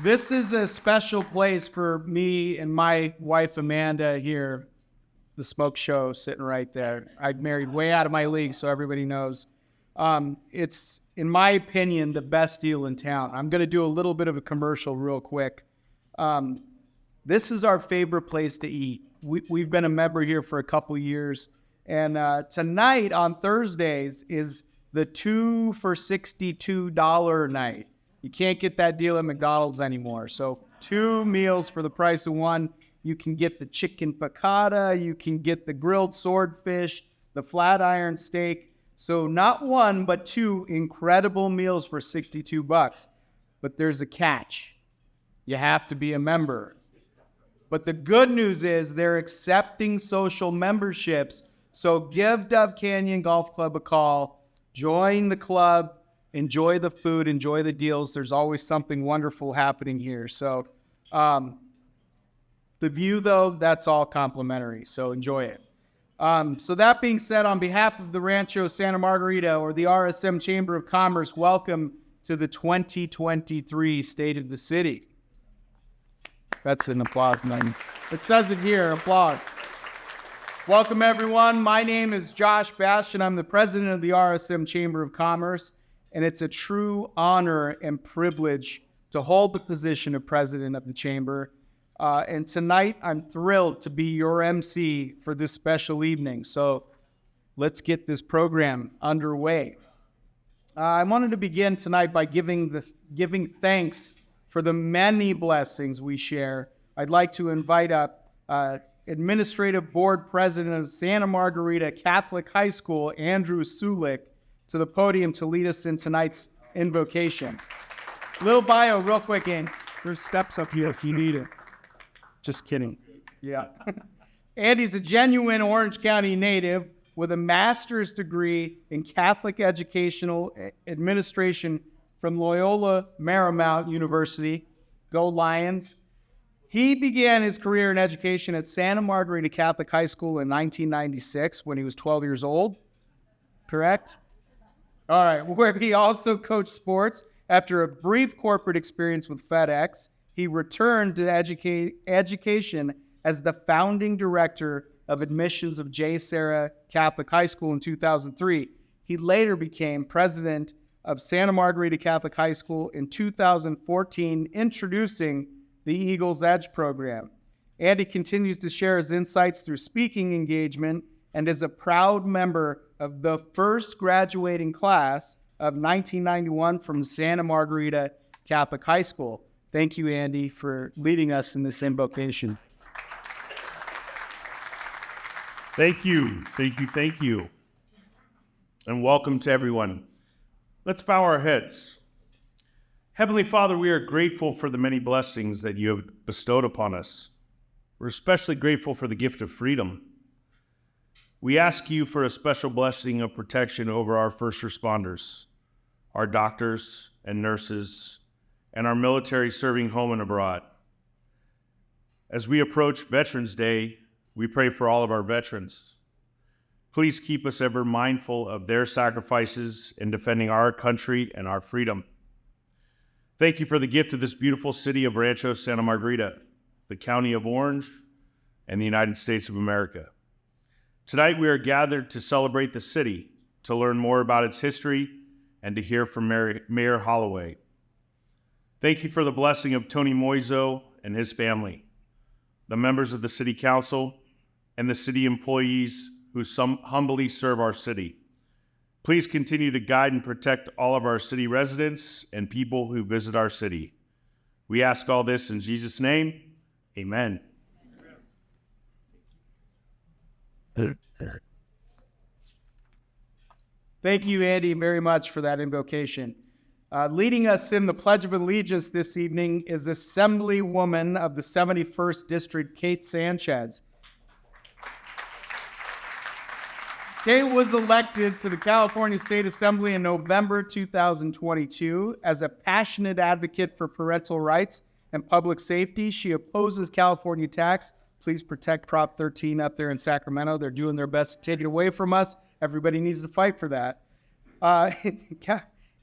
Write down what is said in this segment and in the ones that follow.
This is a special place for me and my wife, Amanda, here, the smoke show sitting right there. I married way out of my league, so everybody knows. It's, in my opinion, the best deal in town. I'm going to do a little bit of a commercial real quick. This is our favorite place to eat. We've been a member here for a couple years, and tonight on Thursdays is the 2 for $62 night. You can't get that deal at McDonald's anymore. So 2 meals for the price of 1. You can get the chicken piccata, you can get the grilled swordfish, the flat iron steak. So not 1, but 2 incredible meals for $62. But there's a catch. You have to be a member. But the good news is they're accepting social memberships. So give Dove Canyon Golf Club a call. Join the club. Enjoy the food. Enjoy the deals. There's always something wonderful happening here. So the view, though, that's all complimentary. So enjoy it. So that being said, on behalf of the Rancho Santa Margarita or the RSM Chamber of Commerce, welcome to the 2023 State of the City. That's an applause, man. It says it here, applause. Welcome, everyone. My name is Josh Bastian. I'm the president of the RSM Chamber of Commerce, and it's a true honor and privilege to hold the position of president of the chamber. And tonight, I'm thrilled to be your MC for this special evening. So let's get this program underway. I wanted to begin tonight by giving thanks for the many blessings we share. I'd like to invite up Administrative Board President of Santa Margarita Catholic High School, Andrew Sulik, to the podium to lead us in tonight's invocation. Little bio real quick, and there's steps up here if you need it. Just kidding. Yeah. Andy's a genuine Orange County native with a master's degree in Catholic Educational Administration from Loyola Marymount University. Go Lions. He began his career in education at Santa Margarita Catholic High School in 1996 when he was 12 years old. Correct? All right, where he also coached sports. After a brief corporate experience with FedEx, he returned to education as the founding director of admissions of J. Sarah Catholic High School in 2003. He later became president of Santa Margarita Catholic High School in 2014, introducing the Eagles Edge program. Andy continues to share his insights through speaking engagement and is a proud member of the first graduating class of 1991 from Santa Margarita Catholic High School. Thank you, Andy, for leading us in this invocation. Thank you. And welcome to everyone. Let's bow our heads. Heavenly Father, we are grateful for the many blessings that you have bestowed upon us. We're especially grateful for the gift of freedom. We ask you for a special blessing of protection over our first responders, our doctors and nurses, and our military serving home and abroad. As we approach Veterans Day, we pray for all of our veterans. Please keep us ever mindful of their sacrifices in defending our country and our freedom. Thank you for the gift of this beautiful city of Rancho Santa Margarita, the County of Orange, and the United States of America. Tonight we are gathered to celebrate the city, to learn more about its history, and to hear from Mayor Holloway. Thank you for the blessing of Tony Moiso and his family, the members of the City Council, and the city employees who humbly serve our city. Please continue to guide and protect all of our city residents and people who visit our city. We ask all this in Jesus' name, amen. Thank you, Andy, very much for that invocation. Leading us in the Pledge of Allegiance this evening is Assemblywoman of the 71st District, Kate Sanchez. Kate was elected to the California State Assembly in November 2022. As a passionate advocate for parental rights and public safety, she opposes California tax. Please protect Prop 13 up there in Sacramento. They're doing their best to take it away from us. Everybody needs to fight for that.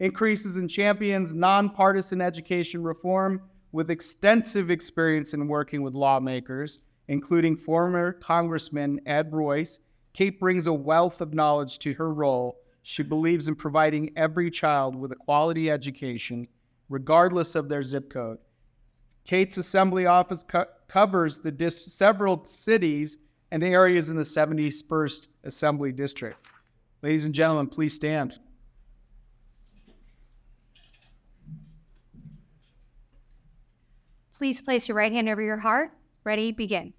Increases and champions nonpartisan education reform, with extensive experience in working with lawmakers, including former Congressman Ed Royce, Kate brings a wealth of knowledge to her role. She believes in providing every child with a quality education, regardless of their zip code. Kate's assembly office covers several cities and areas in the 71st Assembly District. Ladies and gentlemen, please stand. Please place your right hand over your heart. Ready, begin.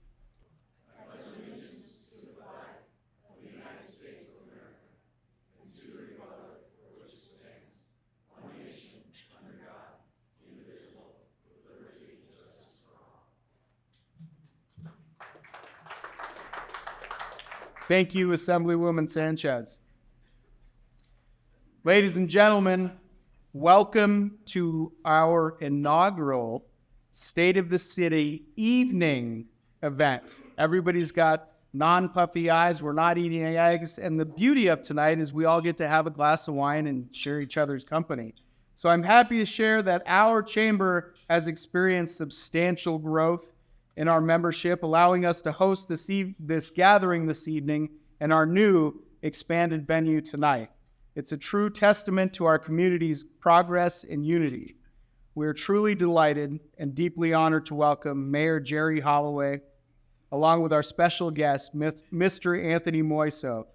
Thank you, Assemblywoman Sanchez. Ladies and gentlemen, welcome to our inaugural State of the City evening event. Everybody's got non-puffy eyes. We're not eating eggs. And the beauty of tonight is we all get to have a glass of wine and share each other's company. So I'm happy to share that our chamber has experienced substantial growth in our membership, allowing us to host this gathering this evening in our new expanded venue tonight. It's a true testament to our community's progress and unity. We are truly delighted and deeply honored to welcome Mayor Jerry Holloway, along with our special guest, Mr. Anthony Moiso.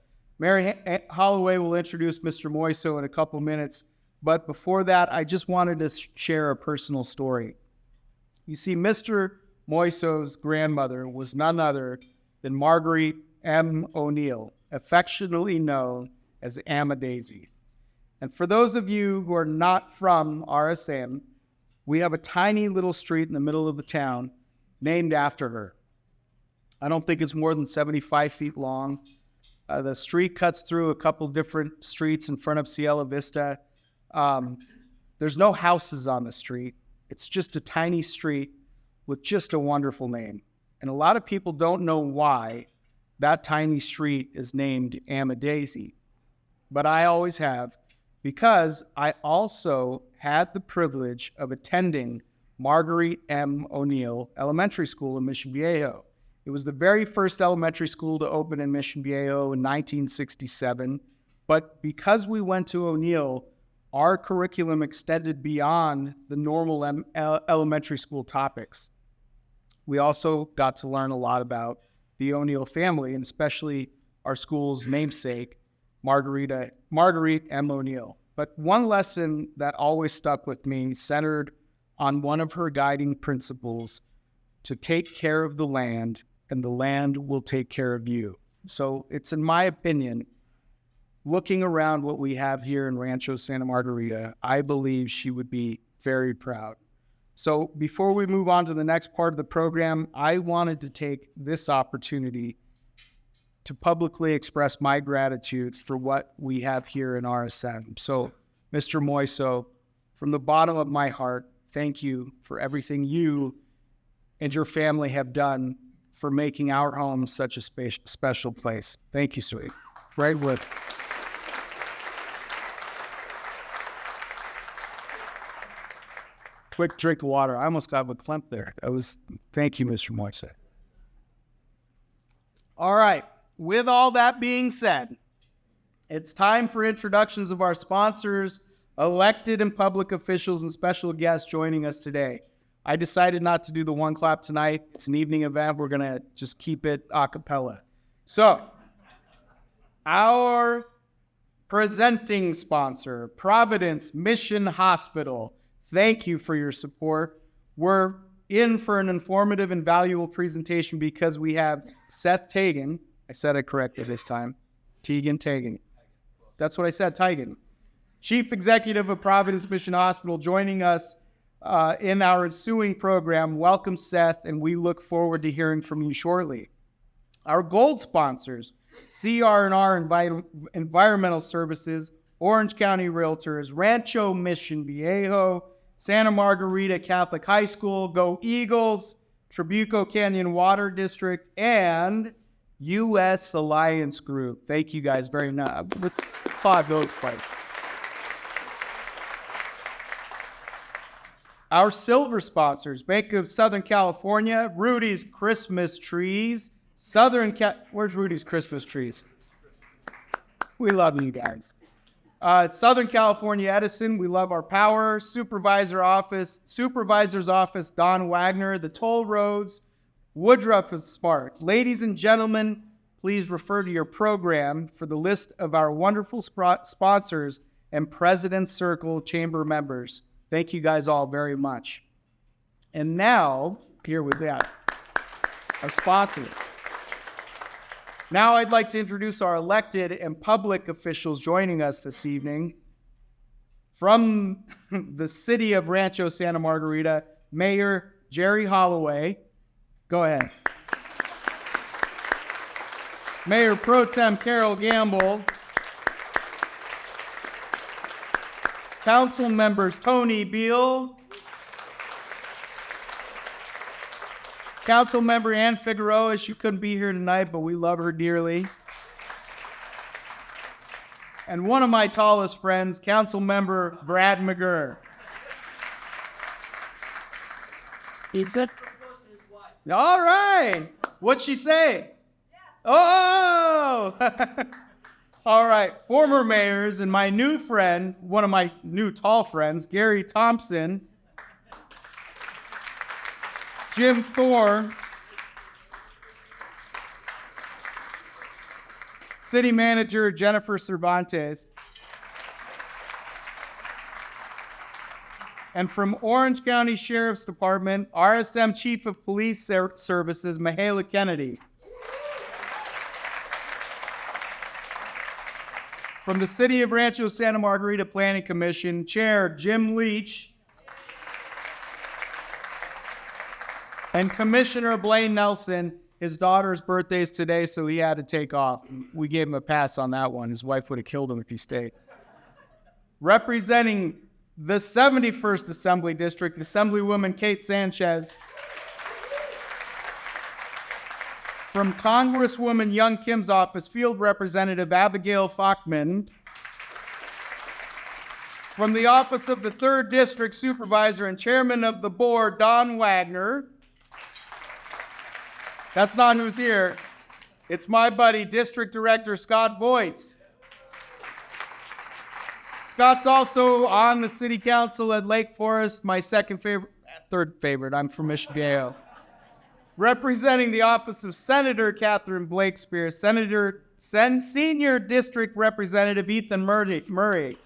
Mayor Holloway will introduce Mr. Moiso in a couple minutes, but before that, I just wanted to share a personal story. You see, Mr. Moiso's grandmother was none other than Marguerite M. O'Neill, affectionately known as Amma Daisy. And for those of you who are not from RSM, we have a tiny little street in the middle of the town named after her. I don't think it's more than 75 feet long. The street cuts through a couple different streets in front of Cielo Vista. There's no houses on the street. It's just a tiny street with just a wonderful name. And a lot of people don't know why that tiny street is named Amma Daisy. But I always have, because I also had the privilege of attending Marguerite M. O'Neill Elementary School in Mission Viejo. It was the very first elementary school to open in Mission Viejo in 1967. But because we went to O'Neill, our curriculum extended beyond the normal elementary school topics. We also got to learn a lot about the O'Neill family, and especially our school's namesake, Marguerite M. O'Neill. But one lesson that always stuck with me centered on one of her guiding principles: to take care of the land, and the land will take care of you. So it's, in my opinion, looking around what we have here in Rancho Santa Margarita, I believe she would be very proud. So before we move on to the next part of the program, I wanted to take this opportunity to publicly express my gratitude for what we have here in RSM. So, Mr. Moiso, from the bottom of my heart, thank you for everything you and your family have done for making our home such a special place. Thank you, sweet. Right with. Quick drink of water. I almost got a clump there. Thank you, Mr. Moiso. All right. With all that being said, it's time for introductions of our sponsors, elected and public officials, and special guests joining us today. I decided not to do the one clap tonight. It's an evening event. We're going to just keep it a cappella. So, our presenting sponsor, Providence Mission Hospital. Thank you for your support. We're in for an informative and valuable presentation because we have Seth Tagan. I said it correctly this time. Tagan. That's what I said, Tagan. Chief Executive of Providence Mission Hospital, joining us in our ensuing program. Welcome, Seth, and we look forward to hearing from you shortly. Our gold sponsors, CR&R Environmental Services, Orange County Realtors, Rancho Mission Viejo, Santa Margarita Catholic High School, Go Eagles, Trabuco Canyon Water District, and U.S. Alliance Group. Thank you guys very much. Let's applaud those folks. Our silver sponsors, Bank of Southern California, Rudy's Christmas Trees, where's Rudy's Christmas Trees? We love you guys. Southern California Edison, we love our power. Supervisor's office, Don Wagner. The toll roads, Woodruff is Spark. Ladies and gentlemen, please refer to your program for the list of our wonderful sponsors and President's Circle Chamber members. Thank you guys all very much. And now, here with that, our sponsors. Now I'd like to introduce our elected and public officials joining us this evening. From the city of Rancho Santa Margarita, Mayor Jerry Holloway. Go ahead. Mayor Pro Tem Carol Gamble. Council members Tony Beal. Council member Ann Figueroa, she couldn't be here tonight, but we love her dearly. And one of my tallest friends, Council member Brad McGurr. He said, all right. What'd she say? Yes. Oh! All right. Former mayors and my new friend, one of my new tall friends, Gary Thompson, Jim Thor, City Manager Jennifer Cervantes, and from Orange County Sheriff's Department, RSM Chief of Police Services, Mahala Kennedy. From the City of Rancho Santa Margarita Planning Commission, Chair Jim Leach, and Commissioner Blaine Nelson. His daughter's birthday is today, so he had to take off. We gave him a pass on that one. His wife would have killed him if he stayed. Representing the 71st Assembly District, Assemblywoman Kate Sanchez. From Congresswoman Young Kim's office, Field Representative Abigail Fachman. From the office of the 3rd District Supervisor and Chairman of the Board, Don Wagner. That's not who's here. It's my buddy, District Director Scott Voigt. Scott's also on the City Council at Lake Forest, my third favorite. I'm from Mission Viejo. Representing the office of Senator Catherine Blake Spears, Senior District Representative Ethan Murray.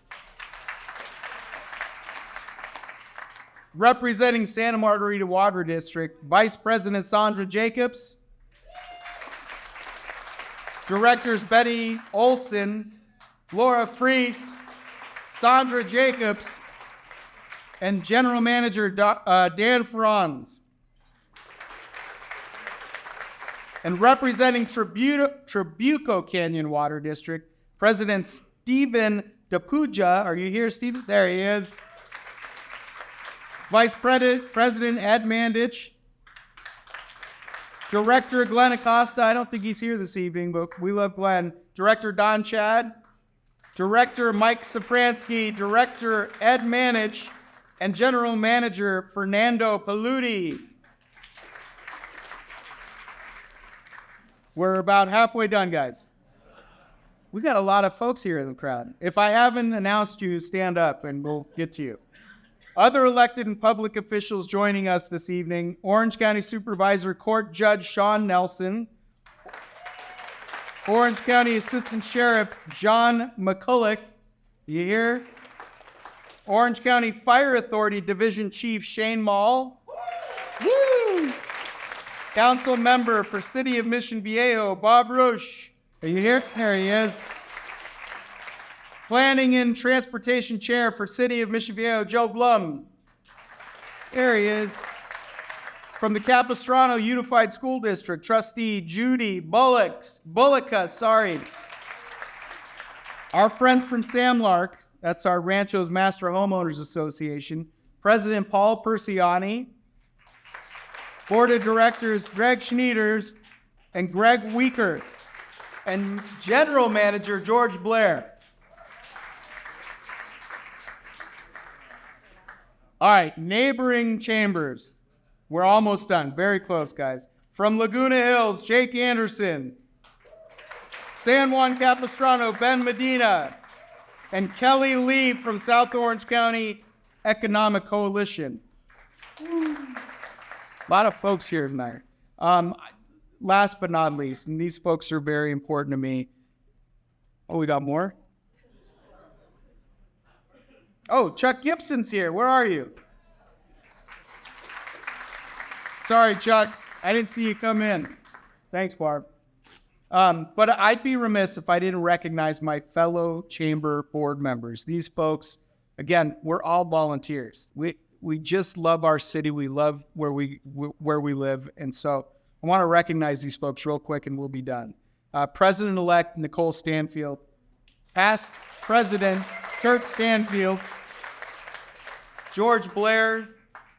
Representing Santa Margarita Water District, Vice President Sandra Jacobs. Directors Betty Olson, Laura Fries, Sandra Jacobs, and General Manager Dan Franz. And representing Trabuco Canyon Water District, President Stephen DePuja. Are you here, Stephen? There he is. Vice President Ed Mandich. Director Glenn Acosta. I don't think he's here this evening, but we love Glenn. Director Don Chad. Director Mike Safransky. Director Ed Manich. And General Manager Fernando Paludi. We're about halfway done, guys. We got a lot of folks here in the crowd. If I haven't announced you, stand up and we'll get to you. Other elected and public officials joining us this evening, Orange County Supervisor Court Judge Sean Nelson, Orange County Assistant Sheriff John McCulloch, you here? Orange County Fire Authority Division Chief Shane Mall. Woo! Council member for City of Mission Viejo, Bob Roche. Are you here? There he is. Planning and Transportation Chair for City of Mission Viejo, Joe Blum. There he is. From the Capistrano Unified School District, Trustee Judy Bullicka. Our friends from Samlark, that's our Rancho's Master Homeowners Association, President Paul Persiani, Board of Directors Greg Schneiders and Greg Weaker, and General Manager George Blair. All right, neighboring chambers. We're almost done. Very close, guys. From Laguna Hills, Jake Anderson. San Juan Capistrano, Ben Medina. And Kelly Lee from South Orange County Economic Coalition. A lot of folks here tonight. Last but not least, and these folks are very important to me. Oh, we got more? Oh, Chuck Gibson's here. Where are you? Sorry, Chuck. I didn't see you come in. Thanks, Barb. But I'd be remiss if I didn't recognize my fellow chamber board members. These folks, again, we're all volunteers. We just love our city. We love where we live. And so I want to recognize these folks real quick and we'll be done. President-elect Nicole Stanfield, past President Kurt Stanfield, George Blair,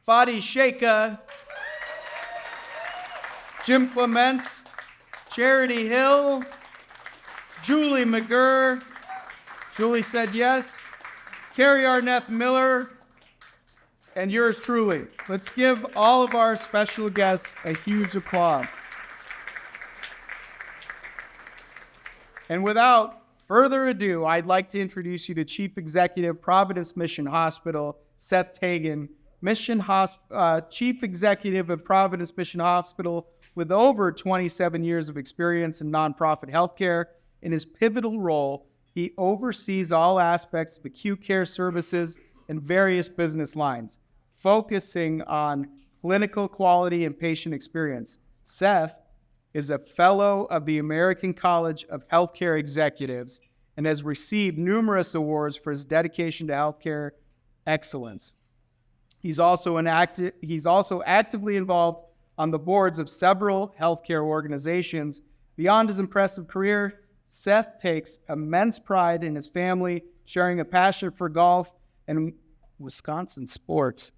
Fadi Sheikha, Jim Clements, Charity Hill, Julie McGurr, Julie said yes, Carrie Arnett Miller, and yours truly. Let's give all of our special guests a huge applause. And without further ado, I'd like to introduce you to Chief Executive, Providence Mission Hospital, Seth Tagan, Chief Executive of Providence Mission Hospital with over 27 years of experience in nonprofit healthcare. In his pivotal role, he oversees all aspects of acute care services and various business lines, focusing on clinical quality and patient experience. Seth is a fellow of the American College of Healthcare Executives and has received numerous awards for his dedication to healthcare excellence. He's also actively involved on the boards of several healthcare organizations. Beyond his impressive career, Seth takes immense pride in his family, sharing a passion for golf and Wisconsin sports.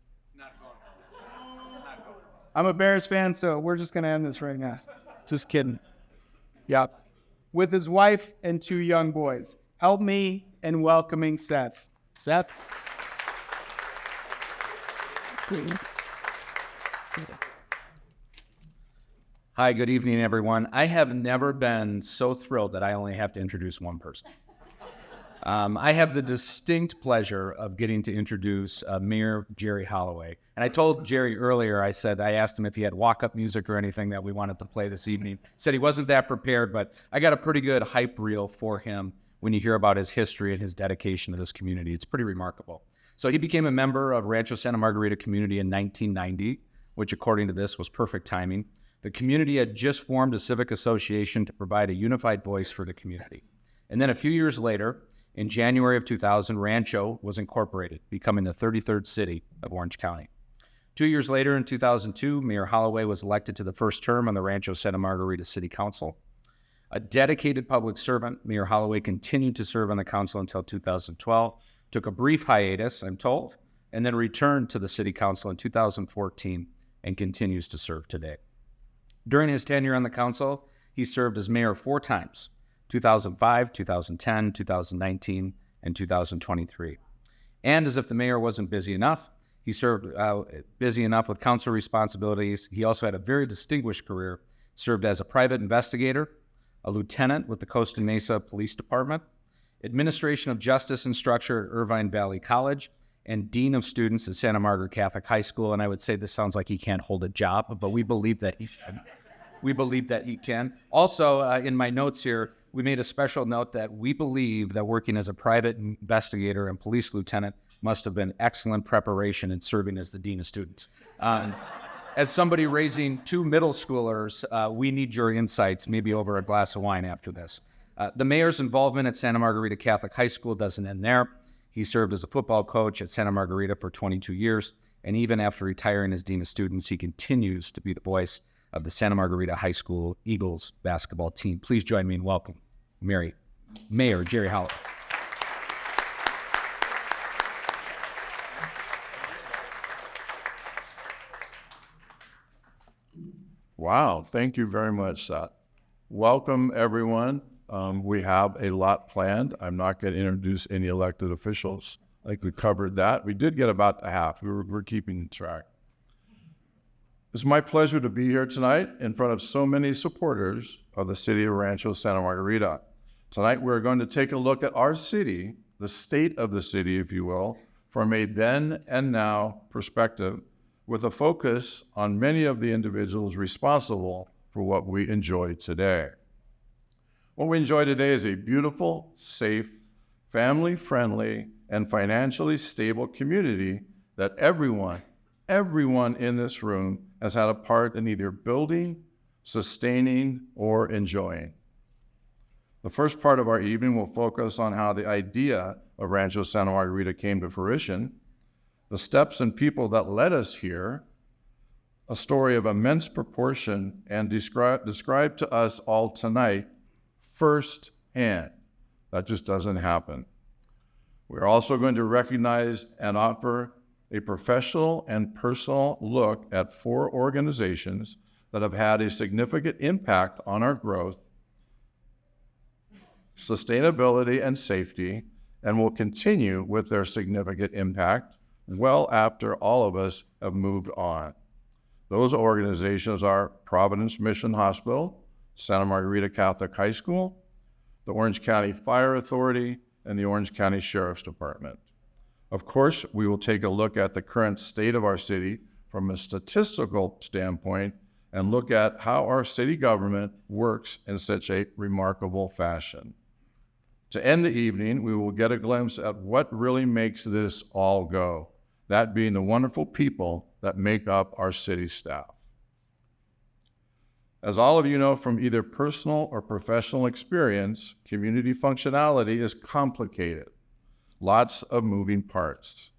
I'm a Bears fan, so we're just going to end this right now. Just kidding. Yep. With his wife and 2 young boys. Help me in welcoming Seth. Seth? Hi, good evening, everyone. I have never been so thrilled that I only have to introduce one person. I have the distinct pleasure of getting to introduce Mayor Jerry Holloway. And I told Jerry earlier, I asked him if he had walk-up music or anything that we wanted to play this evening. He said he wasn't that prepared, but I got a pretty good hype reel for him when you hear about his history and his dedication to this community. It's pretty remarkable. So he became a member of Rancho Santa Margarita community in 1990, which according to this was perfect timing. The community had just formed a civic association to provide a unified voice for the community. And then a few years later, in January of 2000, Rancho was incorporated, becoming the 33rd city of Orange County. 2 years later, in 2002, Mayor Holloway was elected to the first term on the Rancho Santa Margarita City Council. A dedicated public servant, Mayor Holloway continued to serve on the council until 2012, took a brief hiatus, I'm told, and then returned to the city council in 2014 and continues to serve today. During his tenure on the council, he served as mayor 4 times, 2005, 2010, 2019, and 2023. And as if the mayor wasn't busy enough, he served busy enough with council responsibilities. He also had a very distinguished career, served as a private investigator, a lieutenant with the Costa Mesa Police Department, administration of justice instructor at Irvine Valley College, and dean of students at Santa Margaret Catholic High School. And I would say this sounds like he can't hold a job, but we believe that he can. We believe that he can. Also, in my notes here, we made a special note that we believe that working as a private investigator and police lieutenant must have been excellent preparation in serving as the dean of students. As somebody raising 2 middle schoolers, we need your insights, maybe over a glass of wine after this. The mayor's involvement at Santa Margarita Catholic High School doesn't end there. He served as a football coach at Santa Margarita for 22 years, and even after retiring as dean of students, he continues to be the voice of the Santa Margarita High School Eagles basketball team. Please join me in welcoming Mayor Jerry Holloway. Wow, thank you very much, Seth. Welcome, everyone. We have a lot planned. I'm not going to introduce any elected officials I think we covered that. We did get about the half. We're keeping track. It's my pleasure to be here tonight in front of so many supporters of the city of Rancho Santa Margarita. Tonight, we're going to take a look at our city, the state of the city, if you will, from a then and now perspective, with a focus on many of the individuals responsible for what we enjoy today. What we enjoy today is a beautiful, safe, family-friendly, and financially stable community that everyone in this room has had a part in either building, sustaining, or enjoying. The first part of our evening will focus on how the idea of Rancho Santa Margarita came to fruition, the steps and people that led us here, a story of immense proportion, and described to us all tonight firsthand. That just doesn't happen. We're also going to recognize and offer a professional and personal look at 4 organizations that have had a significant impact on our growth, sustainability, and safety, and will continue with their significant impact well after all of us have moved on. Those organizations are Providence Mission Hospital, Santa Margarita Catholic High School, the Orange County Fire Authority, and the Orange County Sheriff's Department. Of course, we will take a look at the current state of our city from a statistical standpoint and look at how our city government works in such a remarkable fashion. To end the evening, we will get a glimpse at what really makes this all go, that being the wonderful people that make up our city staff. As all of you know from either personal or professional experience, community functionality is complicated. Lots of moving parts.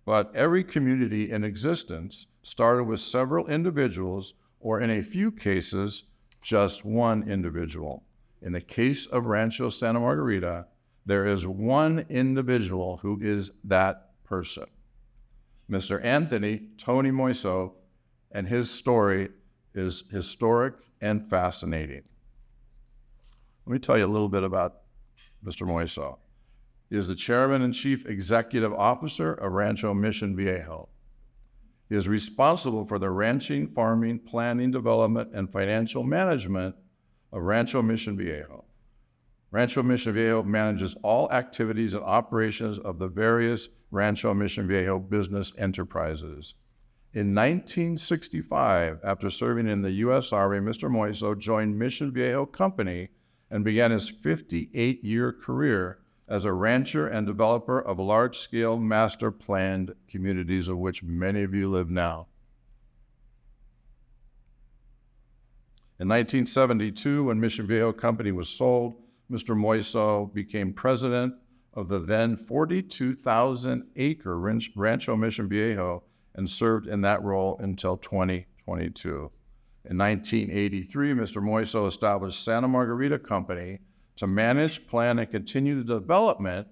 But every community in existence started with several individuals, or in a few cases, just one individual. In the case of Rancho Santa Margarita, there is one individual who is that person. Mr. Anthony Tony Moiso, and his story is historic and fascinating. Let me tell you a little bit about Mr. Moiso. He is the Chairman and Chief Executive Officer of Rancho Mission Viejo. He is responsible for the ranching, farming, planning, development, and financial management of Rancho Mission Viejo. Rancho Mission Viejo manages all activities and operations of the various Rancho Mission Viejo business enterprises. In 1965, after serving in the U.S. Army, Mr. Moiso joined Mission Viejo Company and began his 58-year career as a rancher and developer of large-scale master-planned communities, of which many of you live now. In 1972, when Mission Viejo Company was sold, Mr. Moiso became president of the then 42,000-acre Rancho Mission Viejo and served in that role until 2022. In 1983, Mr. Moiso established Santa Margarita Company to manage, plan, and continue the development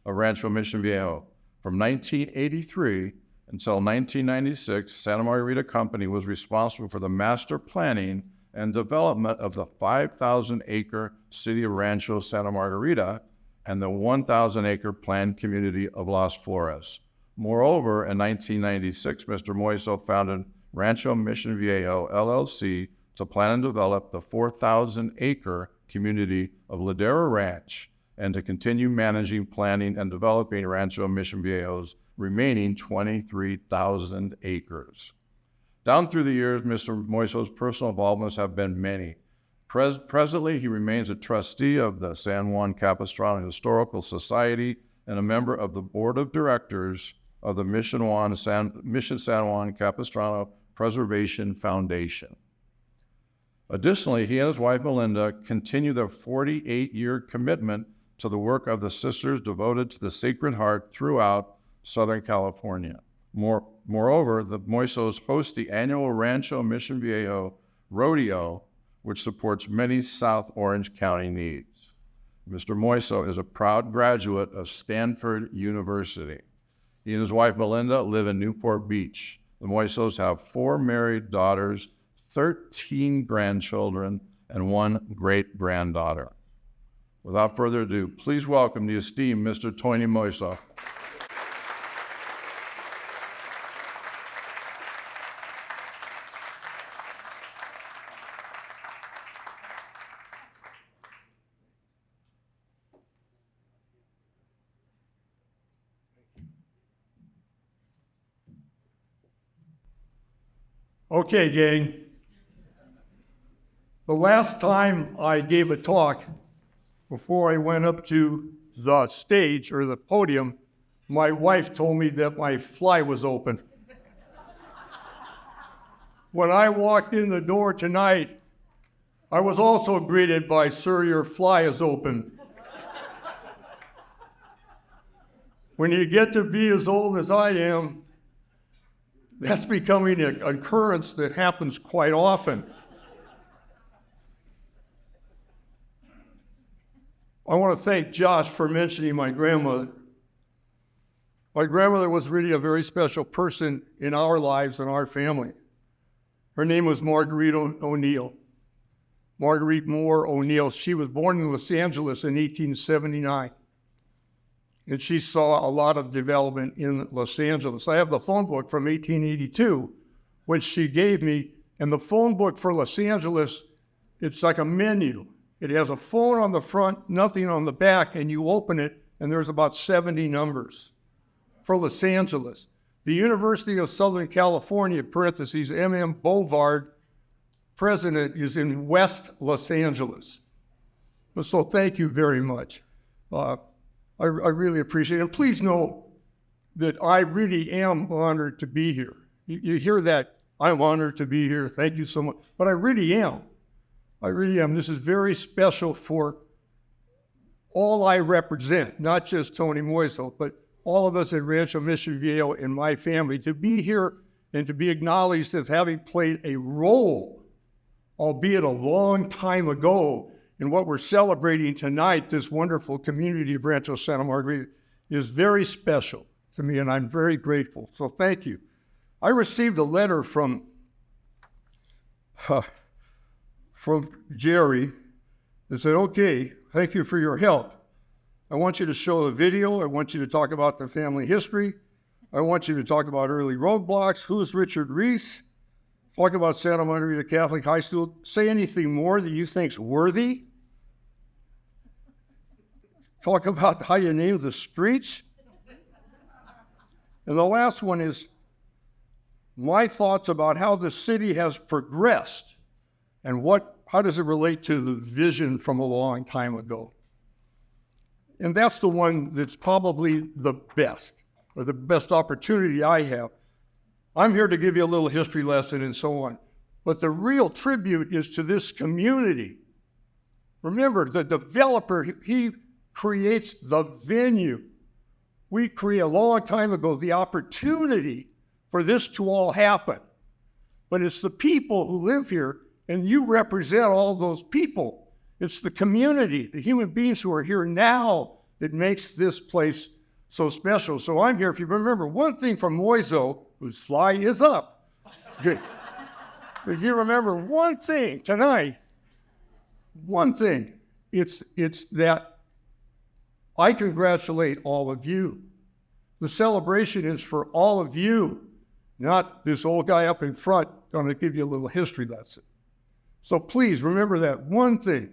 of Rancho Mission Viejo. From 1983 until 1996, Santa Margarita Company was responsible for the master planning and development of the 5,000-acre city of Rancho Santa Margarita and the 1,000-acre planned community of Las Flores. Moreover, in 1996, Mr. Moiso founded Rancho Mission Viejo, LLC, to plan and develop the 4,000-acre community of Ladera Ranch and to continue managing, planning, and developing Rancho Mission Viejo's remaining 23,000 acres. Down through the years, Mr. Moiso's personal involvements have been many. Presently, he remains a trustee of the San Juan Capistrano Historical Society and a member of the board of directors of the Mission San Juan Capistrano Preservation Foundation. Additionally, he and his wife Melinda continue their 48-year commitment to the work of the Sisters devoted to the Sacred Heart throughout Southern California. Moreover, the Moisos host the annual Rancho Mission Viejo Rodeo, which supports many South Orange County needs. Mr. Moiso is a proud graduate of Stanford University. He and his wife Melinda live in Newport Beach. The Moisos have 4 married daughters, 13 grandchildren, and 1 great-granddaughter. Without further ado, please welcome the esteemed Mr. Tony Moiso. Okay, gang. The last time I gave a talk, before I went up to the stage or the podium, my wife told me that my fly was open. When I walked in the door tonight, I was also greeted by, "Sir, your fly is open." When you get to be as old as I am, that's becoming an occurrence that happens quite often. I want to thank Josh for mentioning my grandmother. My grandmother was really a very special person in our lives and our family. Her name was Marguerite O'Neill. Marguerite Moore O'Neill. She was born in Los Angeles in 1879. And she saw a lot of development in Los Angeles. I have the phone book from 1882, which she gave me. And the phone book for Los Angeles, it's like a menu. It has a phone on the front, nothing on the back, and you open it, and there's about 70 numbers for Los Angeles. The University of Southern California, parentheses, M.M. Bovard, president, is in West Los Angeles. So thank you very much. I really appreciate it. And please know that I really am honored to be here. You hear that, I'm honored to be here, thank you so much. But I really am. I really am. This is very special for all I represent, not just Tony Moiso, but all of us at Rancho Mission Viejo and my family, to be here and to be acknowledged as having played a role, albeit a long time ago, in what we're celebrating tonight. This wonderful community of Rancho Santa Margarita is very special to me, and I'm very grateful. So thank you. I received a letter from Jerry that said, "Okay, thank you for your help. I want you to show a video. I want you to talk about the family history. I want you to talk about early roadblocks. Who's Richard Reese? Talk about Santa Margarita Catholic High School. Say anything more that you think's worthy. Talk about how you named the streets." And the last one is my thoughts about how the city has progressed and how does it relate to the vision from a long time ago. And that's the one that's probably the best, or the best opportunity I have. I'm here to give you a little history lesson and so on. But the real tribute is to this community. Remember, the developer, he creates the venue. We created a long time ago the opportunity for this to all happen. But it's the people who live here, and you represent all those people. It's the community, the human beings who are here now, that makes this place so special. So I'm here, if you remember one thing from Moiso, whose fly is up. If you remember one thing tonight, one thing, it's that I congratulate all of you. The celebration is for all of you, not this old guy up in front going to give you a little history lesson. So please remember that one thing.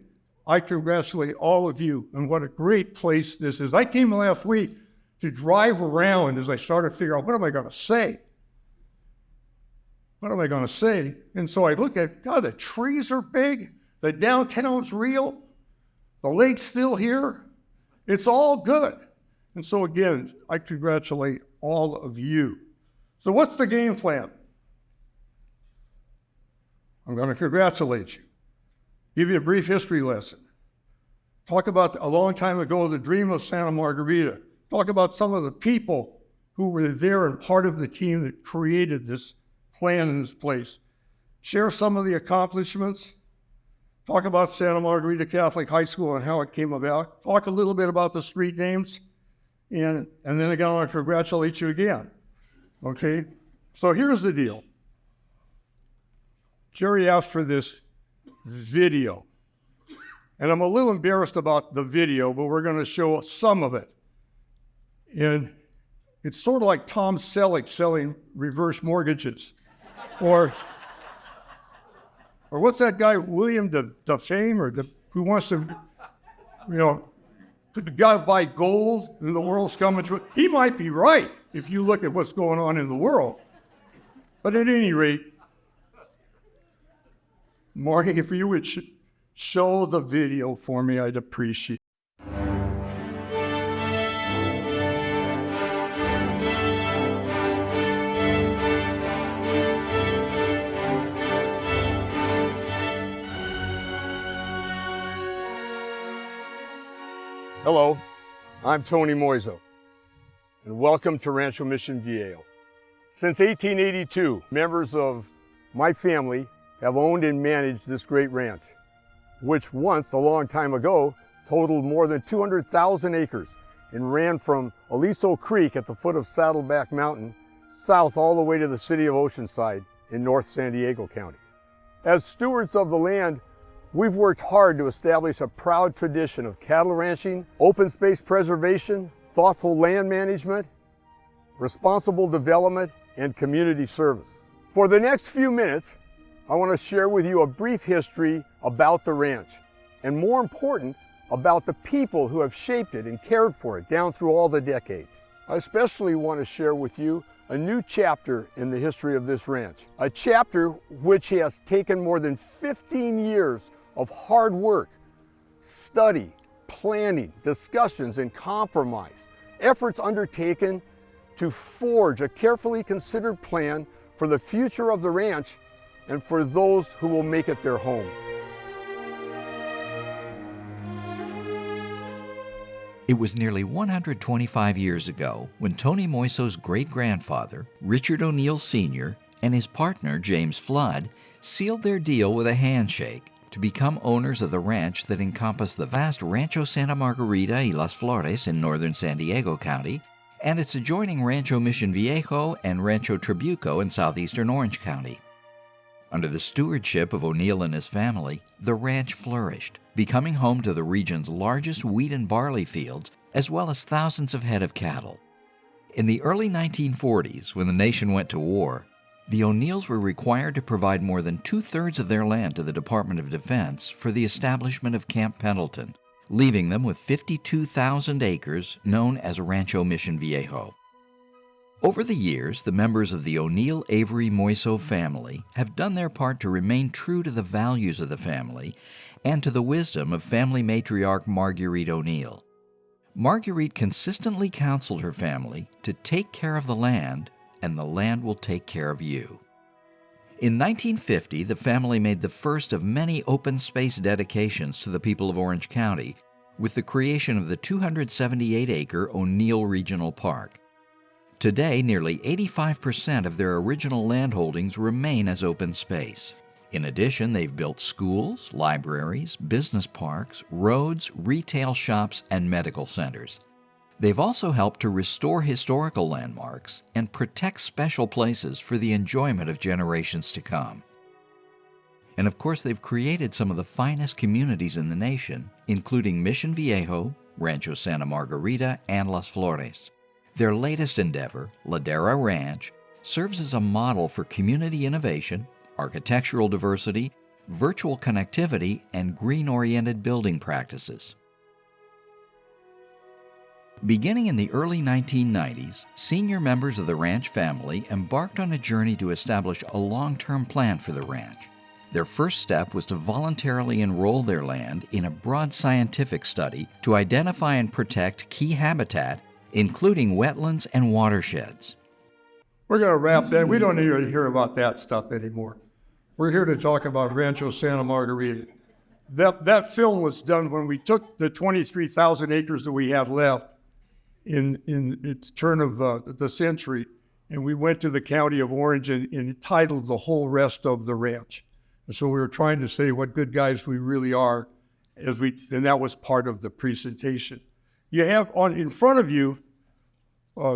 I congratulate all of you, and what a great place this is. I came last week to drive around as I started to figure out, what am I going to say? What am I going to say? And so I look at, God, the trees are big. The downtown's real. The lake's still here. It's all good. And so again, I congratulate all of you. So what's the game plan? I'm going to congratulate you. Give you a brief history lesson. Talk about a long time ago, the dream of Santa Margarita. Talk about some of the people who were there and part of the team that created this plan in this place. Share some of the accomplishments. Talk about Santa Margarita Catholic High School and how it came about. Talk a little bit about the street names. And then again, I want to congratulate you again. Okay? So here's the deal. Jerry asked for this video. And I'm a little embarrassed about the video, but we're going to show some of it. And it's sort of like Tom Selleck selling reverse mortgages. Or what's that guy, William DeFame, who wants to, the guy buy gold and the world's coming to it. He might be right if you look at what's going on in the world. But at any rate, Marty, if you would show the video for me, I'd appreciate it. Hello, I'm Tony Moiso, and welcome to Rancho Mission Viejo. Since 1882, members of my family have owned and managed this great ranch, which once, a long time ago, totaled more than 200,000 acres and ran from Aliso Creek at the foot of Saddleback Mountain south all the way to the city of Oceanside in North San Diego County. As stewards of the land, we've worked hard to establish a proud tradition of cattle ranching, open space preservation, thoughtful land management, responsible development, and community service. For the next few minutes, I want to share with you a brief history about the ranch, and more important, about the people who have shaped it and cared for it down through all the decades. I especially want to share with you a new chapter in the history of this ranch, a chapter which has taken more than 15 years of hard work, study, planning, discussions, and compromise, efforts undertaken to forge a carefully considered plan for the future of the ranch and for those who will make it their home. It was nearly 125 years ago when Tony Moiso's great-grandfather, Richard O'Neill Sr., and his partner, James Flood, sealed their deal with a handshake to become owners of the ranch that encompassed the vast Rancho Santa Margarita y Las Flores in northern San Diego County and its adjoining Rancho Mission Viejo and Rancho Trabuco in southeastern Orange County. Under the stewardship of O'Neill and his family, the ranch flourished, becoming home to the region's largest wheat and barley fields, as well as thousands of head of cattle. In the early 1940s, when the nation went to war, the O'Neills were required to provide more than two-thirds of their land to the Department of Defense for the establishment of Camp Pendleton, leaving them with 52,000 acres known as Rancho Mission Viejo. Over the years, the members of the O'Neill Avery Moiso family have done their part to remain true to the values of the family and to the wisdom of family matriarch Marguerite O'Neill. Marguerite consistently counseled her family to take care of the land, and the land will take care of you. In 1950, the family made the first of many open space dedications to the people of Orange County with the creation of the 278-acre O'Neill Regional Park. Today, nearly 85% of their original landholdings remain as open space. In addition, they've built schools, libraries, business parks, roads, retail shops, and medical centers. They've also helped to restore historical landmarks and protect special places for the enjoyment of generations to come. And of course, they've created some of the finest communities in the nation, including Mission Viejo, Rancho Santa Margarita, and Las Flores. Their latest endeavor, Ladera Ranch, serves as a model for community innovation, architectural diversity, virtual connectivity, and green-oriented building practices. Beginning in the early 1990s, senior members of the ranch family embarked on a journey to establish a long-term plan for the ranch. Their first step was to voluntarily enroll their land in a broad scientific study to identify and protect key habitat, including wetlands and watersheds. We're going to wrap that. We don't need to hear about that stuff anymore. We're here to talk about Rancho Santa Margarita. That film was done when we took the 23,000 acres that we had left in its turn of the century, and we went to the county of Orange and titled the whole rest of the ranch. And so we were trying to say what good guys we really are, and that was part of the presentation. You have in front of you,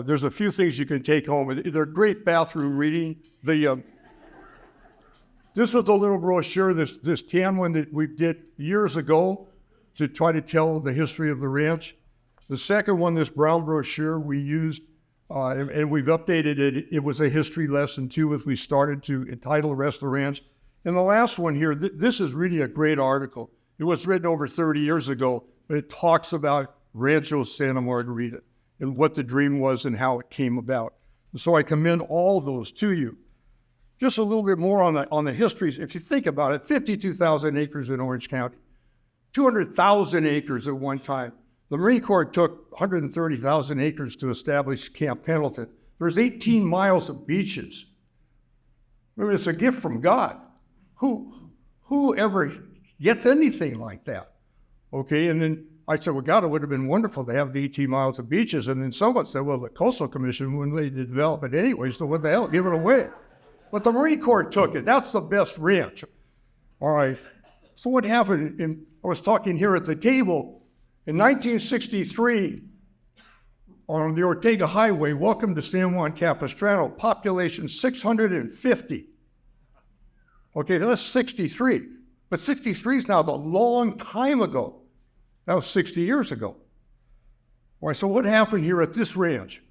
there's a few things you can take home. They're great bathroom reading. This was a little brochure, this tan one that we did years ago to try to tell the history of the ranch. The second one, this brown brochure, we used, and we've updated it. It was a history lesson too, as we started to entitle the rest of the ranch. And the last one here, this is really a great article. It was written over 30 years ago, but it talks about Rancho Santa Margarita and what the dream was and how it came about. And so I commend all those to you. just a little bit more on the history. If you think about it, 52,000 acres in Orange County, 200,000 acres at one time. The Marine Corps took 130,000 acres to establish Camp Pendleton. There's 18 miles of beaches. I mean, it's a gift from God. Who ever gets anything like that? Okay, and then I said, well, God, it would have been wonderful to have the 18 miles of beaches. And then someone said, well, the Coastal Commission wouldn't let you develop it anyway, so what the hell, give it away. But the Marine Corps took it. That's the best ranch. All right. So what happened? I was talking here at the table. In 1963, on the Ortega Highway, welcome to San Juan Capistrano, population 650. Okay, that's 63. But 63 is now a long time ago. That was 60 years ago. All right, so what happened here at this ranch?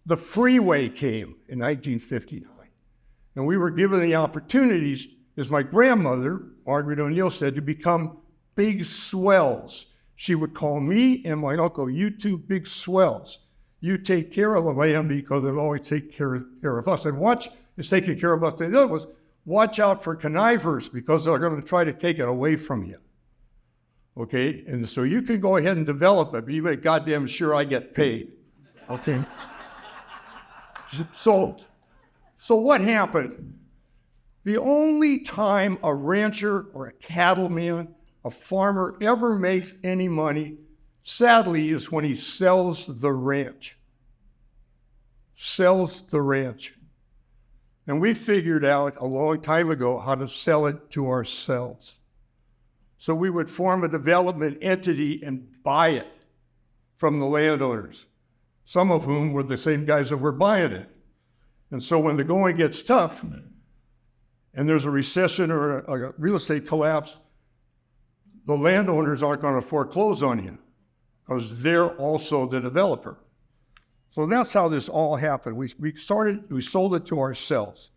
The freeway came in 1959. And we were given the opportunities, as my grandmother, Margaret O'Neill, said, to become big swells. She would call me and my uncle, you two big swells. You take care of the land because it'll always take care of us. And watch is taking care of us. And the other was, watch out for connivers because they're going to try to take it away from you. Okay? And so you can go ahead and develop it, but you make goddamn sure I get paid. Okay? So what happened? The only time a rancher or a cattleman, a farmer ever makes any money, sadly, is when he sells the ranch. Sells the ranch. And we figured out a long time ago how to sell it to ourselves. So we would form a development entity and buy it from the landowners, some of whom were the same guys that were buying it. And so when the going gets tough, and there's a recession or a real estate collapse, the landowners aren't going to foreclose on you because they're also the developer. So that's how this all happened. We sold it to ourselves.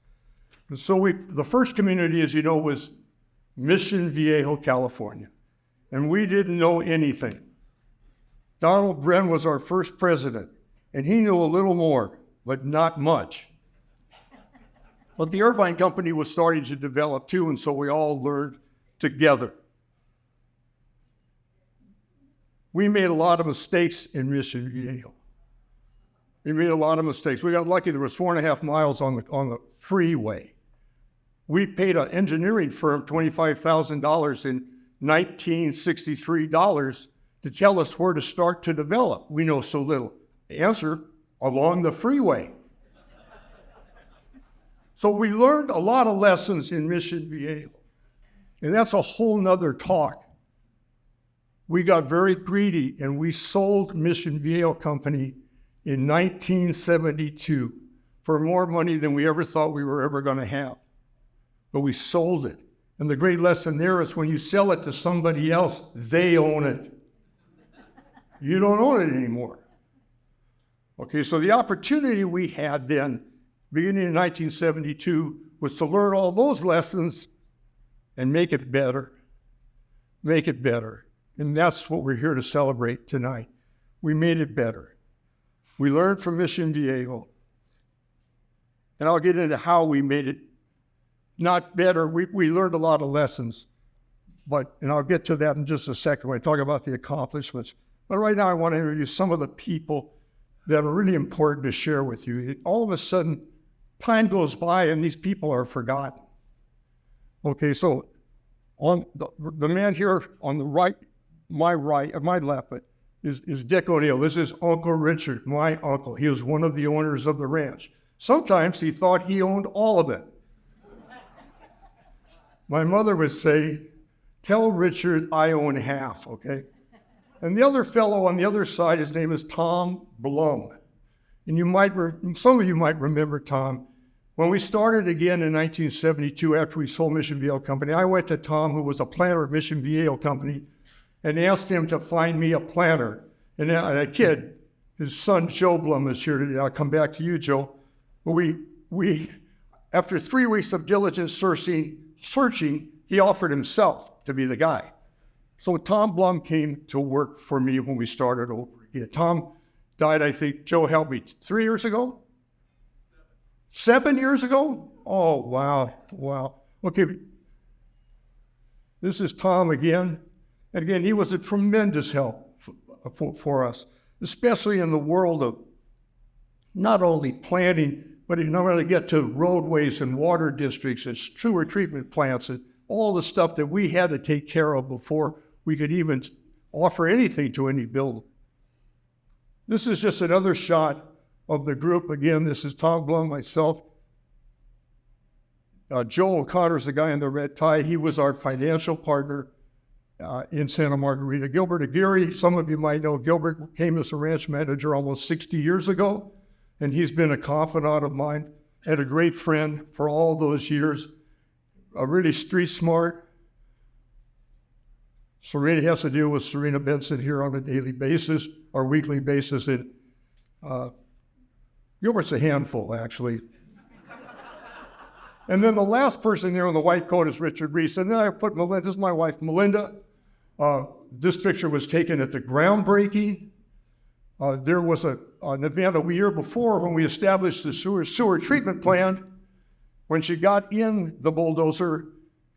And so the first community, as you know, was Mission Viejo, California. And we didn't know anything. Donald Bren was our first president, and he knew a little more, but not much. But the Irvine Company was starting to develop too, and so we all learned together. We made a lot of mistakes in Mission Viejo. We made a lot of mistakes. We got lucky. There was 4.5 miles on the freeway. We paid an engineering firm $25,000 in 1963 to tell us where to start to develop. We know so little. The answer, along the freeway. So we learned a lot of lessons in Mission Viejo. And that's a whole nother talk. We got very greedy and we sold Mission Viejo Company in 1972 for more money than we ever thought we were ever going to have. But we sold it. And the great lesson there is when you sell it to somebody else, they own it. You don't own it anymore. Okay, so the opportunity we had then, beginning in 1972, was to learn all those lessons and make it better. Make it better. And that's what we're here to celebrate tonight. We made it better. We learned from Mission Viejo. And I'll get into how we made it not better. We learned a lot of lessons. And I'll get to that in just a second when I talk about the accomplishments. But right now I want to introduce some of the people that are really important to share with you. All of a sudden, time goes by and these people are forgotten. Okay, so on the man here on the right, my left, is Dick O'Neill. This is Uncle Richard, my uncle. He was one of the owners of the ranch. Sometimes he thought he owned all of it. My mother would say, tell Richard I own half, okay? And the other fellow on the other side, his name is Tom Blum. And some of you might remember Tom. When we started again in 1972, after we sold Mission Viejo Company, I went to Tom, who was a planner of Mission Viejo Company, and asked him to find me a planner. And a kid, his son Joe Blum is here today. I'll come back to you, Joe. But we after 3 weeks of diligent searching, he offered himself to be the guy. So Tom Blum came to work for me when we started over again. Tom died, I think, Joe helped me, 3 years ago? 7 years ago? Oh, wow, wow. Okay, this is Tom again. And again, he was a tremendous help for us, especially in the world of not only planning, but in order to get to roadways and water districts and sewer treatment plants and all the stuff that we had to take care of before we could even offer anything to any building. This is just another shot of the group. Again, this is Tom Blum, myself. Joe O'Connor's the guy in the red tie. He was our financial partner in Santa Margarita. Gilbert Aguirre, some of you might know Gilbert came as a ranch manager almost 60 years ago, and he's been a confidant of mine and a great friend for all those years. Really street smart. Serena has to deal with Serena Benson here on a daily basis or weekly basis. And Gilbert's a handful, actually. And then the last person there in the white coat is Richard Reese. And then I put Melinda, this is my wife, Melinda. This picture was taken at the groundbreaking. There was an event a year before when we established the sewer treatment plant. When she got in the bulldozer,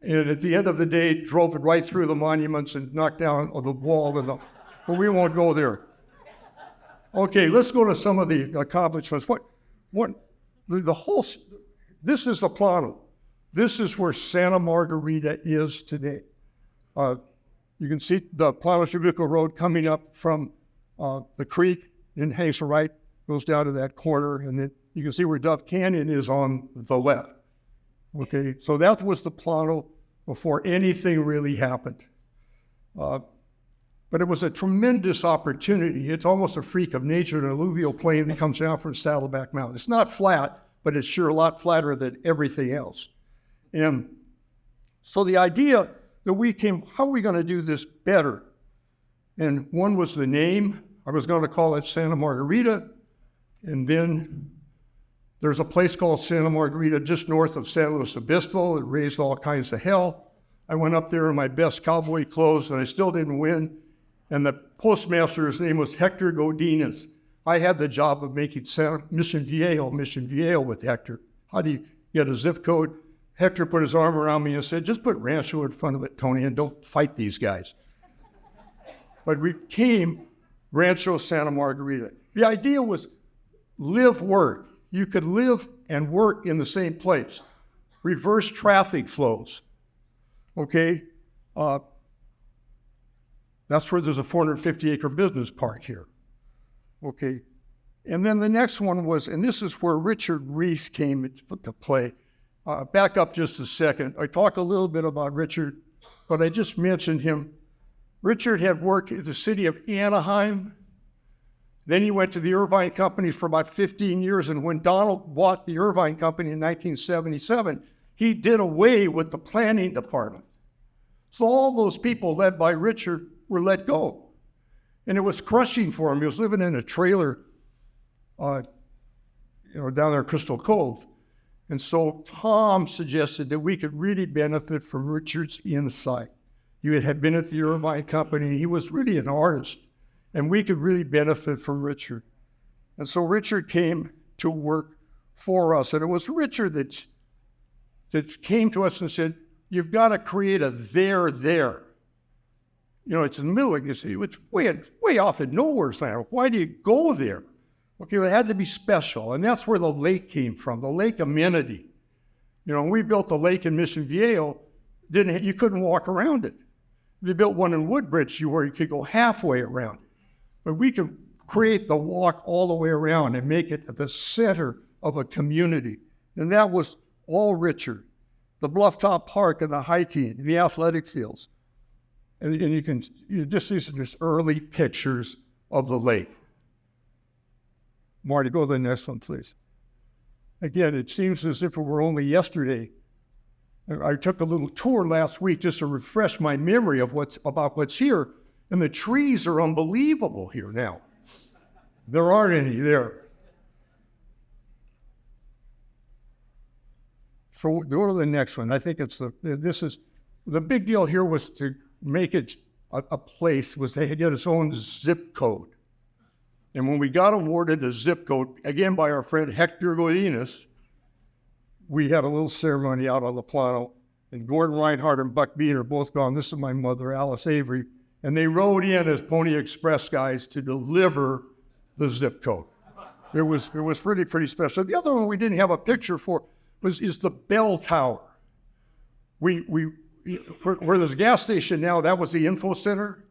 and at the end of the day, drove it right through the monuments and knocked down the wall. But we won't go there. Okay, let's go to some of the accomplishments. This is the Plano. This is where Santa Margarita is today. You can see the Plano Shabuco Road coming up from the creek in hangs right, goes down to that corner, and then you can see where Dove Canyon is on the left. Okay, so that was the Plano before anything really happened. But it was a tremendous opportunity. It's almost a freak of nature, an alluvial plain that comes down from Saddleback Mountain. It's not flat, but it's sure a lot flatter than everything else. And so the idea that we came, how are we going to do this better? And one was the name. I was going to call it Santa Margarita. And then there's a place called Santa Margarita just north of San Luis Obispo. It raised all kinds of hell. I went up there in my best cowboy clothes, and I still didn't win. And the postmaster's name was Hector Godinez. I had the job of making Mission Viejo with Hector. How do you get a zip code? Hector put his arm around me and said, just put Rancho in front of it, Tony, and don't fight these guys. But we came Rancho Santa Margarita. The idea was live, work. You could live and work in the same place. Reverse traffic flows, okay? That's where there's a 450-acre business park here, okay? And then the next one was, and this is where Richard Reese came to play. Back up just a second. I talked a little bit about Richard, but I just mentioned him. Richard had worked at the city of Anaheim. Then he went to the Irvine Company for about 15 years, and when Donald bought the Irvine Company in 1977, he did away with the planning department. So all those people led by Richard were let go. And it was crushing for him. He was living in a trailer down there in Crystal Cove. And so Tom suggested that we could really benefit from Richard's insight. He had been at the Irvine Company. He was really an artist, and we could really benefit from Richard. And so Richard came to work for us. And it was Richard that came to us and said, you've got to create a there. It's in the middle of the city. It's way off in nowhere's land. Why do you go there? Okay, it had to be special, and that's where the lake came from, the lake amenity. When we built the lake in Mission Viejo, you couldn't walk around it. We built one in Woodbridge where you could go halfway around it. But we could create the walk all the way around and make it at the center of a community. And that was all Richard. The Bluff-Top Park and the hiking, the athletic fields. And these are just early pictures of the lake. Marty, go to the next one, please. Again, it seems as if it were only yesterday. I took a little tour last week just to refresh my memory of about what's here, and the trees are unbelievable here now. There aren't any there. So go to the next one. I think the big deal here was to make it a place, was they had to get its own zip code. And when we got awarded a zip code, again by our friend Hector Godinez, we had a little ceremony out on the Plano, and Gordon Reinhardt and Buck Bean are both gone. This is my mother, Alice Avery, and they rode in as Pony Express guys to deliver the zip code. It was pretty special. The other one we didn't have a picture for is the bell tower. Where there's a gas station now, that was the info center.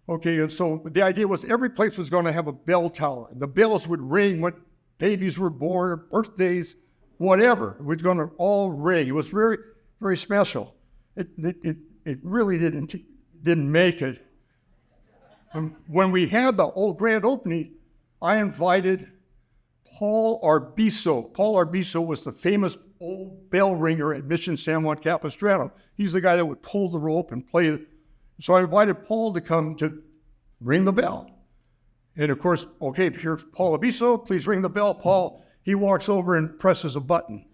Okay, and so the idea was every place was going to have a bell tower. The bells would ring when babies were born, birthdays, whatever. It was going to all ring. It was very, very special. It really didn't make it. When we had the old grand opening, I invited Paul Arbiso. Paul Arbiso was the famous old bell ringer at Mission San Juan Capistrano. He's the guy that would pull the rope and play it. So I invited Paul to come to ring the bell. And of course, okay, here's Paul Arbiso, please ring the bell. Paul, he walks over and presses a button.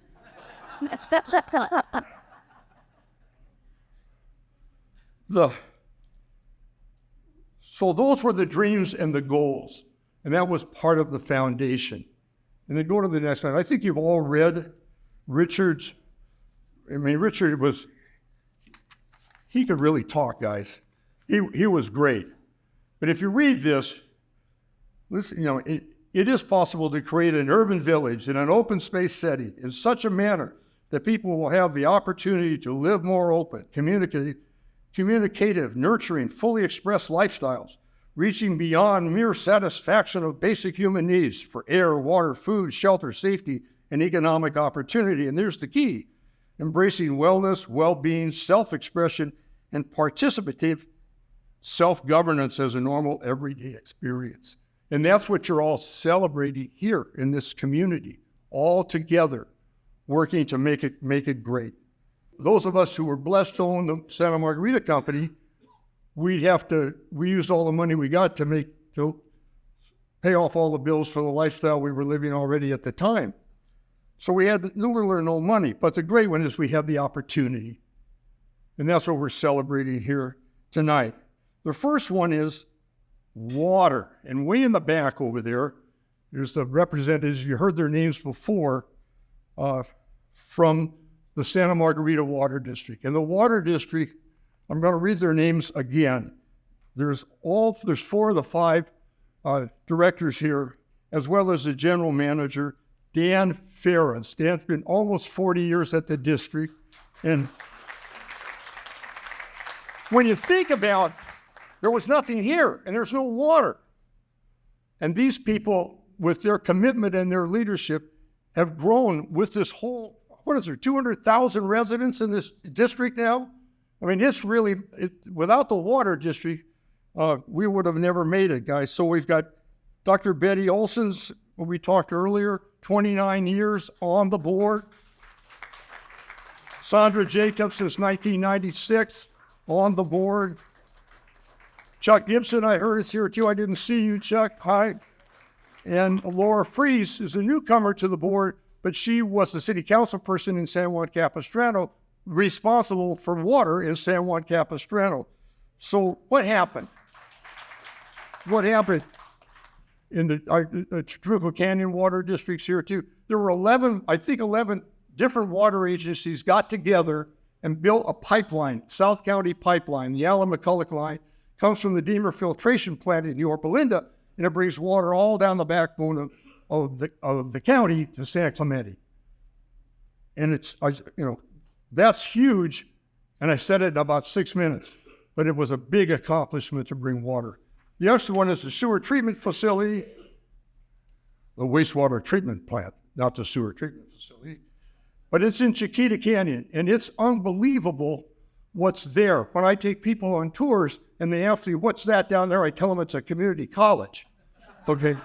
So those were the dreams and the goals, and that was part of the foundation. And then go to the next one. I think you've all read Richard's. I mean, Richard he could really talk, guys. He was great. But if you read this, listen, it is possible to create an urban village in an open space setting in such a manner that people will have the opportunity to live more open, communicative, nurturing, fully expressed lifestyles, reaching beyond mere satisfaction of basic human needs for air, water, food, shelter, safety, and economic opportunity. And there's the key: embracing wellness, well-being, self-expression, and participative self-governance as a normal everyday experience. And that's what you're all celebrating here in this community, all together, working to make it great. Those of us who were blessed to own the Santa Margarita Company, we used all the money we got to pay off all the bills for the lifestyle we were living already at the time. So we had little or no money, but the great one is we had the opportunity. And that's what we're celebrating here tonight. The first one is water. And way in the back over there's the representatives, you heard their names before, from the Santa Margarita Water District. And the Water District, I'm going to read their names again. There's 4 of the 5 directors here, as well as the general manager, Dan Ferris. Dan's been almost 40 years at the district. And when you think about, there was nothing here and there's no water. And these people, with their commitment and their leadership, have grown with this whole, 200,000 residents in this district now? I mean, without the water district, we would have never made it, guys. So we've got Dr. Betty Olson's, when we talked earlier, 29 years on the board. Sandra Jacobs since 1996 on the board. Chuck Gibson, I heard, is here too. I didn't see you, Chuck. Hi. And Laura Fries is a newcomer to the board, but she was the city council person in San Juan Capistrano, responsible for water in San Juan Capistrano. So what happened? What happened in the Truco Canyon water districts here too? There were 11 different water agencies got together and built a pipeline, South County Pipeline. The Allen McCulloch line comes from the Deemer filtration plant in Yorba Linda, and it brings water all down the backbone of the county to San Clemente. And that's huge. And I said it in about 6 minutes, but it was a big accomplishment to bring water. The other one is the sewer treatment facility, the wastewater treatment plant, not the sewer treatment facility. But it's in Chiquita Canyon, and it's unbelievable what's there. When I take people on tours and they ask me, what's that down there? I tell them it's a community college, okay?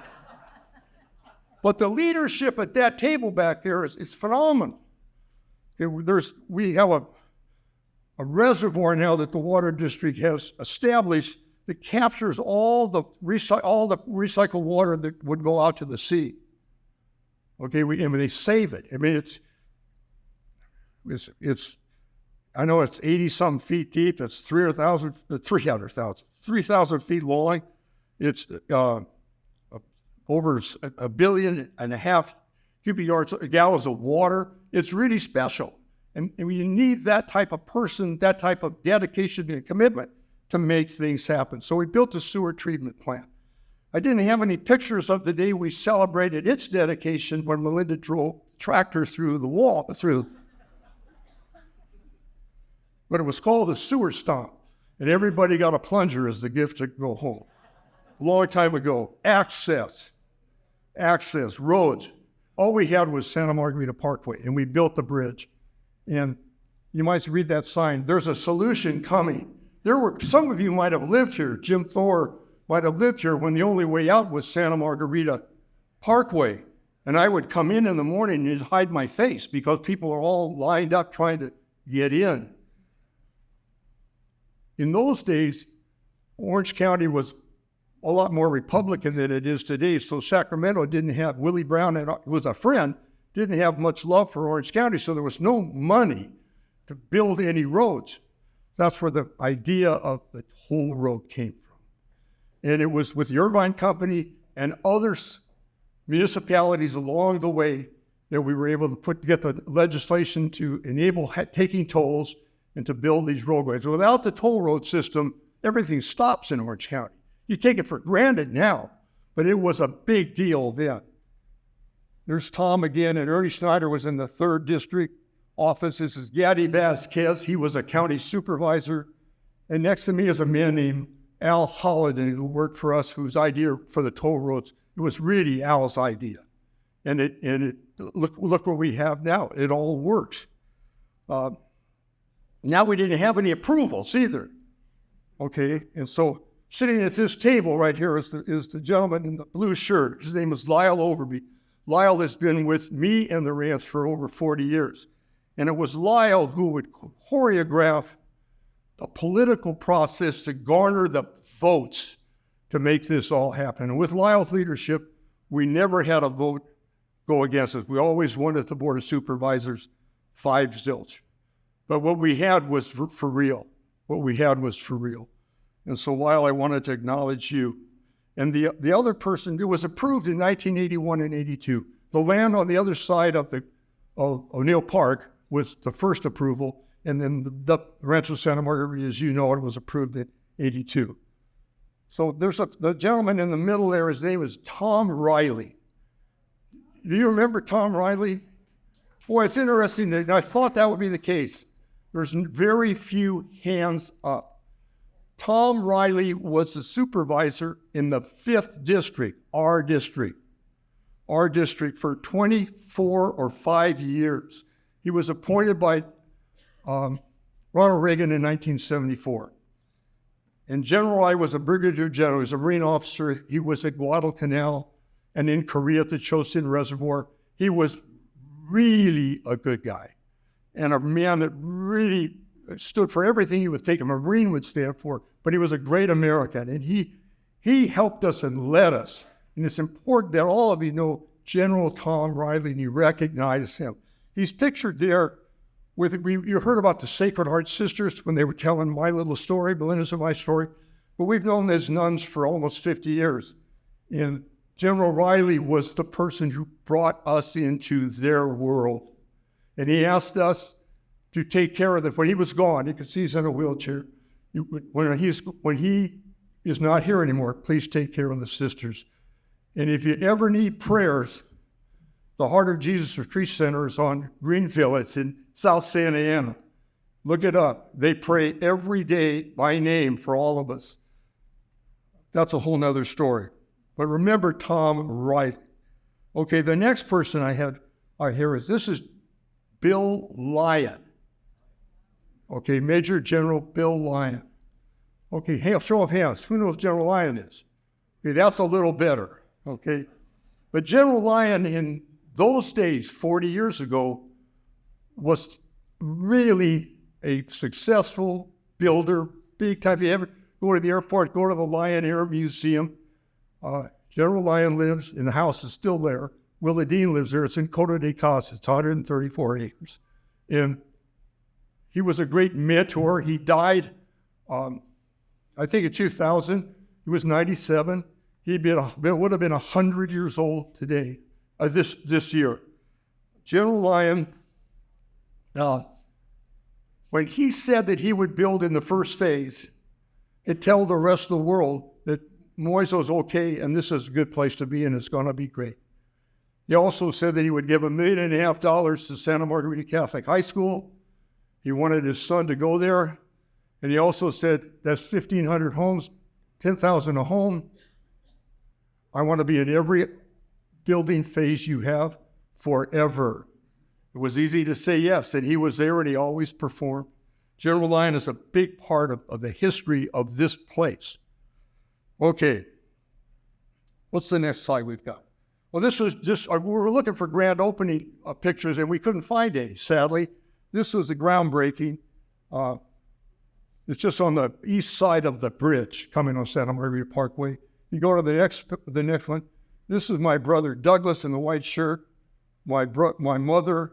But the leadership at that table back there is phenomenal. We have a reservoir now that the water district has established that captures all the recycled water that would go out to the sea. Okay, they save it. I mean, I know it's 80-some feet deep. It's 300,000 feet long. It's over 1.5 billion cubic gallons of water. It's really special. And you need that type of person, that type of dedication and commitment to make things happen. So we built a sewer treatment plant. I didn't have any pictures of the day we celebrated its dedication when Melinda drove the tractor through the wall, but it was called the sewer stomp. And everybody got a plunger as the gift to go home. A long time ago, access, roads. All we had was Santa Margarita Parkway, and we built the bridge. And you might read that sign, there's a solution coming. Some of you might have lived here. Jim Thor might have lived here when the only way out was Santa Margarita Parkway. And I would come in the morning and hide my face because people are all lined up trying to get in. In those days, Orange County was a lot more Republican than it is today. So Sacramento didn't have, Willie Brown, who was a friend, didn't have much love for Orange County. So there was no money to build any roads. That's where the idea of the toll road came from. And it was with the Irvine Company and other municipalities along the way that we were able to get the legislation to enable taking tolls and to build these roadways. Without the toll road system, everything stops in Orange County. You take it for granted now, but it was a big deal then. There's Tom again, and Ernie Schneider was in the 3rd District office. This is Gaddy Vasquez. He was a county supervisor. And next to me is a man named Al Holliday, who worked for us, whose idea for the toll roads, it was really Al's idea. And look what we have now. It all works. Now we didn't have any approvals either. Okay, and so sitting at this table right here is the gentleman in the blue shirt. His name is Lyle Overby. Lyle has been with me and the ranch for over 40 years. And it was Lyle who would choreograph the political process to garner the votes to make this all happen. And with Lyle's leadership, we never had a vote go against us. We always won at the Board of Supervisors 5-0. But what we had was for real. What we had was for real. And so Lyle, I wanted to acknowledge you. And the other person, it was approved in 1981 and 82. The land on the other side of O'Neill Park was the first approval, and then the Rancho Santa Margarita, as you know, it was approved in 82. So there's the gentleman in the middle there, his name is Tom Riley. Do you remember Tom Riley? Boy, it's interesting that I thought that would be the case. There's very few hands up. Tom Riley was the supervisor in the 5th District, our district, for 24 or 5 years. He was appointed by Ronald Reagan in 1974. And General Riley was a brigadier general. He was a Marine officer. He was at Guadalcanal and in Korea at the Chosin Reservoir. He was really a good guy and a man that really stood for everything you would think a Marine would stand for, but he was a great American, and he helped us and led us. And it's important that all of you know General Tom Riley and you recognize him. He's pictured there you heard about the Sacred Heart Sisters when they were telling my little story, Belinda's and my story, but we've known as nuns for almost 50 years. And General Riley was the person who brought us into their world. And he asked us to take care of them. When he was gone, you can see he's in a wheelchair. When he is not here anymore, please take care of the sisters. And if you ever need prayers, the Heart of Jesus Retreat Center is on Greenville. It's in South Santa Ana. Look it up. They pray every day by name for all of us. That's a whole nother story. But remember Tom Wright. Okay, the next person I have here is Bill Lyon. Okay, Major General Bill Lyon. Okay, show of hands. Who knows General Lyon is? Okay, that's a little better. Okay, but General Lyon in those days, 40 years ago, was really a successful builder, big time. If you ever go to the airport, go to the Lyon Air Museum. General Lyon lives, and the house is still there. Willa Dean lives there. It's in Coto de Casas. It's 134 acres. And he was a great mentor. He died, I think in 2000. He was 97. Would have been 100 years old today, this year. General Lyon When he said that he would build in the first phase and tell the rest of the world that Moiso's okay and this is a good place to be and it's going to be great. He also said that he would give $1.5 million to Santa Margarita Catholic High School. He wanted his son to go there. And he also said, that's 1,500 homes, 10,000 a home. I want to be in every building phase you have forever. It was easy to say yes, and he was there and he always performed. General Lyon is a big part of the history of this place. Okay, what's the next slide we've got? Well, this was just, we were looking for grand opening pictures and we couldn't find any, sadly. This was the groundbreaking. It's just on the east side of the bridge coming on Santa Margarita Parkway. You go to the next one. This is my brother Douglas in the white shirt. My mother,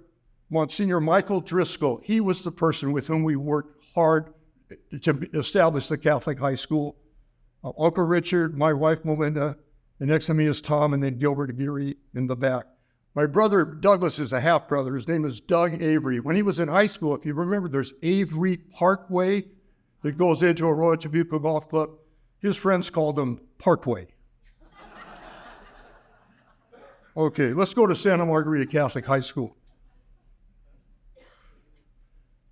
Monsignor Michael Driscoll. He was the person with whom we worked hard to establish the Catholic high school. Uncle Richard, my wife Melinda, and next to me is Tom, and then Gilbert Aguirre in the back. My brother Douglas is a half-brother. His name is Doug Avery. When he was in high school, if you remember, there's Avery Parkway that goes into Arroyo Chabuco Golf Club. His friends called him Parkway. Okay, let's go to Santa Margarita Catholic High School.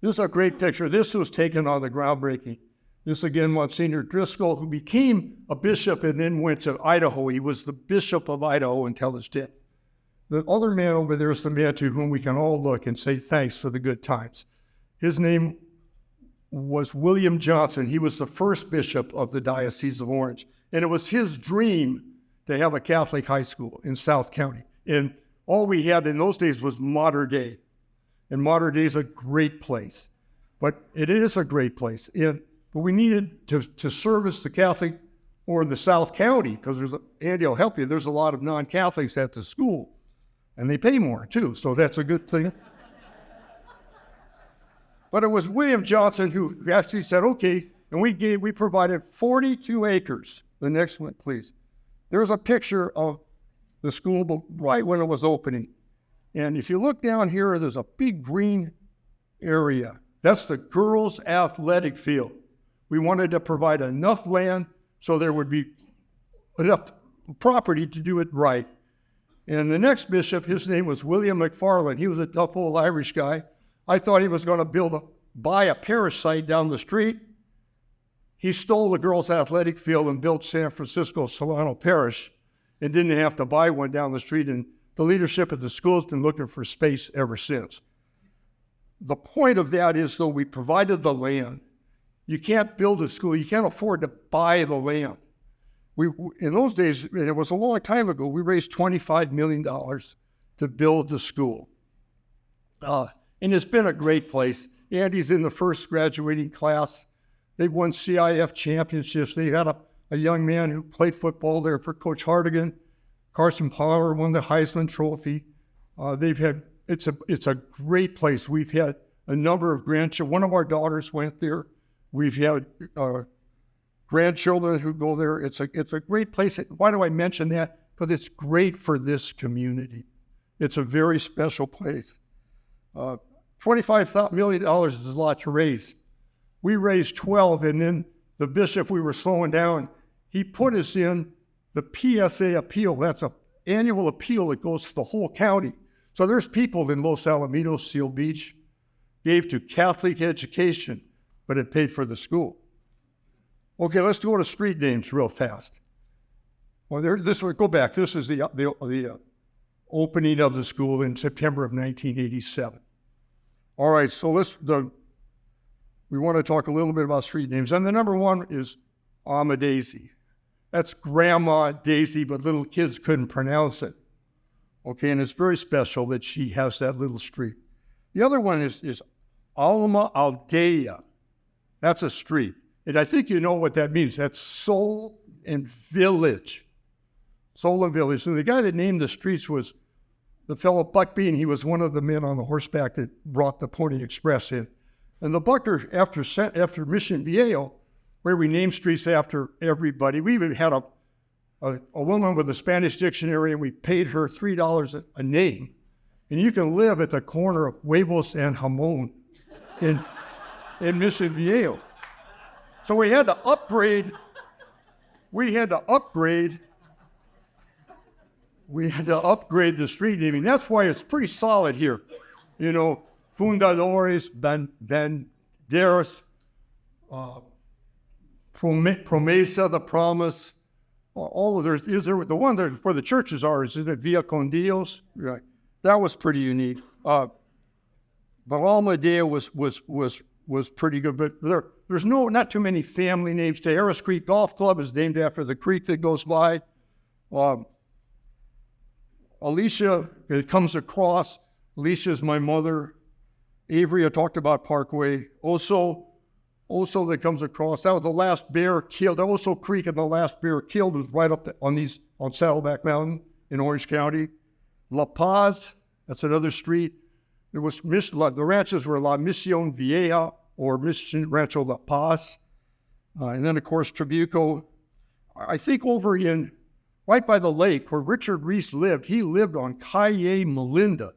This is a great picture. This was taken on the groundbreaking. This again, Monsignor Driscoll, who became a bishop and then went to Idaho. He was the bishop of Idaho until his death. The other man over there is the man to whom we can all look and say thanks for the good times. His name was William Johnson. He was the first bishop of the Diocese of Orange. And it was his dream to have a Catholic high school in South County. And all we had in those days was Mater Dei. And Mater Dei is a great place. But it is a great place. But we needed to service the Catholic or the South County, because Andy will help you, there's a lot of non-Catholics at the school. And they pay more too, so that's a good thing. But it was William Johnson who actually said, okay, and we provided 42 acres. The next one, please. There's a picture of the school right when it was opening. And if you look down here, there's a big green area. That's the girls' athletic field. We wanted to provide enough land so there would be enough property to do it right. And the next bishop, his name was William McFarland. He was a tough old Irish guy. I thought he was going to buy a parish site down the street. He stole the girls' athletic field and built San Francisco Solano Parish and didn't have to buy one down the street. And the leadership of the school has been looking for space ever since. The point of that is, though, we provided the land. You can't build a school. You can't afford to buy the land. In those days, and it was a long time ago, we raised $25 million to build the school. And it's been a great place. Andy's in the first graduating class. They've won CIF championships. They had a young man who played football there for Coach Hardigan. Carson Palmer won the Heisman Trophy. It's a great place. We've had a number of grandchildren. One of our daughters went there. We've had grandchildren who go there. It's a great place. Why do I mention that? Because it's great for this community. It's a very special place. $25 million is a lot to raise. We raised 12, and then the bishop, we were slowing down. He put us in the PSA appeal. That's an annual appeal that goes to the whole county. So there's people in Los Alamitos, Seal Beach, gave to Catholic education, but it paid for the school. Okay, let's go to street names real fast. Well, go back. This is the opening of the school in September of 1987. All right, so we want to talk a little bit about street names. And the number one is Alma Daisy. That's Grandma Daisy, but little kids couldn't pronounce it. Okay, and it's very special that she has that little street. The other one is Alma Aldea. That's a street. And I think you know what that means. That's soul and village. Soul and village. And the guy that named the streets was the fellow Buck Bean. He was one of the men on the horseback that brought the Pony Express in. And the Buckner, after Mission Viejo, where we named streets after everybody, we even had a woman with a Spanish dictionary, and we paid her $3 a name. And you can live at the corner of Huevos and Jamon in Mission Viejo. So we had to upgrade. We had to upgrade the street naming. That's why it's pretty solid here. You know, Fundadores, Banderas, Promesa, the promise. All of those. The one that where the churches are, is it Villa Con Dios? Right. That was pretty unique. But Alma Deo was pretty good. But there's not too many family names. Harris Creek Golf Club is named after the creek that goes by. Alicia, it comes across. Alicia's my mother. Avery, I talked about Parkway. Oso that comes across. That was the last bear killed. Oso Creek and the last bear killed was right up on Saddleback Mountain in Orange County. La Paz, that's another street. There was the ranches were La Misión Vieja or Mission Rancho La Paz. And then, of course, Trabuco. I think over right by the lake where Richard Reese lived, he lived on Calle Melinda.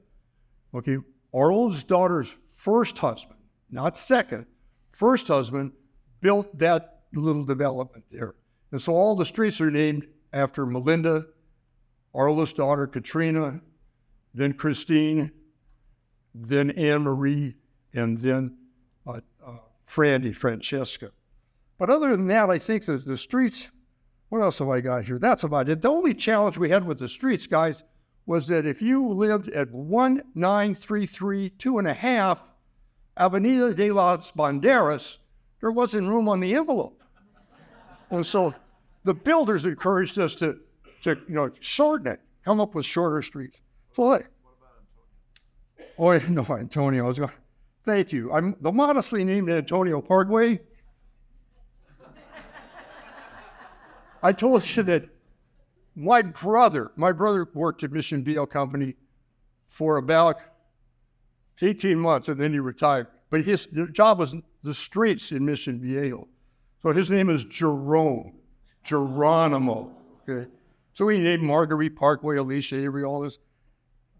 Okay, our oldest daughter's first husband, not second, first husband built that little development there. And so all the streets are named after Melinda, our oldest daughter, Katrina, then Christine, then Anne Marie, and then Francesca. But other than that, I think the streets, what else have I got here? That's about it. The only challenge we had with the streets, guys, was that if you lived at 1933 2.5 Avenida de las Banderas, there wasn't room on the envelope. And so the builders encouraged us to shorten it, come up with shorter streets. So, Antonio. Thank you. I'm the modestly named Antonio Parkway. I told you that my brother worked at Mission Viejo Company for about 18 months, and then he retired. But his job was the streets in Mission Viejo. So his name is Geronimo. Okay, so he named Marguerite Parkway, Alicia Avery, all this.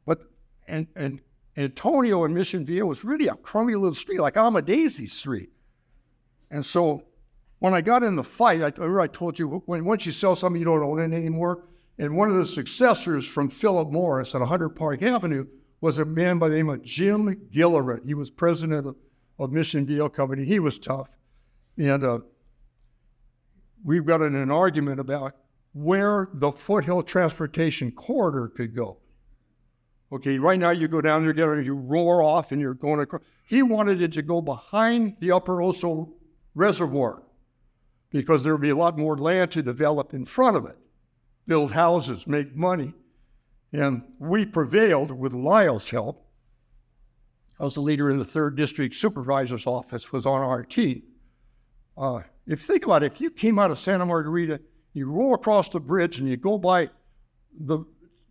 But and Antonio in Mission Viejo was really a crummy little street, like Amadezi Street. And so when I got in the fight, I told you, once you sell something, you don't own it anymore. And one of the successors from Philip Morris at 100 Park Avenue was a man by the name of Jim Gillerin. He was president of Mission Viejo Company. He was tough. And we've got in an argument about where the foothill transportation corridor could go. Okay, right now you go down there, you roar off, and you're going across. He wanted it to go behind the Upper Oso Reservoir because there would be a lot more land to develop in front of it, build houses, make money. And we prevailed with Lyle's help. I was the leader in the 3rd District Supervisor's Office, was on our team. If you think about it, if you came out of Santa Margarita, you roll across the bridge and you go by the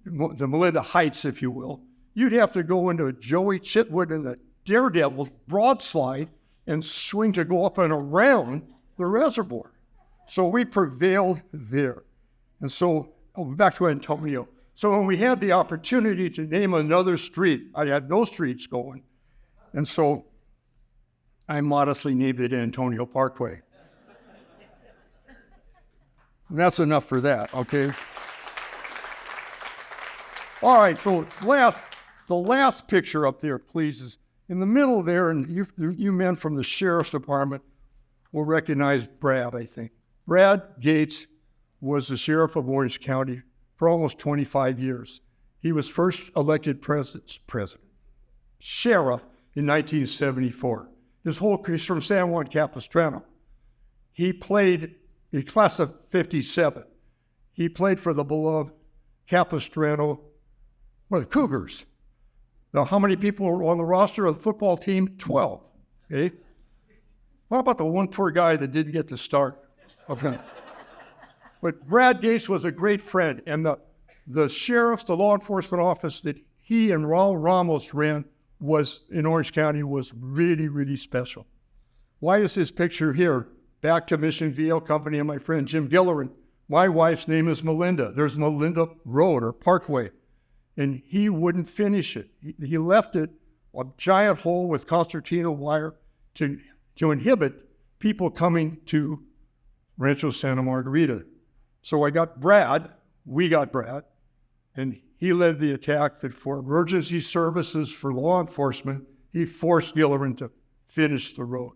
Melinda Heights, if you will, you'd have to go into a Joey Chitwood and the Daredevil broadslide and swing to go up and around the reservoir. So we prevailed there. And so, back to Antonio. So when we had the opportunity to name another street, I had no streets going. And so I modestly named it Antonio Parkway. And that's enough for that, okay? All right, so the last picture up there, please, is in the middle there, and you men from the Sheriff's Department will recognize Brad, I think. Brad Gates was the Sheriff of Orange County for almost 25 years. He was first elected sheriff in 1974. He's from San Juan Capistrano. He played in class of 57. He played for the beloved Capistrano, the Cougars. Now, how many people are on the roster of the football team? 12. Okay. What about the one poor guy that didn't get to start? Okay. But Brad Gates was a great friend, and the sheriff's, the law enforcement office that he and Raul Ramos ran was in Orange County was really, really special. Why is this picture here? Back to Mission Viejo Company and my friend Jim Gillerin. My wife's name is Melinda. There's Melinda Road or Parkway. and he wouldn't finish it. He left it a giant hole with concertina wire to inhibit people coming to Rancho Santa Margarita. So we got Brad, and he led the attack that for emergency services for law enforcement, he forced Gilleran to finish the road.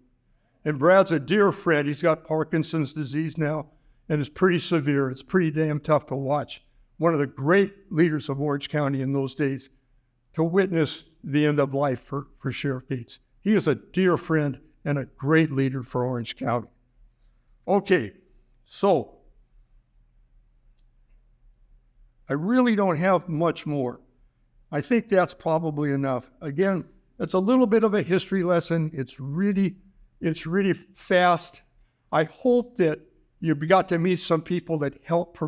And Brad's a dear friend. He's got Parkinson's disease now, and it's pretty severe. It's pretty damn tough to watch. One of the great leaders of Orange County in those days to witness the end of life for Sheriff Gates. He is a dear friend and a great leader for Orange County. Okay, so I really don't have much more. I think that's probably enough. Again, it's a little bit of a history lesson. It's really fast. I hope that you got to meet some people that helped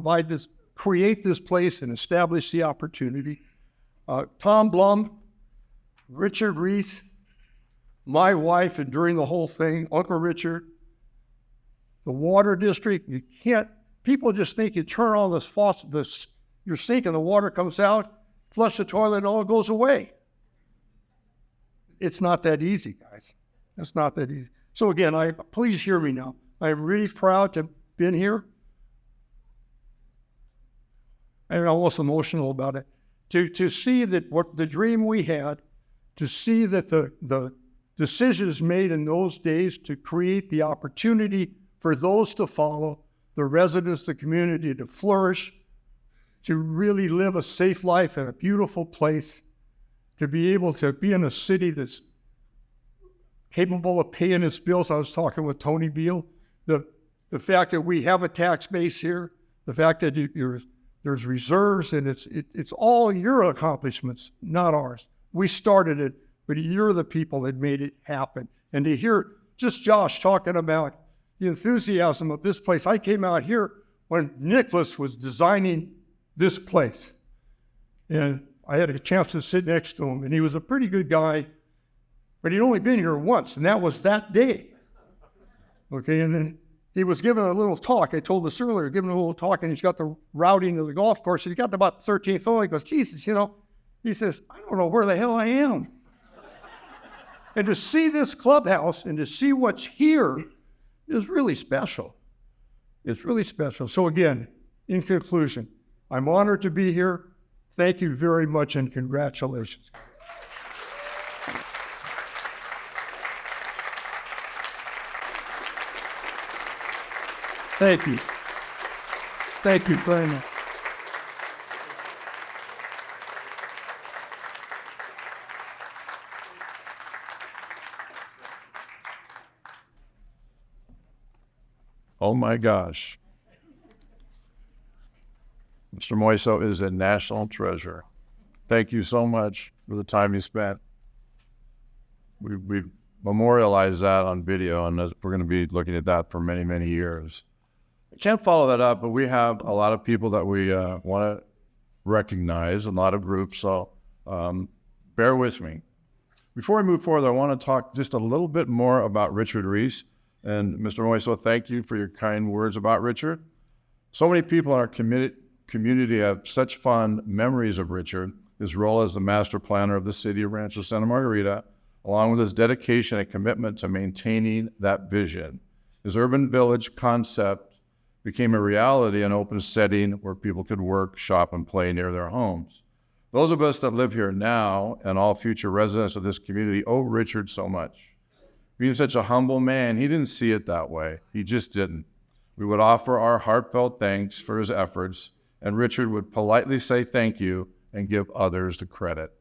create this place and establish the opportunity. Tom Blum, Richard Reese, my wife, and during the whole thing, Uncle Richard, the water district. People just think you turn on this faucet, your sink, and the water comes out, flush the toilet, and all goes away. It's not that easy, guys. It's not that easy. So again, please hear me now. I'm really proud to have been here. I'm almost emotional about it. To see that what the dream we had, to see that the decisions made in those days to create the opportunity for those to follow, the residents, the community to flourish, to really live a safe life in a beautiful place, to be able to be in a city that's capable of paying its bills. I was talking with Tony Beal. The fact that we have a tax base here, the fact that there's reserves, and it's all your accomplishments, not ours. We started it, but you're the people that made it happen. And to hear just Josh talking about the enthusiasm of this place. I came out here when Nicholas was designing this place. And I had a chance to sit next to him, and he was a pretty good guy, but he'd only been here once, and that was that day. Okay, and then he was giving a little talk. I told this earlier, giving a little talk, and he's got the routing of the golf course. And he got to about the 13th hole. He goes, Jesus, he says, I don't know where the hell I am. And to see this clubhouse and to see what's here is really special. It's really special. So again, in conclusion, I'm honored to be here. Thank you very much, and congratulations. Thank you. Thank you very much. Oh my gosh. Mr. Moiso is a national treasure. Thank you so much for the time you spent. We memorialized that on video, and we're going to be looking at that for many, many years. I can't follow that up, but we have a lot of people that we want to recognize, a lot of groups, so bear with me. Before I move forward, I want to talk just a little bit more about Richard Reese. And Mr. Moiso, thank you for your kind words about Richard. So many people in our community have such fond memories of Richard, his role as the master planner of the city of Rancho Santa Margarita, along with his dedication and commitment to maintaining that vision. His urban village concept became a reality, an open setting where people could work, shop, and play near their homes. Those of us that live here now and all future residents of this community owe Richard so much. Being such a humble man, he didn't see it that way. He just didn't. We would offer our heartfelt thanks for his efforts, and Richard would politely say thank you and give others the credit.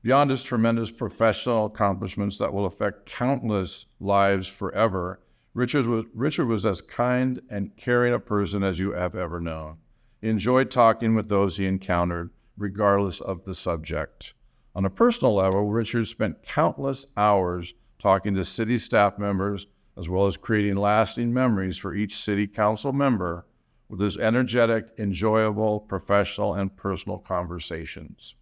Beyond his tremendous professional accomplishments that will affect countless lives forever, Richard was as kind and caring a person as you have ever known. He enjoyed talking with those he encountered, regardless of the subject. On a personal level, Richard spent countless hours talking to city staff members, as well as creating lasting memories for each city council member with his energetic, enjoyable, professional, and personal conversations.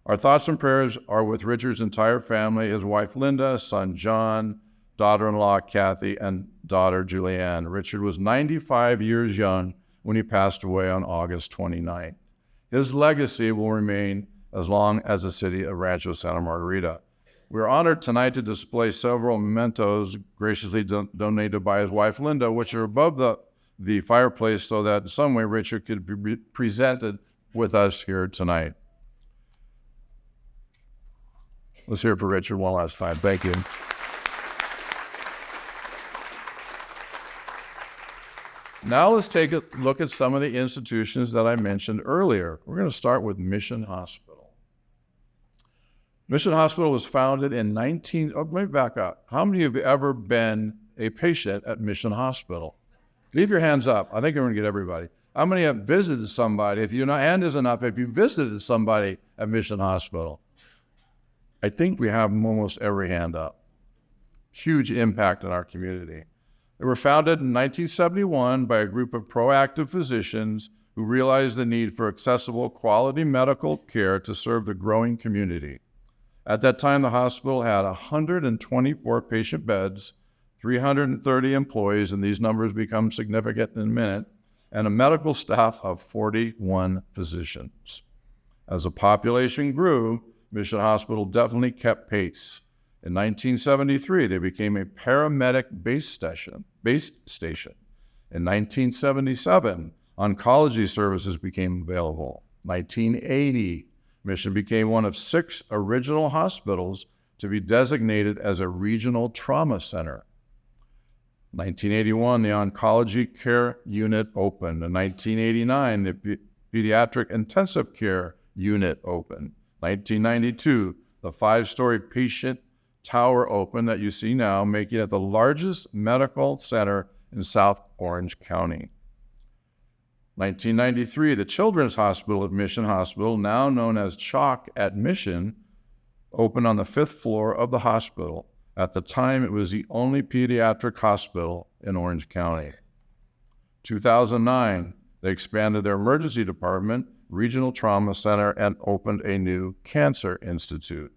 Our thoughts and prayers are with Richard's entire family, his wife Linda, son John, daughter-in-law Kathy, and daughter Julianne. Richard was 95 years young when he passed away on August 29th. His legacy will remain as long as the city of Rancho Santa Margarita. We're honored tonight to display several mementos graciously donated by his wife, Linda, which are above the fireplace so that in some way Richard could be presented with us here tonight. Let's hear it for Richard one last time. Thank you. Now let's take a look at some of the institutions that I mentioned earlier. We're going to start with Mission Hospital. Mission Hospital was founded in let me back up. How many of you have ever been a patient at Mission Hospital? Leave your hands up. I think I'm going to get everybody. How many have visited somebody? If your hand isn't up, if you visited somebody at Mission Hospital? I think we have almost every hand up. Huge impact in our community. They were founded in 1971 by a group of proactive physicians who realized the need for accessible, quality medical care to serve the growing community. At that time, the hospital had 124 patient beds, 330 employees, and these numbers become significant in a minute, and a medical staff of 41 physicians. As the population grew, Mission Hospital definitely kept pace. In 1973, they became a paramedic base station. In 1977, oncology services became available. 1980, Mission became one of 6 original hospitals to be designated as a regional trauma center. 1981, the oncology care unit opened. In 1989, the pediatric intensive care unit opened. 1992, the 5-story patient tower opened that you see now, making it the largest medical center in South Orange County. 1993, the Children's Hospital at Mission Hospital, now known as CHOC at Mission, opened on the 5th floor of the hospital. At the time, it was the only pediatric hospital in Orange County. 2009, they expanded their emergency department, regional trauma center, and opened a new cancer institute.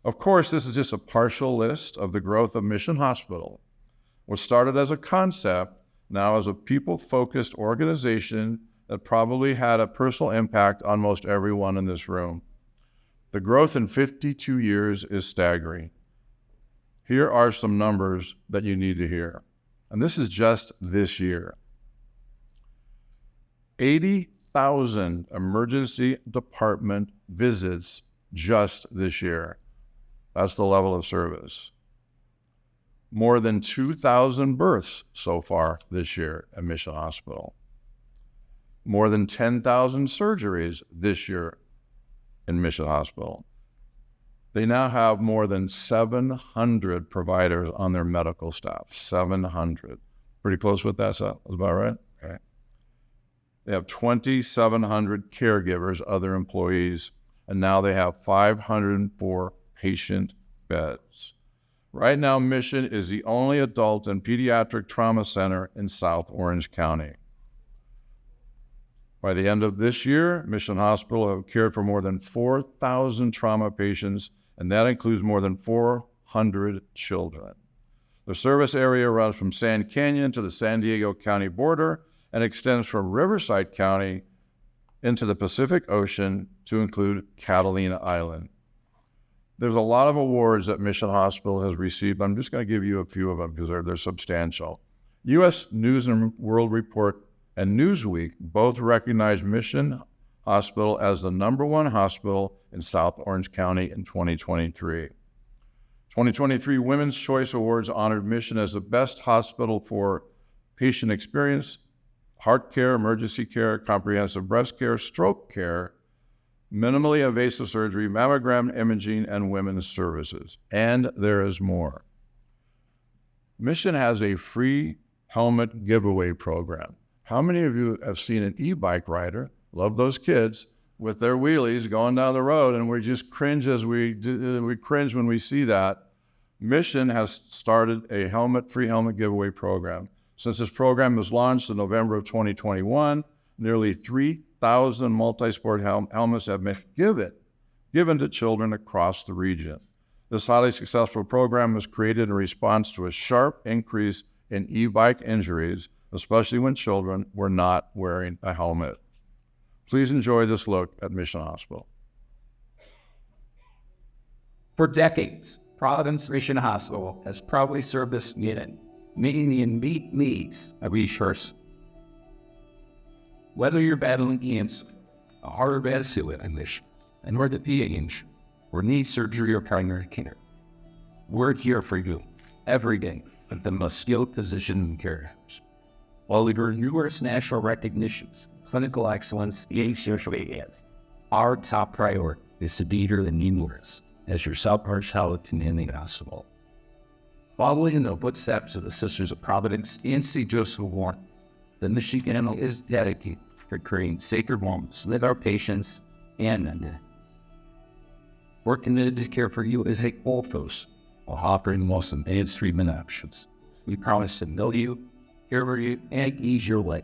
Of course, this is just a partial list of the growth of Mission Hospital. What started as a concept, now as a people-focused organization that probably had a personal impact on most everyone in this room. The growth in 52 years is staggering. Here are some numbers that you need to hear. And this is just this year. 80,000 emergency department visits just this year. That's the level of service. More than 2,000 births so far this year at Mission Hospital. More than 10,000 surgeries this year in Mission Hospital. They now have more than 700 providers on their medical staff. 700. Pretty close with that, so that's about right? Okay. They have 2,700 caregivers, other employees, and now they have 504 patient beds. Right now, Mission is the only adult and pediatric trauma center in South Orange County. By the end of this year, Mission Hospital have cared for more than 4,000 trauma patients, and that includes more than 400 children. The service area runs from Sand Canyon to the San Diego County border and extends from Riverside County into the Pacific Ocean to include Catalina Island. There's a lot of awards that Mission Hospital has received. I'm just going to give you a few of them because they're substantial. U.S. News and World Report and Newsweek both recognize Mission Hospital as the #1 hospital in South Orange County in 2023. 2023 Women's Choice Awards honored Mission as the best hospital for patient experience, heart care, emergency care, comprehensive breast care, stroke care, minimally invasive surgery, mammogram imaging, and women's services. And there is more. Mission has a free helmet giveaway program. How many of you have seen an e-bike rider, love those kids, with their wheelies going down the road, and we just cringe we cringe when we see that? Mission has started a free helmet giveaway program. Since this program was launched in November of 2021, nearly 3,000 multi-sport helmets have been given to children across the region. This highly successful program was created in response to a sharp increase in e-bike injuries, especially when children were not wearing a helmet. Please enjoy this look at Mission Hospital. For decades, Providence Mission Hospital has proudly served this community, meeting the immediate needs of each person. Whether you're battling cancer, a heart or vascular condition, an orthopedic injury, or knee surgery or primary care, we're here for you every day with the most skilled physicians and caregivers. While we earn numerous national recognitions, clinical excellence, and social advance, our top priority is to be here in numerous as your South Orange Health Community Hospital. Following in the footsteps of the Sisters of Providence and St. Joseph Warren, the Michigan is dedicated to creating sacred moments with our patients and them. We're committed to care for you as a whole person while offering the most advanced treatment options. We promise to know you, care for you, and ease your way.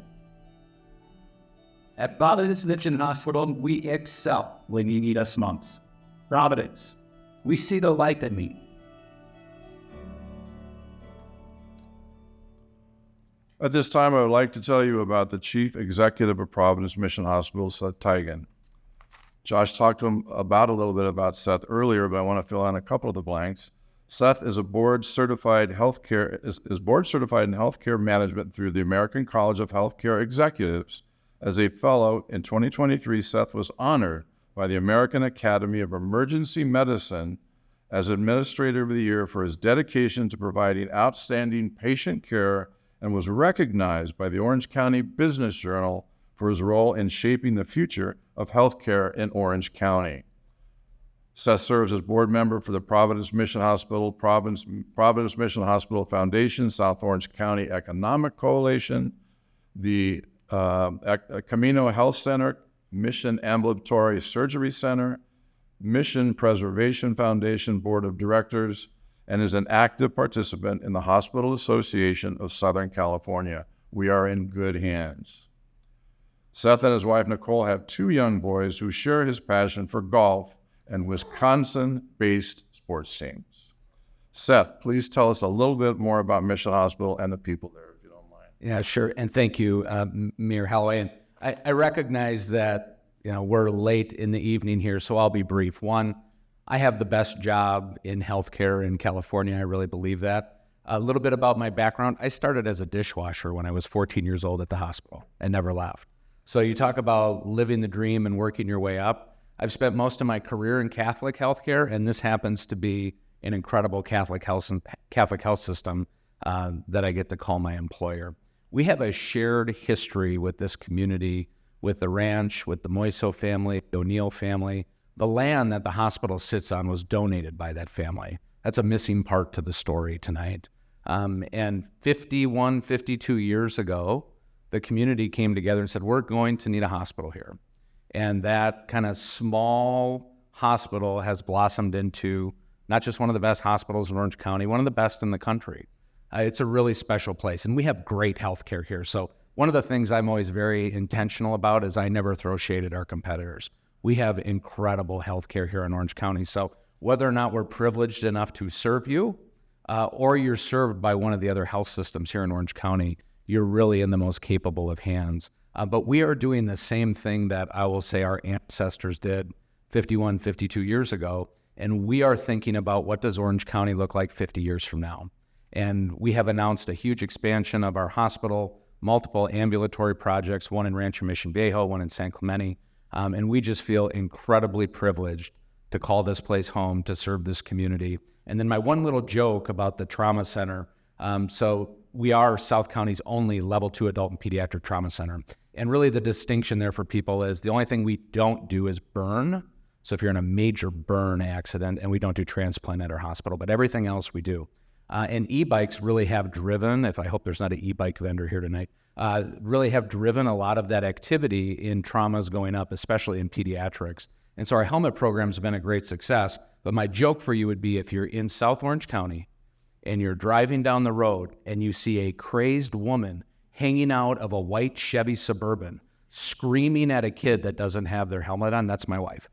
At Providence Mission Hospital, we excel when you need us most. Providence, we see the light in me. At this time, I would like to tell you about the Chief Executive of Providence Mission Hospital, Seth Tigan. Josh talked to him about a little bit about Seth earlier, but I want to fill in a couple of the blanks. Seth is board certified in healthcare management through the American College of Healthcare Executives. As a fellow in 2023, Seth was honored by the American Academy of Emergency Medicine as Administrator of the Year for his dedication to providing outstanding patient care, and was recognized by the Orange County Business Journal for his role in shaping the future of healthcare in Orange County. Seth serves as board member for the Providence Mission Hospital, Providence Mission Hospital Foundation, South Orange County Economic Coalition, the Camino Health Center, Mission Ambulatory Surgery Center, Mission Preservation Foundation Board of Directors, and is an active participant in the Hospital Association of Southern California. We are in good hands. Seth and his wife, Nicole, have 2 young boys who share his passion for golf and Wisconsin-based sports teams. Seth, please tell us a little bit more about Mission Hospital and the people there, if you don't mind. Yeah, sure. And thank you, Mayor Holloway. And I recognize that, we're late in the evening here, so I'll be brief. One, I have the best job in healthcare in California. I really believe that. A little bit about my background. I started as a dishwasher when I was 14 years old at the hospital and never left. So you talk about living the dream and working your way up. I've spent most of my career in Catholic healthcare, and this happens to be an incredible Catholic health system that I get to call my employer. We have a shared history with this community, with the ranch, with the Moiso family, the O'Neill family. The land that the hospital sits on was donated by that family. That's a missing part to the story tonight. And 51, 52 years ago, the community came together and said, we're going to need a hospital here. And that kind of small hospital has blossomed into not just one of the best hospitals in Orange County, one of the best in the country. It's a really special place, and we have great healthcare here. So one of the things I'm always very intentional about is I never throw shade at our competitors. We have incredible healthcare here in Orange County. So whether or not we're privileged enough to serve you, or you're served by one of the other health systems here in Orange County, you're really in the most capable of hands. But we are doing the same thing that I will say our ancestors did 51, 52 years ago. And we are thinking about what does Orange County look like 50 years from now. And we have announced a huge expansion of our hospital, multiple ambulatory projects, one in Rancho Mission Viejo, one in San Clemente. And we just feel incredibly privileged to call this place home, to serve this community. And then my one little joke about the trauma center. So we are South County's only level 2 adult and pediatric trauma center. And really the distinction there for people is the only thing we don't do is burn. So if you're in a major burn accident, and we don't do transplant at our hospital, but everything else we do. And e-bikes really have driven, I hope there's not an e-bike vendor here tonight, really have driven a lot of that activity in traumas going up, especially in pediatrics. And so our helmet program has been a great success. But my joke for you would be if you're in South Orange County and you're driving down the road and you see a crazed woman hanging out of a white Chevy Suburban screaming at a kid that doesn't have their helmet on, that's my wife.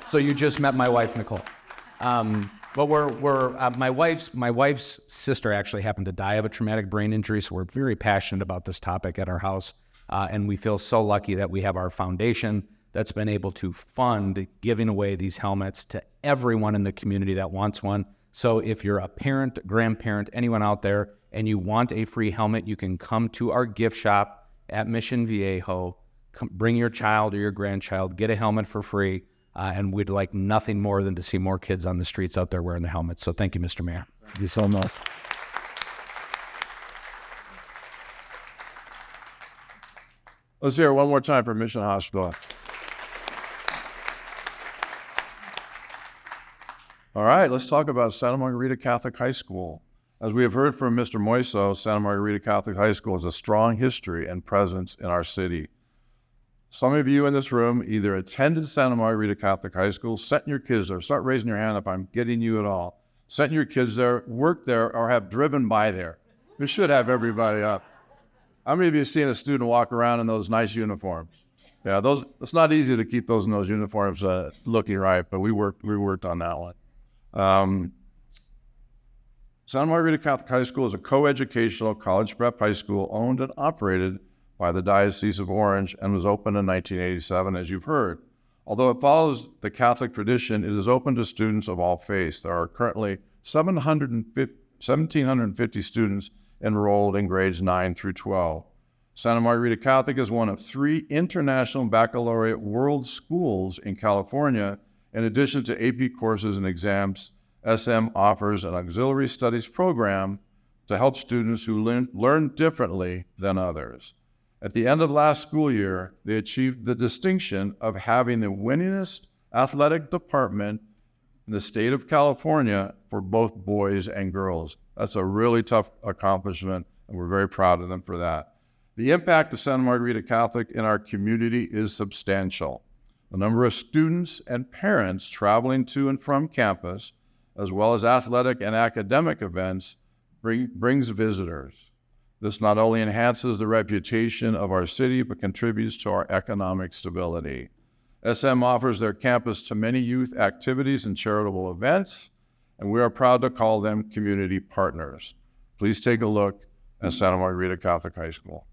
So you just met my wife, Nicole. But my wife's sister actually happened to die of a traumatic brain injury, so we're very passionate about this topic at our house. And we feel so lucky that we have our foundation that's been able to fund giving away these helmets to everyone in the community that wants one. So if you're a parent, grandparent, anyone out there, and you want a free helmet, you can come to our gift shop at Mission Viejo, bring your child or your grandchild, get a helmet for free, and we'd like nothing more than to see more kids on the streets out there wearing the helmets. So thank you, Mr. Mayor. Thank you so much. Let's hear it one more time for Mission Hospital. All right, let's talk about Santa Margarita Catholic High School. As we have heard from Mr. Moiso, Santa Margarita Catholic High School has a strong history and presence in our city. Some of you in this room either attended Santa Margarita Catholic High School, sent your kids there. Start raising your hand if I'm getting you at all. Sent your kids there, worked there, or have driven by there. We should have everybody up. How many of you have seen a student walk around in those nice uniforms? Yeah, it's not easy to keep those in those uniforms looking right, but we worked on that one. Santa Margarita Catholic High School is a co-educational college prep high school owned and operated by the Diocese of Orange and was opened in 1987, as you've heard. Although it follows the Catholic tradition, it is open to students of all faiths. There are currently 1,750 students enrolled in grades 9 through 12. Santa Margarita Catholic is one of 3 international baccalaureate world schools in California. In addition to AP courses and exams, SM offers an auxiliary studies program to help students who learn differently than others. At the end of last school year, they achieved the distinction of having the winningest athletic department in the state of California for both boys and girls. That's a really tough accomplishment, and we're very proud of them for that. The impact of Santa Margarita Catholic in our community is substantial. The number of students and parents traveling to and from campus, as well as athletic and academic events, brings visitors. This not only enhances the reputation of our city, but contributes to our economic stability. SM offers their campus to many youth activities and charitable events, and we are proud to call them community partners. Please take a look at Santa Margarita Catholic High School.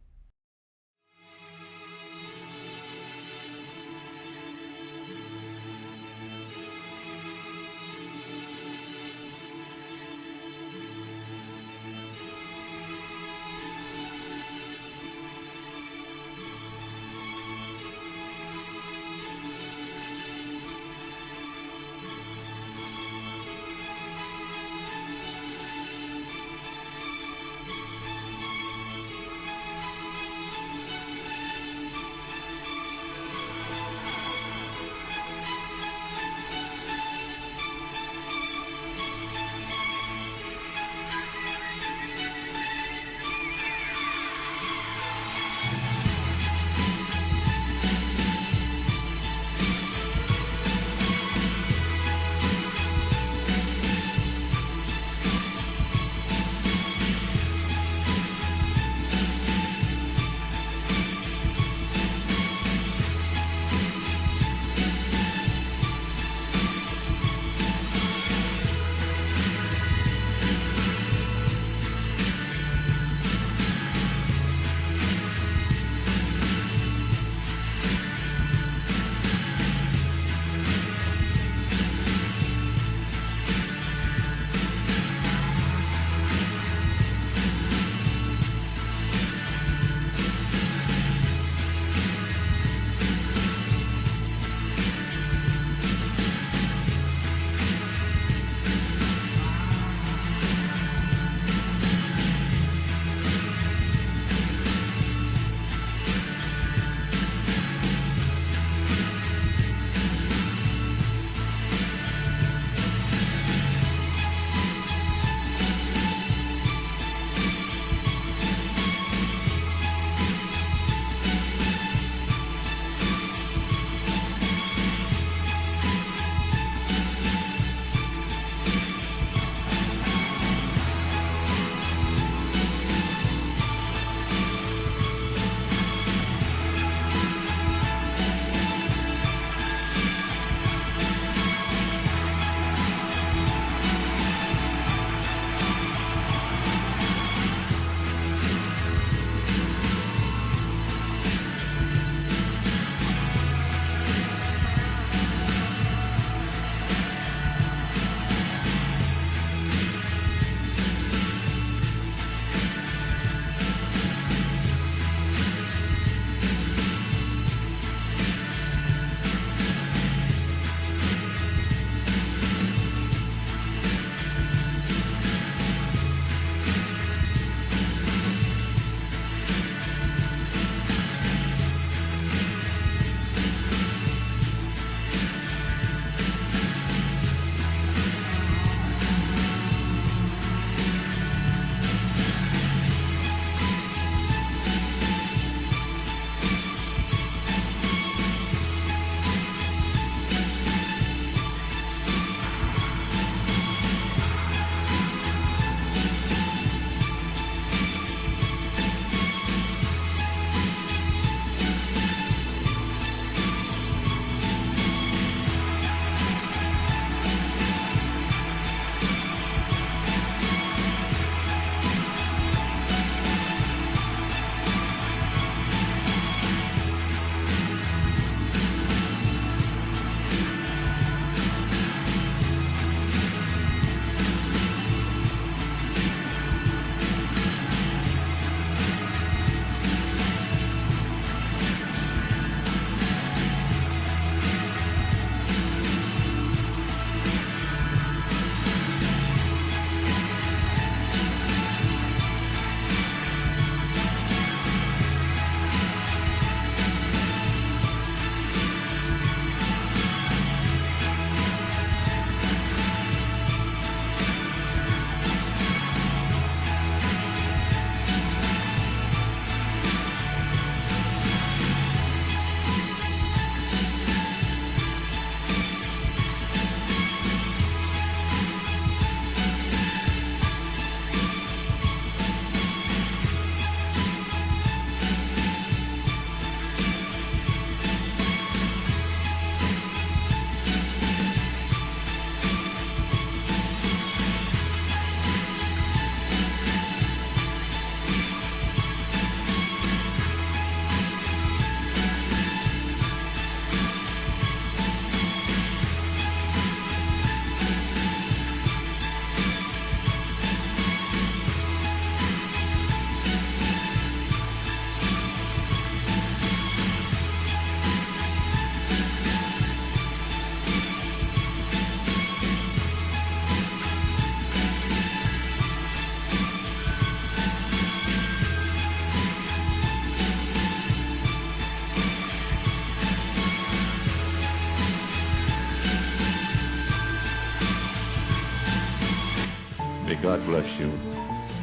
God bless you,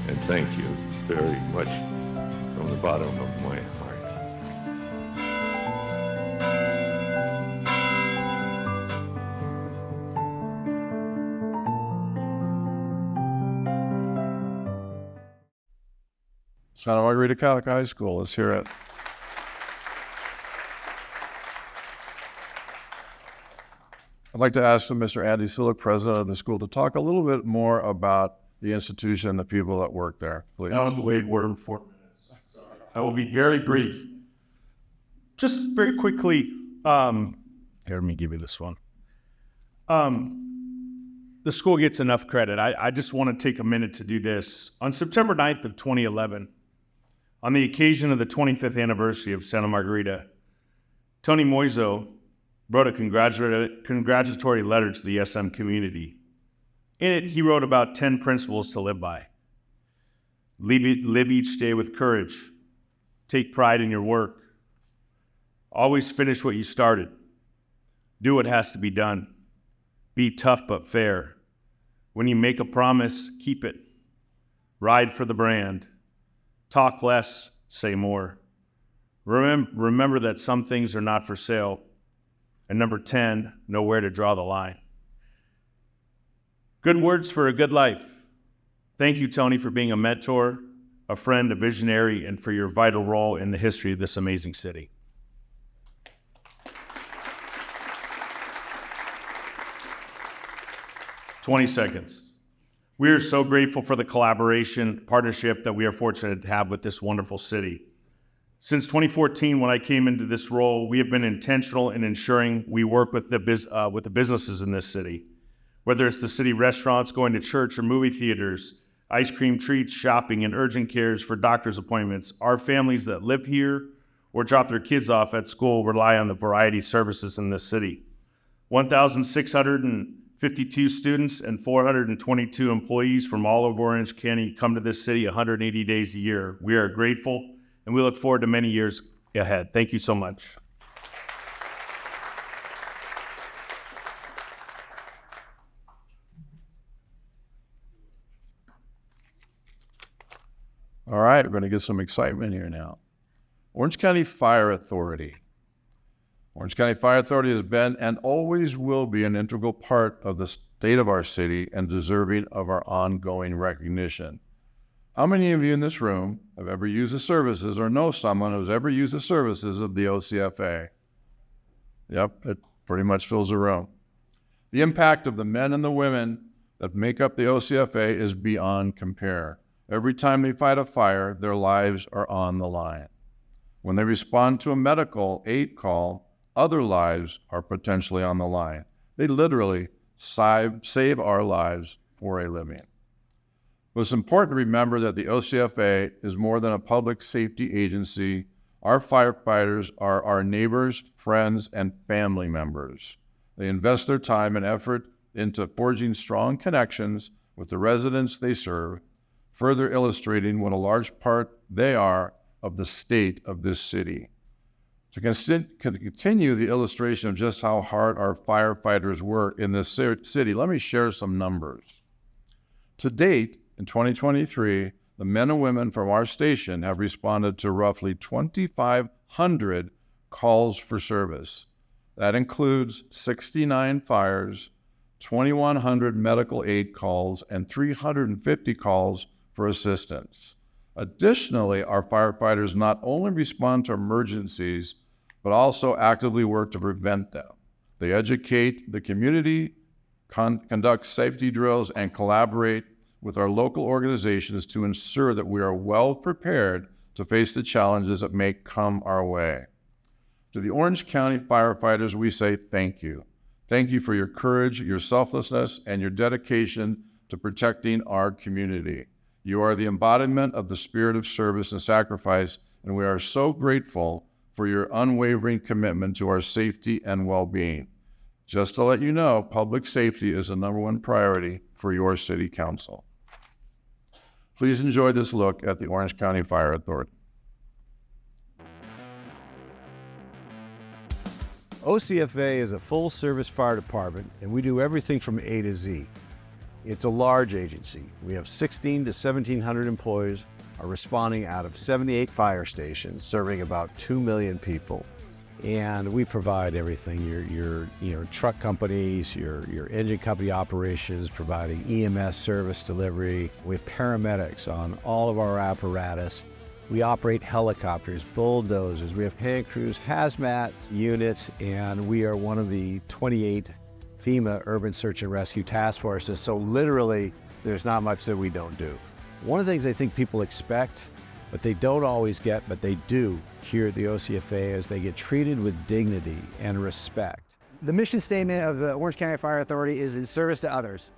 and thank you very much from the bottom of my heart. Santa Margarita Catholic High School, let's hear it. I'd like to ask Mr. Andy Silic, president of the school, to talk a little bit more about the institution and the people that work there, please. I will wait more than 4 minutes. I will be very brief. Just very quickly, here, let me give you this one. The school gets enough credit. I just want to take a minute to do this. On September 9th of 2011, on the occasion of the 25th anniversary of Santa Margarita, Tony Moiso wrote a congratulatory letter to the SM community. In it, he wrote about 10 principles to live by. Live each day with courage. Take pride in your work. Always finish what you started. Do what has to be done. Be tough but fair. When you make a promise, keep it. Ride for the brand. Talk less, say more. Remember that some things are not for sale. And number 10, know where to draw the line. Good words for a good life. Thank you, Tony, for being a mentor, a friend, a visionary, and for your vital role in the history of this amazing city. "20 seconds. We are so grateful for the collaboration, partnership that we are fortunate to have with this wonderful city. Since 2014, when I came into this role, we have been intentional in ensuring we work with the businesses in this city. Whether it's the city restaurants, going to church or movie theaters, ice cream treats, shopping, and urgent cares for doctor's appointments, our families that live here or drop their kids off at school rely on the variety of services in this city. 1,652 students and 422 employees from all over Orange County come to this city 180 days a year. We are grateful, and we look forward to many years ahead. Thank you so much." All right, we're going to get some excitement here now. Orange County Fire Authority. Orange County Fire Authority has been and always will be an integral part of the state of our city and deserving of our ongoing recognition. How many of you in this room have ever used the services or know someone who's ever used the services of the OCFA? Yep, it pretty much fills the room. The impact of the men and the women that make up the OCFA is beyond compare. Every time they fight a fire, their lives are on the line. When they respond to a medical aid call, other lives are potentially on the line. They literally save our lives for a living. But it's important to remember that the OCFA is more than a public safety agency. Our firefighters are our neighbors, friends, and family members. They invest their time and effort into forging strong connections with the residents they serve, further illustrating what a large part they are of the state of this city. To continue the illustration of just how hard our firefighters work in this city, let me share some numbers. To date, in 2023, the men and women from our station have responded to roughly 2,500 calls for service. That includes 69 fires, 2,100 medical aid calls, and 350 calls for assistance. Additionally, our firefighters not only respond to emergencies, but also actively work to prevent them. They educate the community, conduct safety drills, and collaborate with our local organizations to ensure that we are well prepared to face the challenges that may come our way. To the Orange County firefighters, we say thank you. Thank you for your courage, your selflessness, and your dedication to protecting our community. You are the embodiment of the spirit of service and sacrifice, and we are so grateful for your unwavering commitment to our safety and well-being. Just to let you know, public safety is the #1 priority for your city council. Please enjoy this look at the Orange County Fire Authority. OCFA is a full-service fire department, and we do everything from A to Z. It's a large agency. We have 16 to 1,700 employees, are responding out of 78 fire stations, serving about 2 million people. And we provide everything, your truck companies, your engine company operations, providing EMS service delivery. We have paramedics on all of our apparatus. We operate helicopters, bulldozers. We have hand crews, hazmat units, and we are one of the 28 FEMA Urban Search and Rescue Task Forces. So literally, there's not much that we don't do. One of the things I think people expect, but they don't always get, but they do here at the OCFA, is they get treated with dignity and respect. The mission statement of the Orange County Fire Authority is in service to others.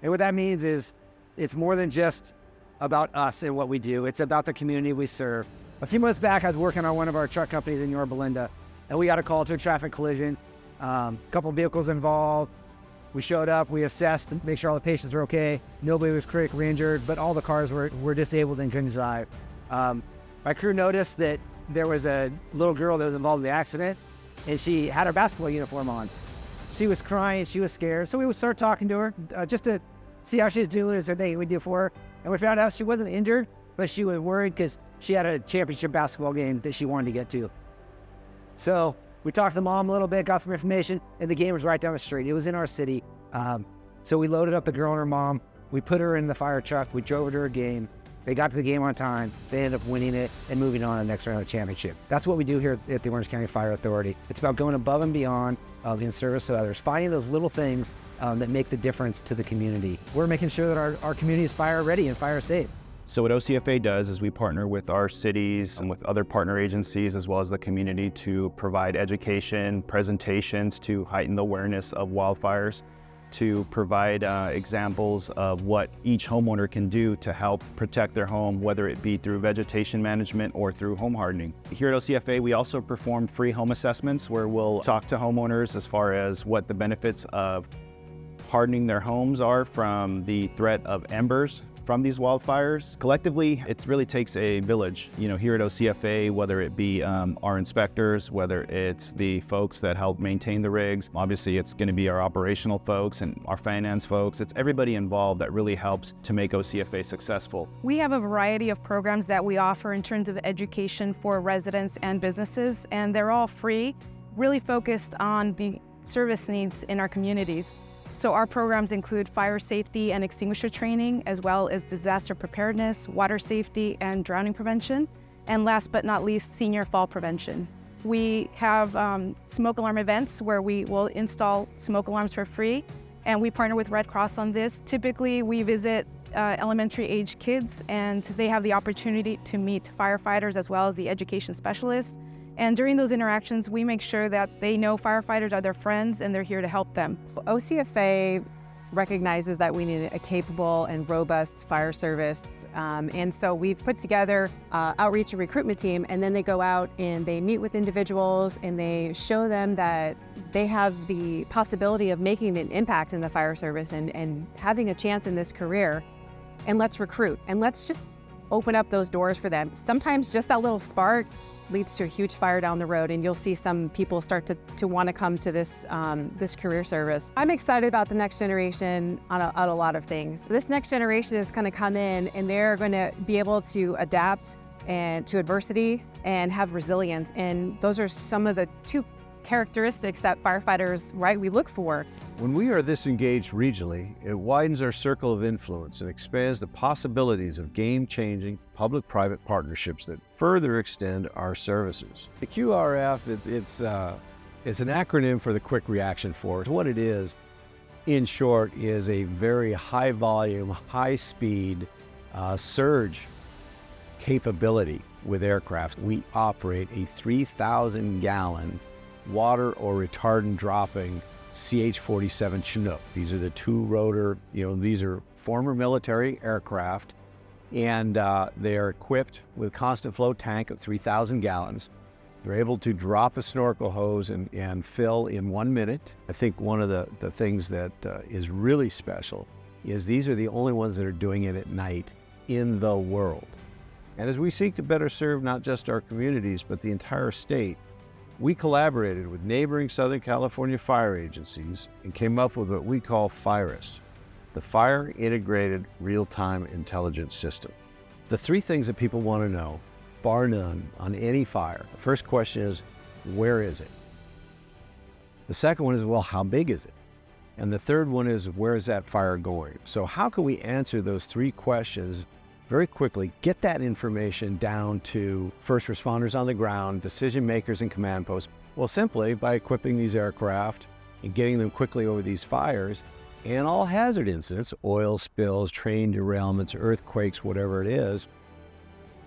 And what that means is it's more than just about us and what we do. It's about the community we serve. A few months back, I was working on one of our truck companies in Yorba Linda, and we got a call to a traffic collision. A couple vehicles involved. We showed up, we assessed to make sure all the patients were okay. Nobody was critically injured, but all the cars were disabled and couldn't drive. My crew noticed that there was a little girl that was involved in the accident, and she had her basketball uniform on. She was crying, she was scared, so we would start talking to her just to see how she's doing, is there anything we do for her? And we found out she wasn't injured, but she was worried because she had a championship basketball game that she wanted to get to. So we talked to the mom a little bit, got some information, and the game was right down the street. It was in our city. So we loaded up the girl and her mom. We put her in the fire truck. We drove her to her game. They got to the game on time. They ended up winning it and moving on to the next round of the championship. That's what we do here at the Orange County Fire Authority. It's about going above and beyond in service to others, finding those little things that make the difference to the community. We're making sure that our community is fire ready and fire safe. So what OCFA does is we partner with our cities and with other partner agencies as well as the community to provide education, presentations to heighten the awareness of wildfires, to provide examples of what each homeowner can do to help protect their home, whether it be through vegetation management or through home hardening. Here at OCFA, we also perform free home assessments where we'll talk to homeowners as far as what the benefits of hardening their homes are from the threat of embers from these wildfires. Collectively, it really takes a village, here at OCFA, whether it be our inspectors, whether it's the folks that help maintain the rigs. Obviously, it's gonna be our operational folks and our finance folks. It's everybody involved that really helps to make OCFA successful. We have a variety of programs that we offer in terms of education for residents and businesses, and they're all free, really focused on the service needs in our communities. So our programs include fire safety and extinguisher training, as well as disaster preparedness, water safety, and drowning prevention. And last but not least, senior fall prevention. We have smoke alarm events where we will install smoke alarms for free, and we partner with Red Cross on this. Typically, we visit elementary age kids, and they have the opportunity to meet firefighters as well as the education specialists. And during those interactions, we make sure that they know firefighters are their friends and they're here to help them. OCFA recognizes that we need a capable and robust fire service. And so we've put together outreach and recruitment team, and then they go out and they meet with individuals and they show them that they have the possibility of making an impact in the fire service and having a chance in this career. And let's recruit and let's just open up those doors for them. Sometimes just that little spark leads to a huge fire down the road, and you'll see some people start to want to come to this this career service. I'm excited about the next generation on a lot of things. This next generation is going to come in, and they're going to be able to adapt and to adversity and have resilience, and those are some of the two characteristics that firefighters, we look for. When we are this engaged regionally, it widens our circle of influence and expands the possibilities of game-changing public-private partnerships that further extend our services. The QRF, it's an acronym for the Quick Reaction Force. What it is, in short, is a very high-volume, high-speed surge capability with aircraft. We operate a 3,000-gallon water or retardant dropping CH-47 Chinook. These are the two-rotor, these are former military aircraft, and they are equipped with a constant flow tank of 3,000 gallons. They're able to drop a snorkel hose and fill in 1 minute. I think one of the things that is really special is these are the only ones that are doing it at night in the world. And as we seek to better serve not just our communities, but the entire state, we collaborated with neighboring Southern California fire agencies and came up with what we call FIRUS. the Fire Integrated Real-Time Intelligence System. The three things that people want to know, bar none, on any fire. The first question is, where is it? The second one is, well, how big is it? And the third one is, where is that fire going? So how can we answer those three questions very quickly, get that information down to first responders on the ground, decision makers and command posts? Well, simply by equipping these aircraft and getting them quickly over these fires and all hazard incidents, oil spills, train derailments, earthquakes, whatever it is,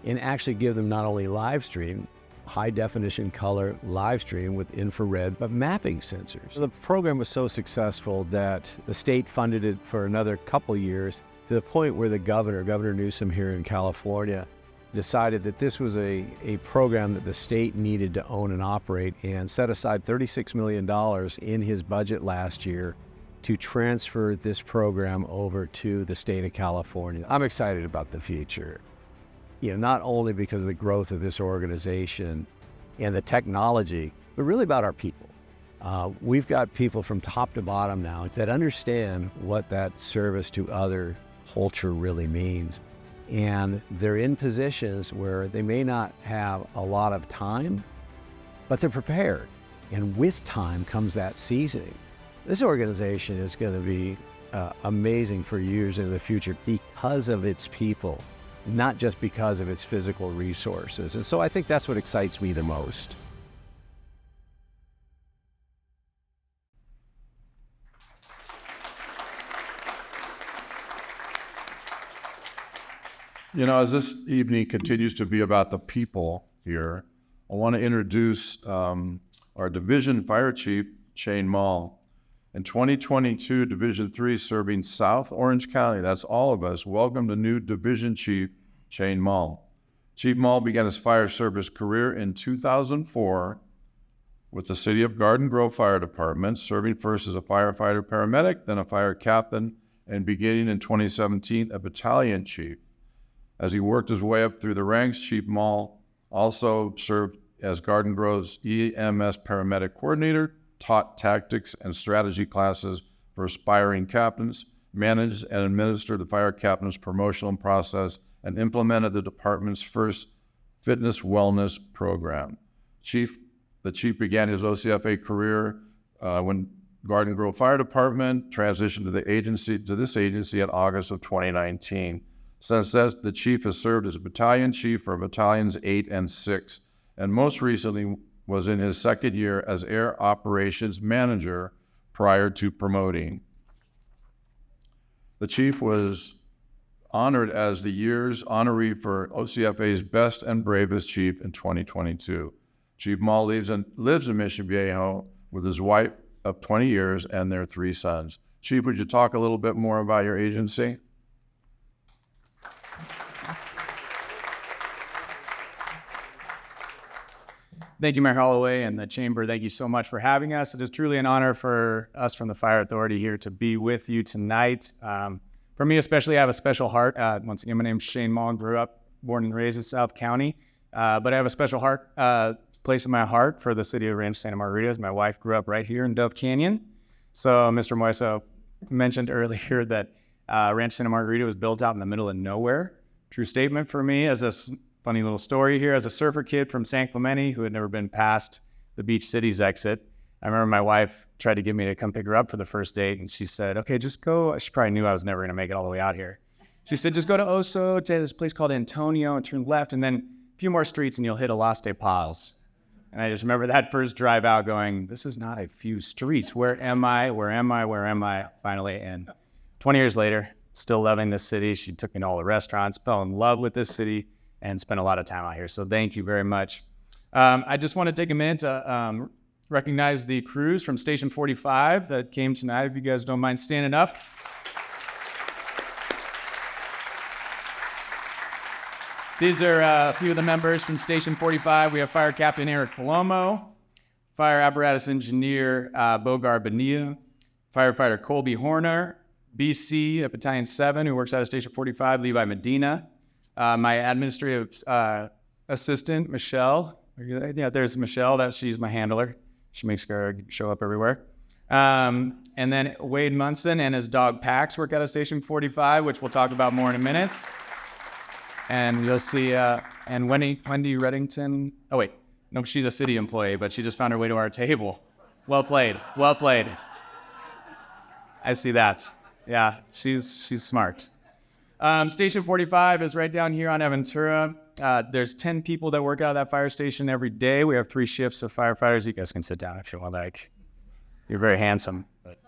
and actually give them not only live stream, high definition color live stream with infrared, but mapping sensors. The program was so successful that the state funded it for another couple years, to the point where the Governor Newsom here in California, decided that this was a program that the state needed to own and operate, and set aside $36 million in his budget last year to transfer this program over to the state of California. I'm excited about the future. Not only because of the growth of this organization and the technology, but really about our people. We've got people from top to bottom now that understand what that service to other culture really means. And they're in positions where they may not have a lot of time, but they're prepared. And with time comes that seasoning. This organization is going to be amazing for years into the future because of its people, not just because of its physical resources. And so I think that's what excites me the most. As this evening continues to be about the people here, I want to introduce our Division Fire Chief, Shane Mall. In 2022, Division 3 serving South Orange County, that's all of us, welcome the new Division Chief, Shane Mall. Chief Mall began his fire service career in 2004 with the City of Garden Grove Fire Department, serving first as a firefighter paramedic, then a fire captain, and beginning in 2017, a battalion chief. As he worked his way up through the ranks, Chief Mall also served as Garden Grove's EMS paramedic coordinator, taught tactics and strategy classes for aspiring captains, managed and administered the fire captain's promotional process, and implemented the department's first fitness wellness program. The chief began his OCFA career when Garden Grove Fire Department transitioned to this agency in August of 2019. Since then, the chief has served as a battalion chief for battalions 8 and 6, and most recently was in his second year as air operations manager prior to promoting. The chief was honored as the year's honoree for OCFA's Best and Bravest Chief in 2022. Chief Mall lives in Mission Viejo with his wife of 20 years and their 3 sons. Chief, would you talk a little bit more about your agency? Thank you, Mayor Holloway and the Chamber. Thank you so much for having us. It is truly an honor for us from the Fire Authority here to be with you tonight. For me especially, I have a special heart. Once again, my name's Shane Mall, born and raised in South County. But I have a special place in my heart for the city of Rancho Santa Margarita, as my wife grew up right here in Dove Canyon. So Mr. Moiso mentioned earlier that Rancho Santa Margarita was built out in the middle of nowhere. True statement for me. As a funny little story here, as a surfer kid from San Clemente who had never been past the Beach Cities exit, I remember my wife tried to get me to come pick her up for the first date, and she said, okay, just go. She probably knew I was never going to make it all the way out here. She said, just go to Oso, to this place called Antonio, and turn left, and then a few more streets, and you'll hit Las de Paz. And I just remember that first drive out going, this is not a few streets. Where am I? Where am I? Where am I? Finally, and 20 years later, still loving this city. She took me to all the restaurants, fell in love with this city, and spent a lot of time out here. So thank you very much. I just want to take a minute to recognize the crews from Station 45 that came tonight, if you guys don't mind standing up. These are a few of the members from Station 45. We have Fire Captain Eric Palomo, Fire Apparatus Engineer Bogar Bonilla, Firefighter Colby Horner, BC at Battalion 7, who works out of Station 45, Levi Medina, my administrative assistant, Michelle. Yeah, there's Michelle. She's my handler. She makes her show up everywhere. And then Wade Munson and his dog Pax work out of Station 45, which we'll talk about more in a minute. And you'll see, and Wendy Reddington. Oh wait, no, she's a city employee, but she just found her way to our table. Well played, well played. I see that. Yeah, she's smart. Station 45 is right down here on Aventura. There's 10 people that work out of that fire station every day. We have 3 shifts of firefighters. You guys can sit down if you want. Like, you're very handsome. But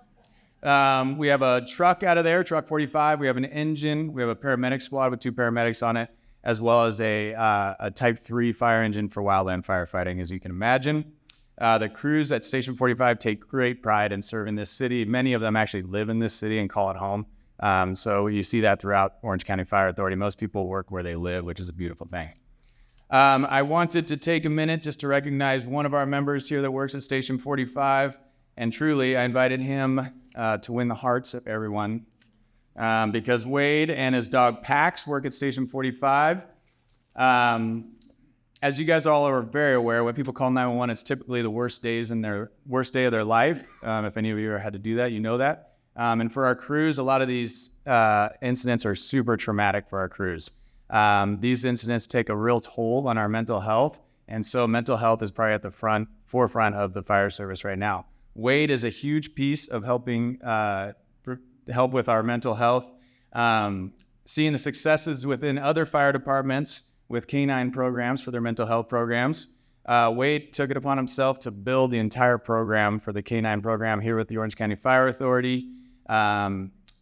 we have a truck out of there, truck 45. We have an engine. We have a paramedic squad with 2 paramedics on it, as well as a Type 3 fire engine for wildland firefighting, as you can imagine. The crews at Station 45 take great pride in serving this city. Many of them actually live in this city and call it home. So you see that throughout Orange County Fire Authority. Most people work where they live, which is a beautiful thing. I wanted to take a minute just to recognize one of our members here that works at Station 45. And truly, I invited him to win the hearts of everyone because Wade and his dog Pax work at Station 45. As you guys all are very aware, when people call 911, it's typically the worst day of their life. If any of you ever had to do that, you know that. And for our crews, a lot of these incidents are super traumatic for our crews. These incidents take a real toll on our mental health, and so mental health is probably at the forefront of the fire service right now. Wade is a huge piece of helping help with our mental health, seeing the successes within other fire departments with canine programs for their mental health programs. Wade took it upon himself to build the entire program for the canine program here with the Orange County Fire Authority.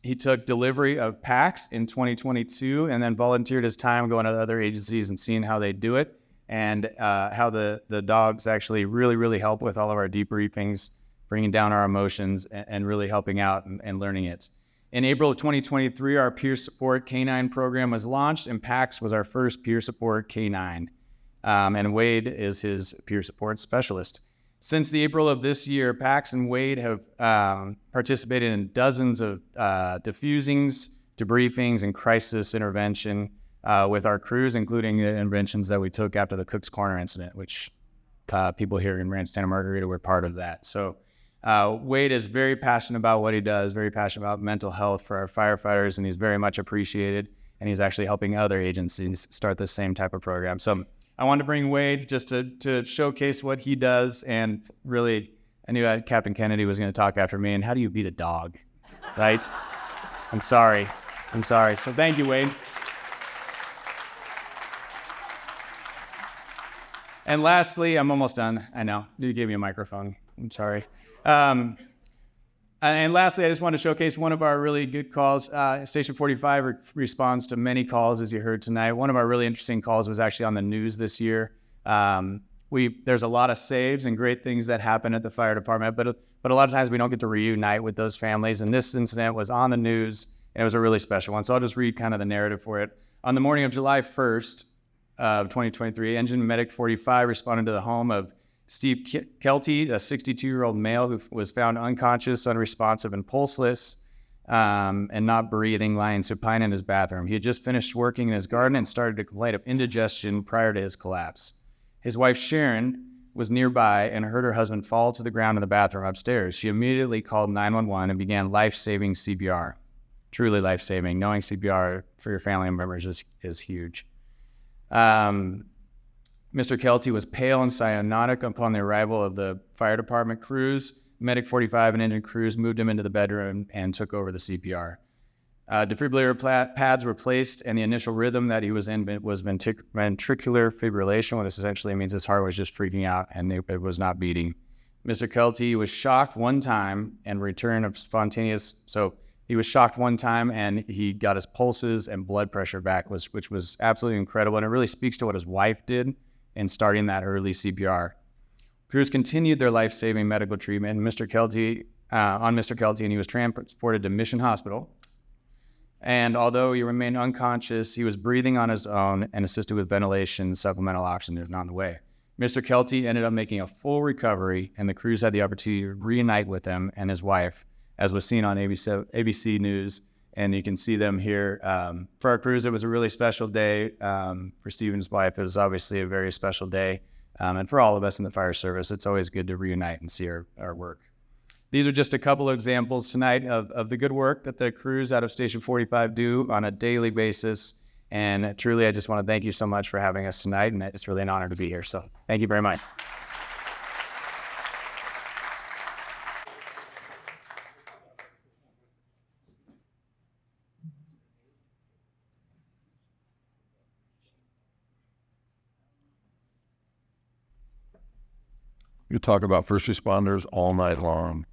He took delivery of Pax in 2022 and then volunteered his time going to other agencies and seeing how they do it and how the dogs actually really, really help with all of our debriefings, bringing down our emotions and really helping out and learning it. In April of 2023, our peer support canine program was launched, and Pax was our first peer support canine. And Wade is his peer support specialist. Since the April of this year, Pax and Wade have participated in dozens of diffusings, debriefings, and crisis intervention with our crews, including the interventions that we took after the Cook's Corner incident, which people here in Ranch Santa Margarita were part of that. So Wade is very passionate about what he does, very passionate about mental health for our firefighters, and he's very much appreciated. And he's actually helping other agencies start the same type of program. So I wanted to bring Wade just to showcase what he does. And really, I knew Captain Kennedy was going to talk after me. And how do you beat a dog, right? I'm sorry. So thank you, Wade. And lastly, I'm almost done. I know, you gave me a microphone. I'm sorry. And lastly, I just want to showcase one of our really good calls. Station 45 responds to many calls, as you heard tonight. One of our really interesting calls was actually on the news this year. There's a lot of saves and great things that happen at the fire department, but a lot of times we don't get to reunite with those families. And this incident was on the news, and it was a really special one. So I'll just read kind of the narrative for it. On the morning of July 1st of 2023, Engine Medic 45 responded to the home of Steve Kelty, a 62-year-old male who was found unconscious, unresponsive, and pulseless, and not breathing, lying supine in his bathroom. He had just finished working in his garden and started to complain of indigestion prior to his collapse. His wife, Sharon, was nearby and heard her husband fall to the ground in the bathroom upstairs. She immediately called 911 and began life-saving CPR. Truly life-saving. Knowing CPR for your family members is huge. Mr. Kelty was pale and cyanotic upon the arrival of the fire department crews. Medic 45 and engine crews moved him into the bedroom and took over the CPR. Defibrillator pads were placed, and the initial rhythm that he was in was ventricular fibrillation, which essentially means his heart was just freaking out and it was not beating. Mr. Kelty was shocked one time and return of spontaneous. So he was shocked one time and he got his pulses and blood pressure back, which was absolutely incredible. And it really speaks to what his wife did in starting that early CPR. Crews continued their life-saving medical treatment on Mr. Kelty, and he was transported to Mission Hospital. And although he remained unconscious, he was breathing on his own and assisted with ventilation, supplemental oxygen on the way. Mr. Kelty ended up making a full recovery, and the crews had the opportunity to reunite with him and his wife, as was seen on ABC News. And you can see them here. For our crews, it was a really special day. For Stephen's wife, it was obviously a very special day. And for all of us in the fire service, it's always good to reunite and see our work. These are just a couple of examples tonight of the good work that the crews out of Station 45 do on a daily basis. And truly, I just want to thank you so much for having us tonight, and it's really an honor to be here. So thank you very much. You talk about first responders all night long.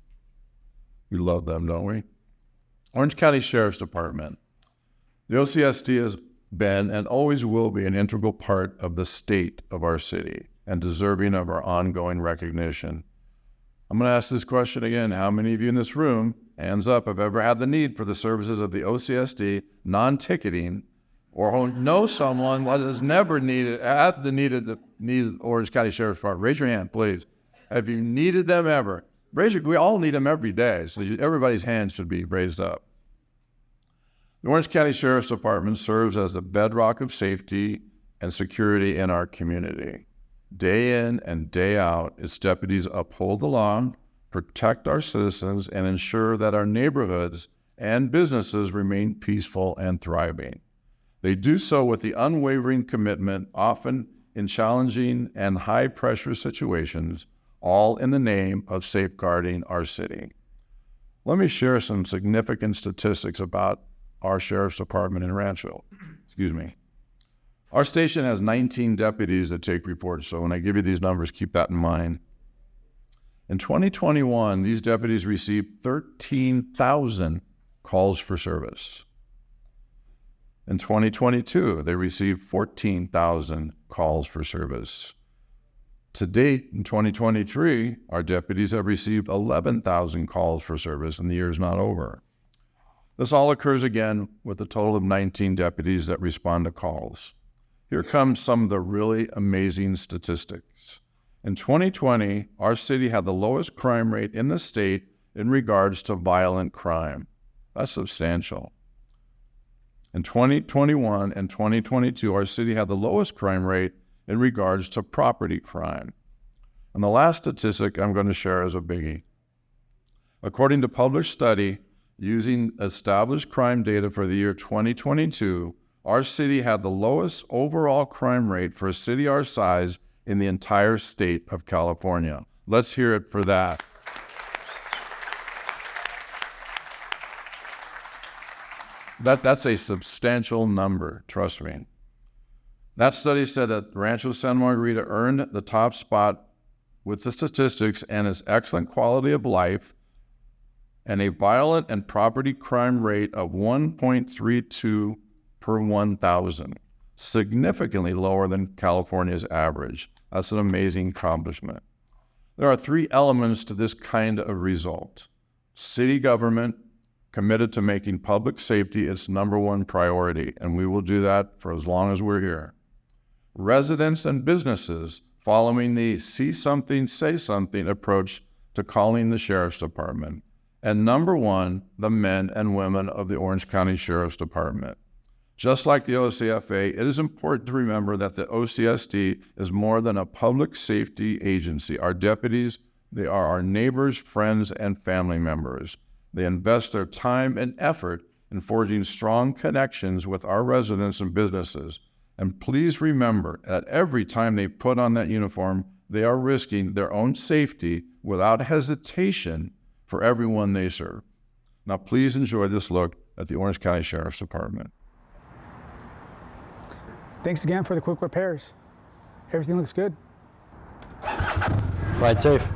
We love them, don't we? Orange County Sheriff's Department. The OCSD has been and always will be an integral part of the state of our city and deserving of our ongoing recognition. I'm going to ask this question again. How many of you in this room, hands up, have ever had the need for the services of the OCSD non-ticketing, or know someone that has never needed Orange County Sheriff's Department? Raise your hand, please. Have you needed them ever? We all need them every day, so everybody's hand should be raised up. The Orange County Sheriff's Department serves as the bedrock of safety and security in our community. Day in and day out, its deputies uphold the law, protect our citizens, and ensure that our neighborhoods and businesses remain peaceful and thriving. They do so with the unwavering commitment, often in challenging and high-pressure situations, all in the name of safeguarding our city. Let me share some significant statistics about our Sheriff's Department in Rancho. Our station has 19 deputies that take reports, so when I give you these numbers, keep that in mind. In 2021, these deputies received 13,000 calls for service. In 2022, they received 14,000 calls for service. To date, in 2023, our deputies have received 11,000 calls for service, and the year is not over. This all occurs again with a total of 19 deputies that respond to calls. Here comes some of the really amazing statistics. In 2020, our city had the lowest crime rate in the state in regards to violent crime. That's substantial. In 2021 and 2022, our city had the lowest crime rate in regards to property crime. And the last statistic I'm going to share is a biggie. According to published study using established crime data for the year 2022, our city had the lowest overall crime rate for a city our size in the entire state of California. Let's hear it for that. That's a substantial number, trust me. That study said that Rancho Santa Margarita earned the top spot with the statistics and its excellent quality of life and a violent and property crime rate of 1.32 per 1,000, significantly lower than California's average. That's an amazing accomplishment. There are three elements to this kind of result. City government committed to making public safety its #1 priority, and we will do that for as long as we're here. Residents and businesses following the see something, say something approach to calling the Sheriff's Department. And #1, the men and women of the Orange County Sheriff's Department. Just like the OCFA, it is important to remember that the OCSD is more than a public safety agency. Our deputies, they are our neighbors, friends, and family members. They invest their time and effort in forging strong connections with our residents and businesses. And please remember that every time they put on that uniform, they are risking their own safety without hesitation for everyone they serve. Now, please enjoy this look at the Orange County Sheriff's Department. Thanks again for the quick repairs. Everything looks good. Ride safe.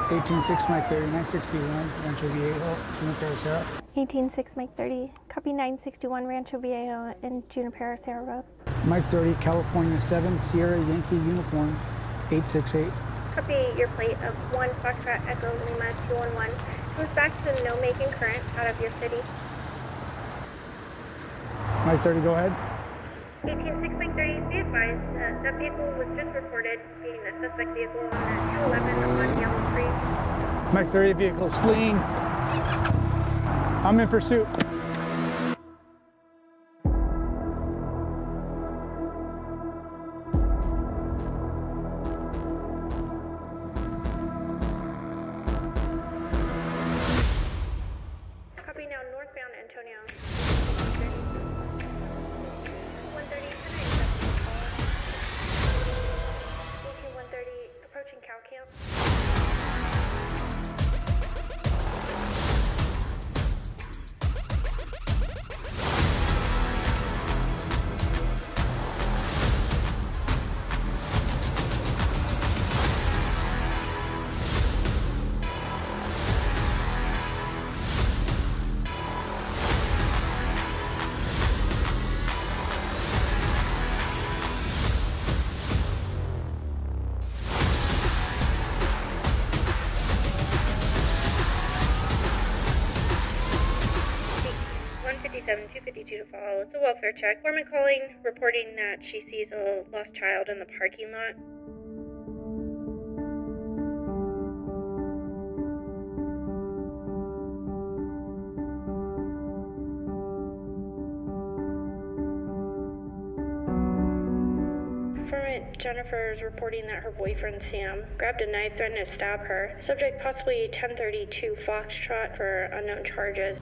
Mike 30, 961, Rancho Viejo, Junipero Sierra. 18-6 Mike 30, copy 961 Rancho Viejo and Junipero Sierra Road. Mike 30, California 7, Sierra Yankee Uniform, 868. Copy your plate of 1 Foxtrot Echo Lima 211. Comes back to the no making current out of your city. Mike 30, go ahead. 18-6 Mike 30, be advised that vehicle was just reported being a suspect vehicle on 211 on Yellow Street. Mike 30, vehicle is fleeing. I'm in pursuit. 252 to follow. It's a welfare check. Foreman calling, reporting that she sees a lost child in the parking lot. Informant Jennifer is reporting that her boyfriend Sam grabbed a knife, threatened to stab her. Subject possibly 1032 Foxtrot for unknown charges.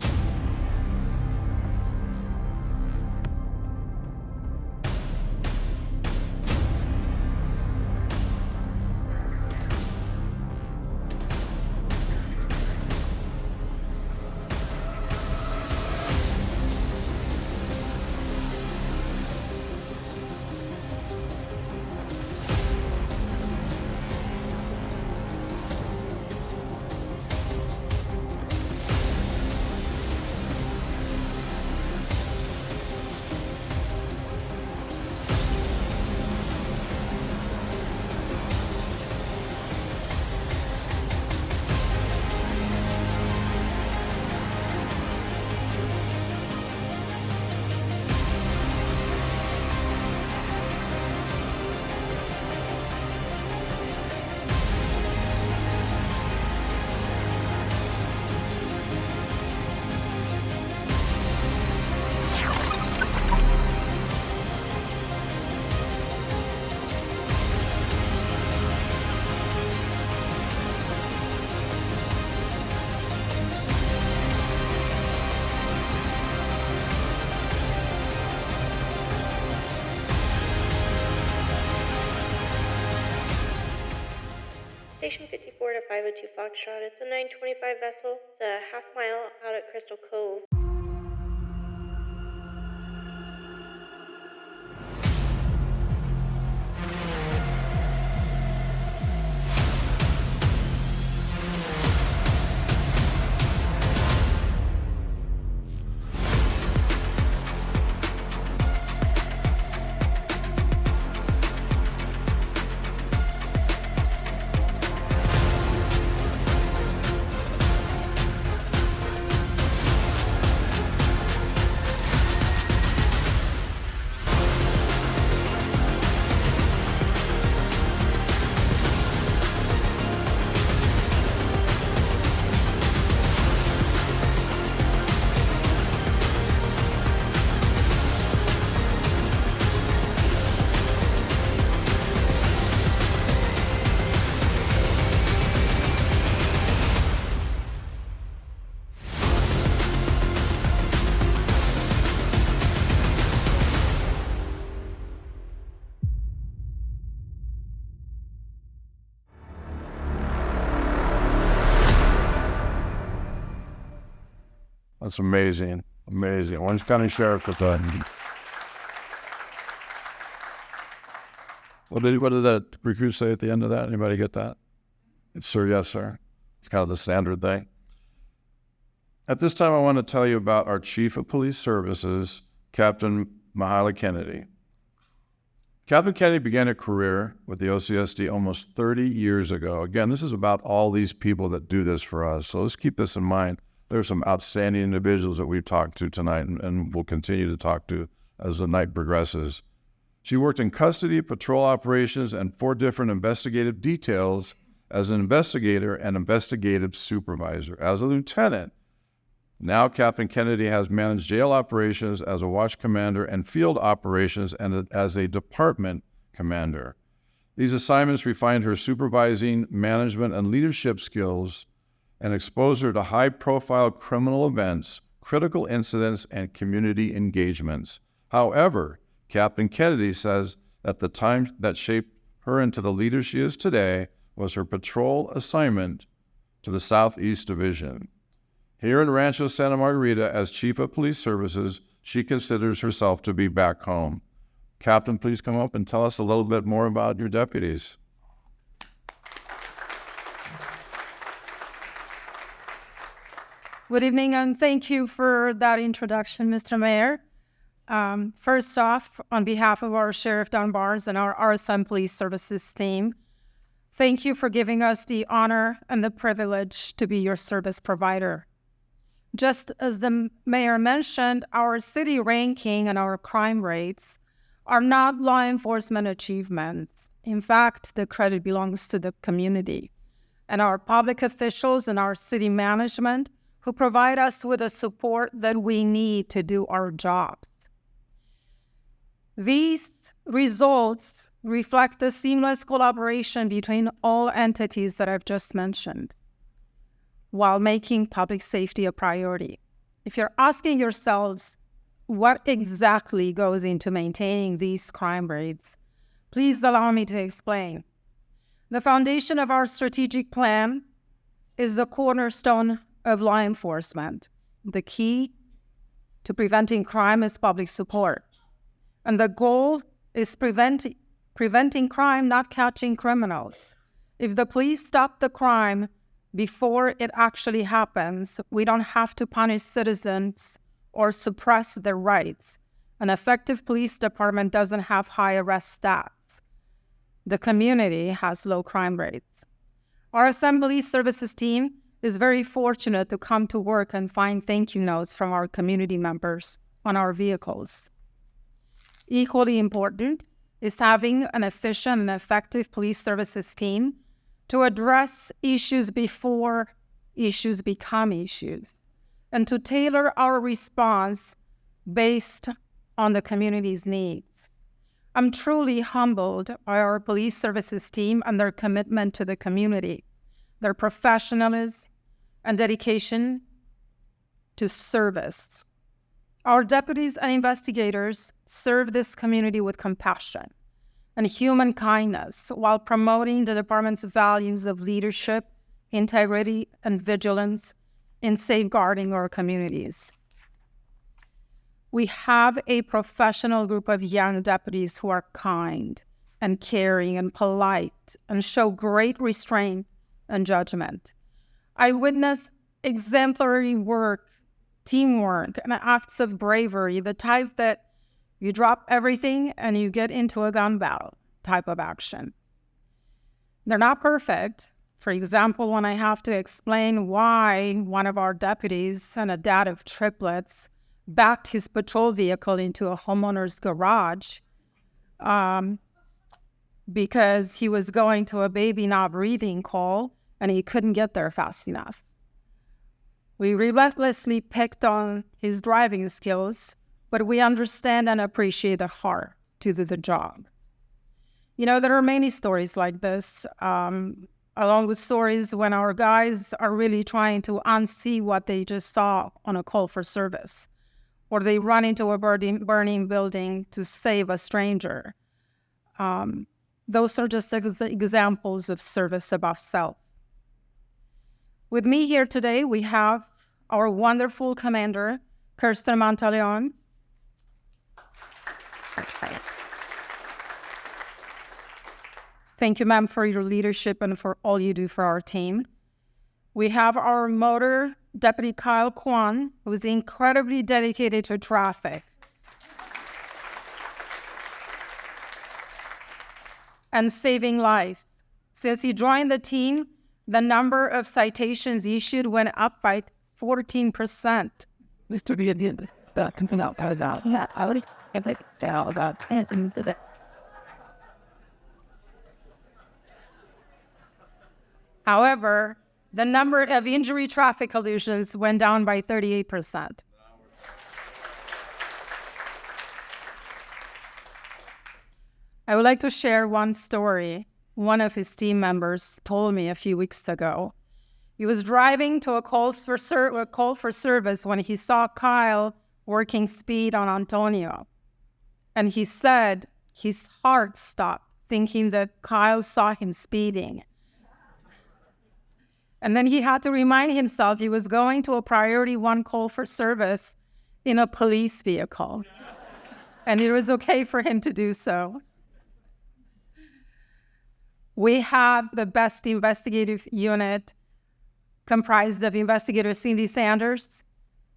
Station 54 to 502 Foxtrot. It's a 925 vessel. It's a half mile out at Crystal Cove. That's amazing. Amazing. Orange County Sheriff Department. What did that recruit say at the end of that? Anybody get that? Sir, yes, sir. It's kind of the standard thing. At this time, I want to tell you about our Chief of Police Services, Captain Mahala Kennedy. Captain Kennedy began a career with the OCSD almost 30 years ago. Again, this is about all these people that do this for us, so let's keep this in mind. There are some outstanding individuals that we've talked to tonight and will continue to talk to as the night progresses. She worked in custody, patrol operations, and 4 different investigative details as an investigator and investigative supervisor. As a lieutenant, now Captain Kennedy has managed jail operations as a watch commander and field operations and as a department commander. These assignments refined her supervising, management, and leadership skills and exposed her to high-profile criminal events, critical incidents, and community engagements. However, Captain Kennedy says that the time that shaped her into the leader she is today was her patrol assignment to the Southeast Division. Here in Rancho Santa Margarita, as Chief of Police Services, she considers herself to be back home. Captain, please come up and tell us a little bit more about your deputies. Good evening, and thank you for that introduction, Mr. Mayor. First off, on behalf of our Sheriff Don Barnes and our RSM Police Services team, thank you for giving us the honor and the privilege to be your service provider. Just as the mayor mentioned, our city ranking and our crime rates are not law enforcement achievements. In fact, the credit belongs to the community and our public officials and our city management who provide us with the support that we need to do our jobs. These results reflect the seamless collaboration between all entities that I've just mentioned, while making public safety a priority. If you're asking yourselves what exactly goes into maintaining these crime rates, please allow me to explain. The foundation of our strategic plan is the cornerstone of law enforcement. The key to preventing crime is public support. And the goal is preventing crime, not catching criminals. If the police stop the crime before it actually happens, we don't have to punish citizens or suppress their rights. An effective police department doesn't have high arrest stats. The community has low crime rates. RSM Police Services team is very fortunate to come to work and find thank you notes from our community members on our vehicles. Equally important is having an efficient and effective police services team to address issues before issues become issues, and to tailor our response based on the community's needs. I'm truly humbled by our police services team and their commitment to the community, their professionalism and dedication to service. Our deputies and investigators serve this community with compassion and human kindness while promoting the department's values of leadership, integrity, and vigilance in safeguarding our communities. We have a professional group of young deputies who are kind and caring and polite and show great restraint and judgment. I witness exemplary work, teamwork, and acts of bravery, the type that you drop everything and you get into a gun battle type of action. They're not perfect. For example, when I have to explain why one of our deputies and a dad of triplets backed his patrol vehicle into a homeowner's garage because he was going to a baby not breathing call and he couldn't get there fast enough. We relentlessly picked on his driving skills, but we understand and appreciate the heart to do the job. You know, there are many stories like this, along with stories when our guys are really trying to unsee what they just saw on a call for service, or they run into a burning building to save a stranger. Those are just examples of service above self. With me here today, we have our wonderful commander, Kirsten Montaleon. Thank you, ma'am, for your leadership and for all you do for our team. We have our motor deputy, Kyle Kwan, who is incredibly dedicated to traffic and saving lives. Since he joined the team, the number of citations issued went up by 14%. However, the number of injury traffic collisions went down by 38%. I would like to share one story one of his team members told me a few weeks ago. He was driving to a call for service when he saw Kyle working speed on Antonio. And he said his heart stopped thinking that Kyle saw him speeding. And then he had to remind himself he was going to a priority 1 call for service in a police vehicle. And it was okay for him to do so. We have the best investigative unit comprised of Investigator Cindy Sanders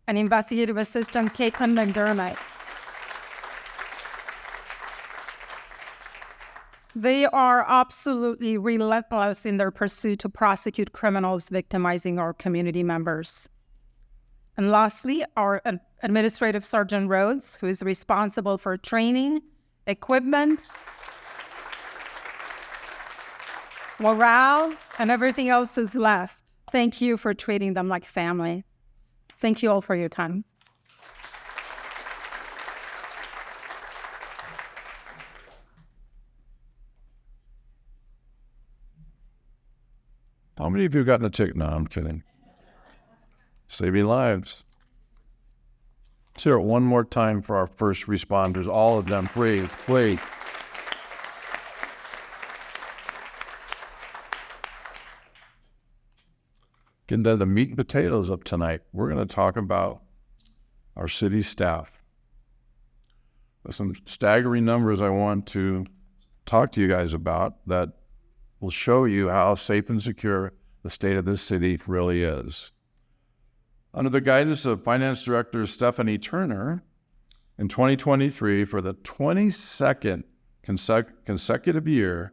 and Investigative Assistant Caitlin McDermott. They are absolutely relentless in their pursuit to prosecute criminals victimizing our community members. And lastly, our Administrative Sergeant Rhodes, who is responsible for training, equipment, morale, and everything else is left. Thank you for treating them like family. Thank you all for your time. How many of you have gotten a tick? No, I'm kidding. Saving lives. Let's hear it one more time for our first responders, all of them, please. Getting to the meat and potatoes of tonight. We're going to talk about our city staff. There's some staggering numbers I want to talk to you guys about that will show you how safe and secure the state of this city really is. Under the guidance of Finance Director Stephanie Turner, in 2023, for the 22nd consecutive year,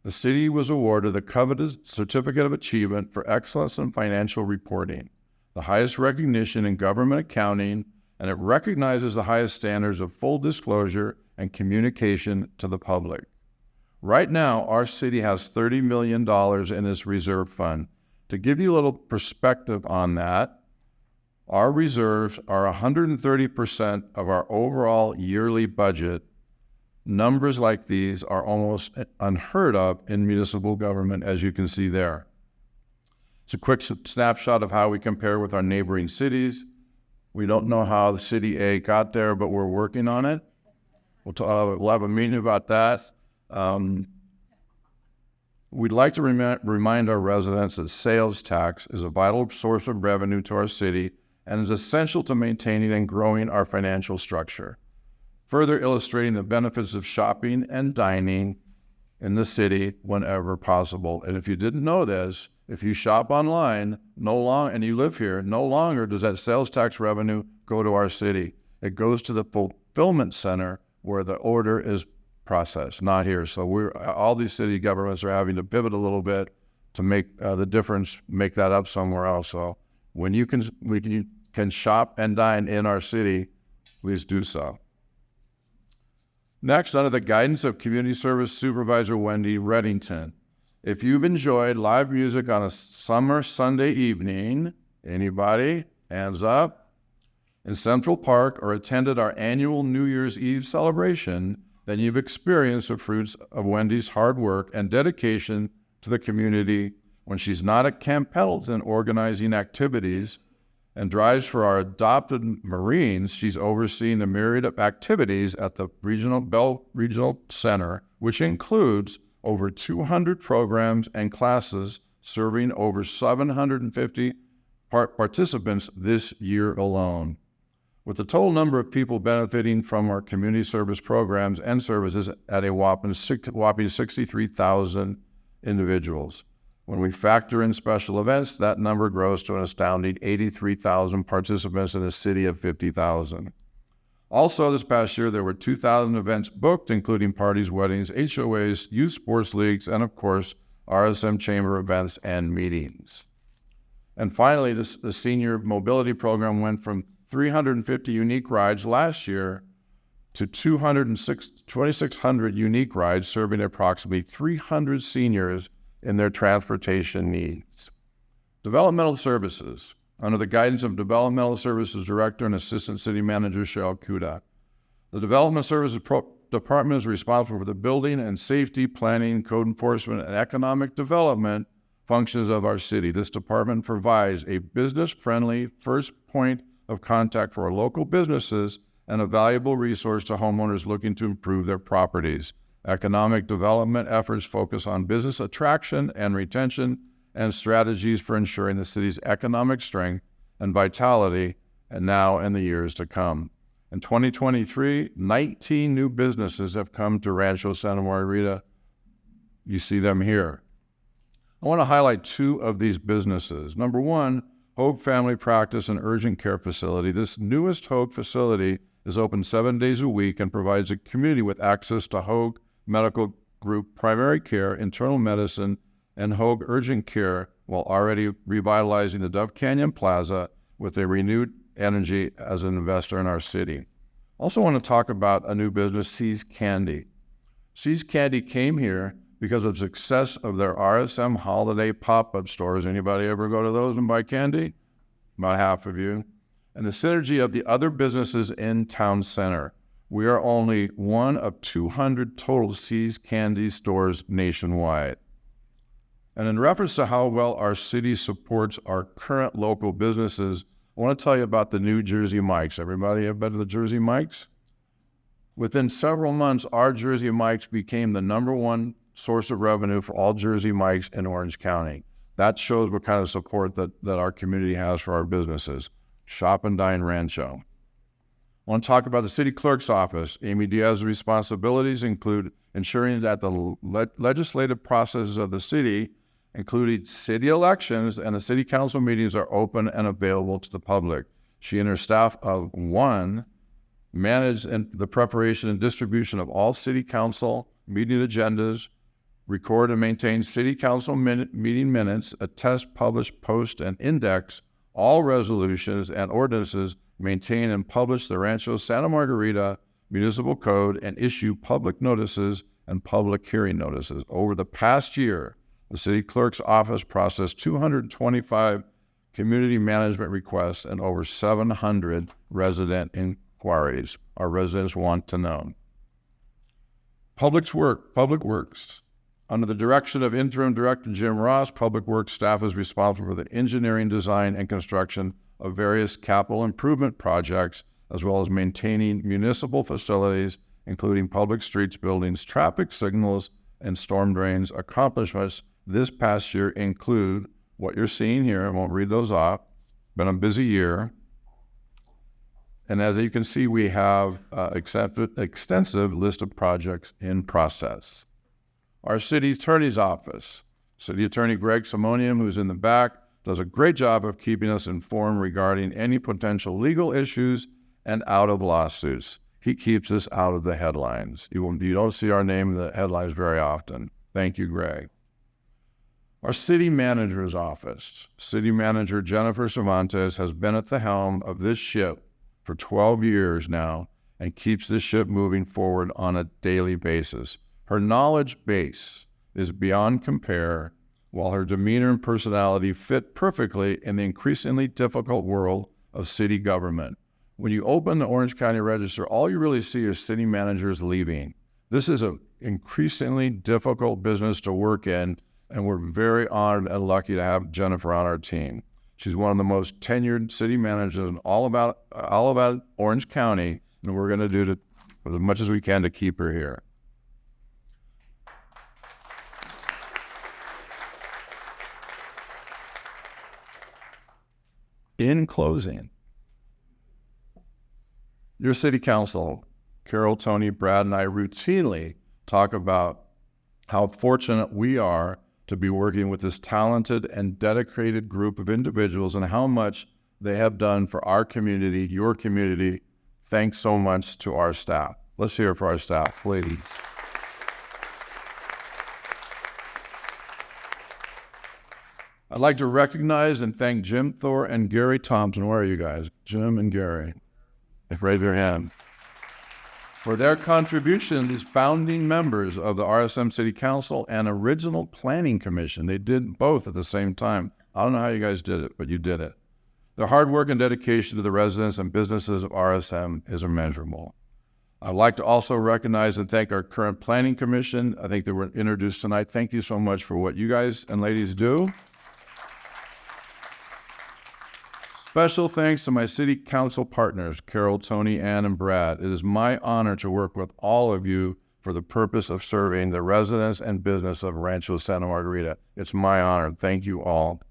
the city was awarded the coveted Certificate of Achievement for Excellence in Financial Reporting, the highest recognition in government accounting, and it recognizes the highest standards of full disclosure and communication to the public. Right now, our city has $30 million in its reserve fund. To give you a little perspective on that, our reserves are 130% of our overall yearly budget. Numbers like these are almost unheard of in municipal government, as you can see there. It's a quick snapshot of how we compare with our neighboring cities. We don't know how the City A got there, but we're working on it. We'll have a meeting about that. We'd like to remind our residents that sales tax is a vital source of revenue to our city and is essential to maintaining and growing our financial structure, further illustrating the benefits of shopping and dining in the city whenever possible. And if you didn't know this, if you shop online and you live here, no longer does that sales tax revenue go to our city. It goes to the fulfillment center where the order is processed, not here. So all these city governments are having to pivot a little bit to make the difference, make that up somewhere else. So when you can shop and dine in our city, please do so. Next, under the guidance of Community Service Supervisor Wendy Reddington, if you've enjoyed live music on a summer Sunday evening, anybody, hands up, in Central Park or attended our annual New Year's Eve celebration, then you've experienced the fruits of Wendy's hard work and dedication to the community when she's not at Camp Pendleton organizing activities and drives for our adopted Marines. She's overseeing the myriad of activities at the Bell Regional Center, which includes over 200 programs and classes serving over 750 participants this year alone. With the total number of people benefiting from our community service programs and services at a whopping 63,000 individuals. When we factor in special events, that number grows to an astounding 83,000 participants in a city of 50,000. Also, this past year, there were 2,000 events booked, including parties, weddings, HOAs, youth sports leagues, and of course, RSM chamber events and meetings. And finally, the senior mobility program went from 350 unique rides last year to 2,600 unique rides, serving approximately 300 seniors in their transportation needs. Developmental services, under the guidance of Developmental Services Director and Assistant City Manager Cheryl Kuda. The Development Services Department is responsible for the building and safety, planning, code enforcement, and economic development functions of our city. This department provides a business-friendly first point of contact for our local businesses and a valuable resource to homeowners looking to improve their properties. Economic development efforts focus on business attraction and retention and strategies for ensuring the city's economic strength and vitality, and now in the years to come. In 2023, 19 new businesses have come to Rancho Santa Margarita. You see them here. I want to highlight two of these businesses. Number one, Hoag Family Practice and Urgent Care Facility. This newest Hoag facility is open 7 days a week and provides a community with access to Hoag Medical Group primary care, internal medicine, and Hoag Urgent Care, while already revitalizing the Dove Canyon Plaza, with a renewed energy as an investor in our city. Also want to talk about a new business, See's Candy. See's Candy came here because of success of their RSM holiday pop-up stores. Anybody ever go to those and buy candy? About half of you. And the synergy of the other businesses in Town Center. We are only one of 200 total See's Candy stores nationwide. And in reference to how well our city supports our current local businesses, I want to tell you about the new Jersey Mike's. Everybody have been to the Jersey Mike's? Within several months, our Jersey Mike's became the #1 source of revenue for all Jersey Mike's in Orange County. That shows what kind of support that our community has for our businesses. Shop and Dine Rancho. I want to talk about the city clerk's office. Amy Diaz's responsibilities include ensuring that the legislative processes of the city, including city elections and the city council meetings, are open and available to the public. She and her staff of one manage the preparation and distribution of all city council meeting agendas, record and maintain city council meeting minutes, attest, publish, post, and index all resolutions and ordinances, maintain and publish the Rancho Santa Margarita Municipal Code, and issue public notices and public hearing notices. Over the past year, the city clerk's office processed 225 community management requests and over 700 resident inquiries. Our residents want to know. Public Works. Under the direction of Interim Director Jim Ross, Public Works staff is responsible for the engineering, design, and construction of various capital improvement projects, as well as maintaining municipal facilities, including public streets, buildings, traffic signals, and storm drains. Accomplishments this past year include what you're seeing here. I won't read those off. Been a busy year. And as you can see, we have extensive list of projects in process. Our city attorney's office. City Attorney Greg Simonian, who's in the back, does a great job of keeping us informed regarding any potential legal issues and out of lawsuits. He keeps us out of the headlines. You don't see our name in the headlines very often. Thank you, Greg. Our city manager's office. City manager Jennifer Cervantes has been at the helm of this ship for 12 years now and keeps this ship moving forward on a daily basis. Her knowledge base is beyond compare, while her demeanor and personality fit perfectly in the increasingly difficult world of city government. When you open the Orange County Register, all you really see is city managers leaving. This is an increasingly difficult business to work in, and we're very honored and lucky to have Jennifer on our team. She's one of the most tenured city managers in all about Orange County, and we're going to do as much as we can to keep her here. In closing, your city council, Carol, Tony, Brad, and I routinely talk about how fortunate we are to be working with this talented and dedicated group of individuals and how much they have done for our community, your community. Thanks so much to our staff. Let's hear it for our staff, please. I'd like to recognize and thank Jim Thor and Gary Thompson. Where are you guys? Jim and Gary. Raise your hand. For their contribution as founding members of the RSM City Council and original Planning Commission. They did both at the same time. I don't know how you guys did it, but you did it. Their hard work and dedication to the residents and businesses of RSM is immeasurable. I'd like to also recognize and thank our current Planning Commission. I think they were introduced tonight. Thank you so much for what you guys and ladies do. Special thanks to my city council partners, Carol, Tony, Ann, and Brad. It is my honor to work with all of you for the purpose of serving the residents and business of Rancho Santa Margarita. It's my honor. Thank you all.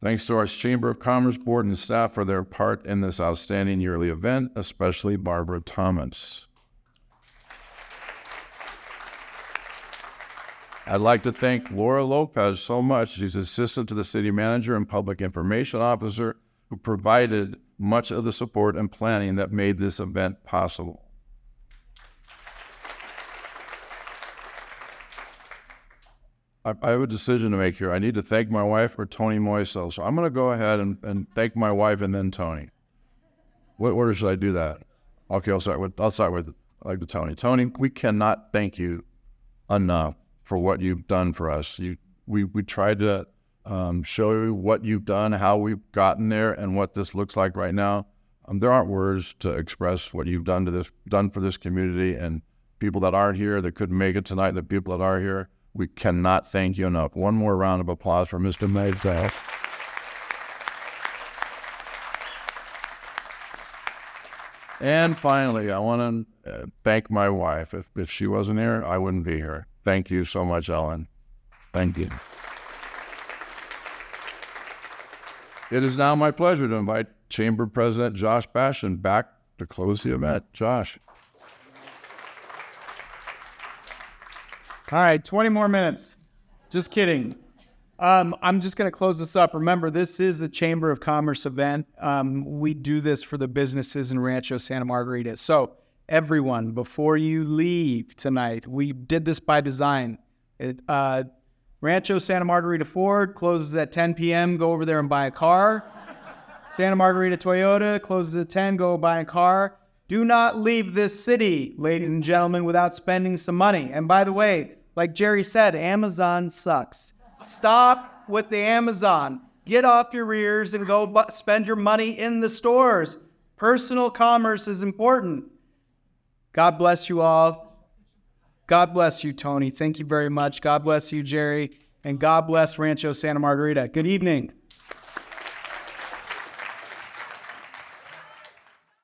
Thanks to our Chamber of Commerce Board and staff for their part in this outstanding yearly event, especially Barbara Thomas. I'd like to thank Laura Lopez so much. She's assistant to the city manager and public information officer who provided much of the support and planning that made this event possible. I have a decision to make here. I need to thank my wife or Tony Moiso. So I'm going to go ahead and thank my wife and then Tony. What order should I do that? Okay, I'll start with the Tony. Tony, we cannot thank you enough for what you've done for us. We tried to show you what you've done, how we've gotten there, and what this looks like right now. There aren't words to express what you've done for this community and people that aren't here that couldn't make it tonight. The people that are here, we cannot thank you enough. One more round of applause for Mr. Maysdale. And finally, I want to thank my wife. If she wasn't here, I wouldn't be here. Thank you so much, Ellen. Thank you. It is now my pleasure to invite Chamber President Josh Bashan back to close the event. Josh. All right, 20 more minutes. Just kidding. I'm just going to close this up. Remember, this is a Chamber of Commerce event. We do this for the businesses in Rancho Santa Margarita. So everyone, before you leave tonight, we did this by design. Rancho Santa Margarita Ford closes at 10 p.m. Go over there and buy a car. Santa Margarita Toyota closes at 10. Go buy a car. Do not leave this city, ladies and gentlemen, without spending some money. And by the way, like Jerry said, Amazon sucks. Stop with the Amazon. Get off your rears and go spend your money in the stores. Personal commerce is important. God bless you all. God bless you, Tony. Thank you very much. God bless you, Jerry. And God bless Rancho Santa Margarita. Good evening.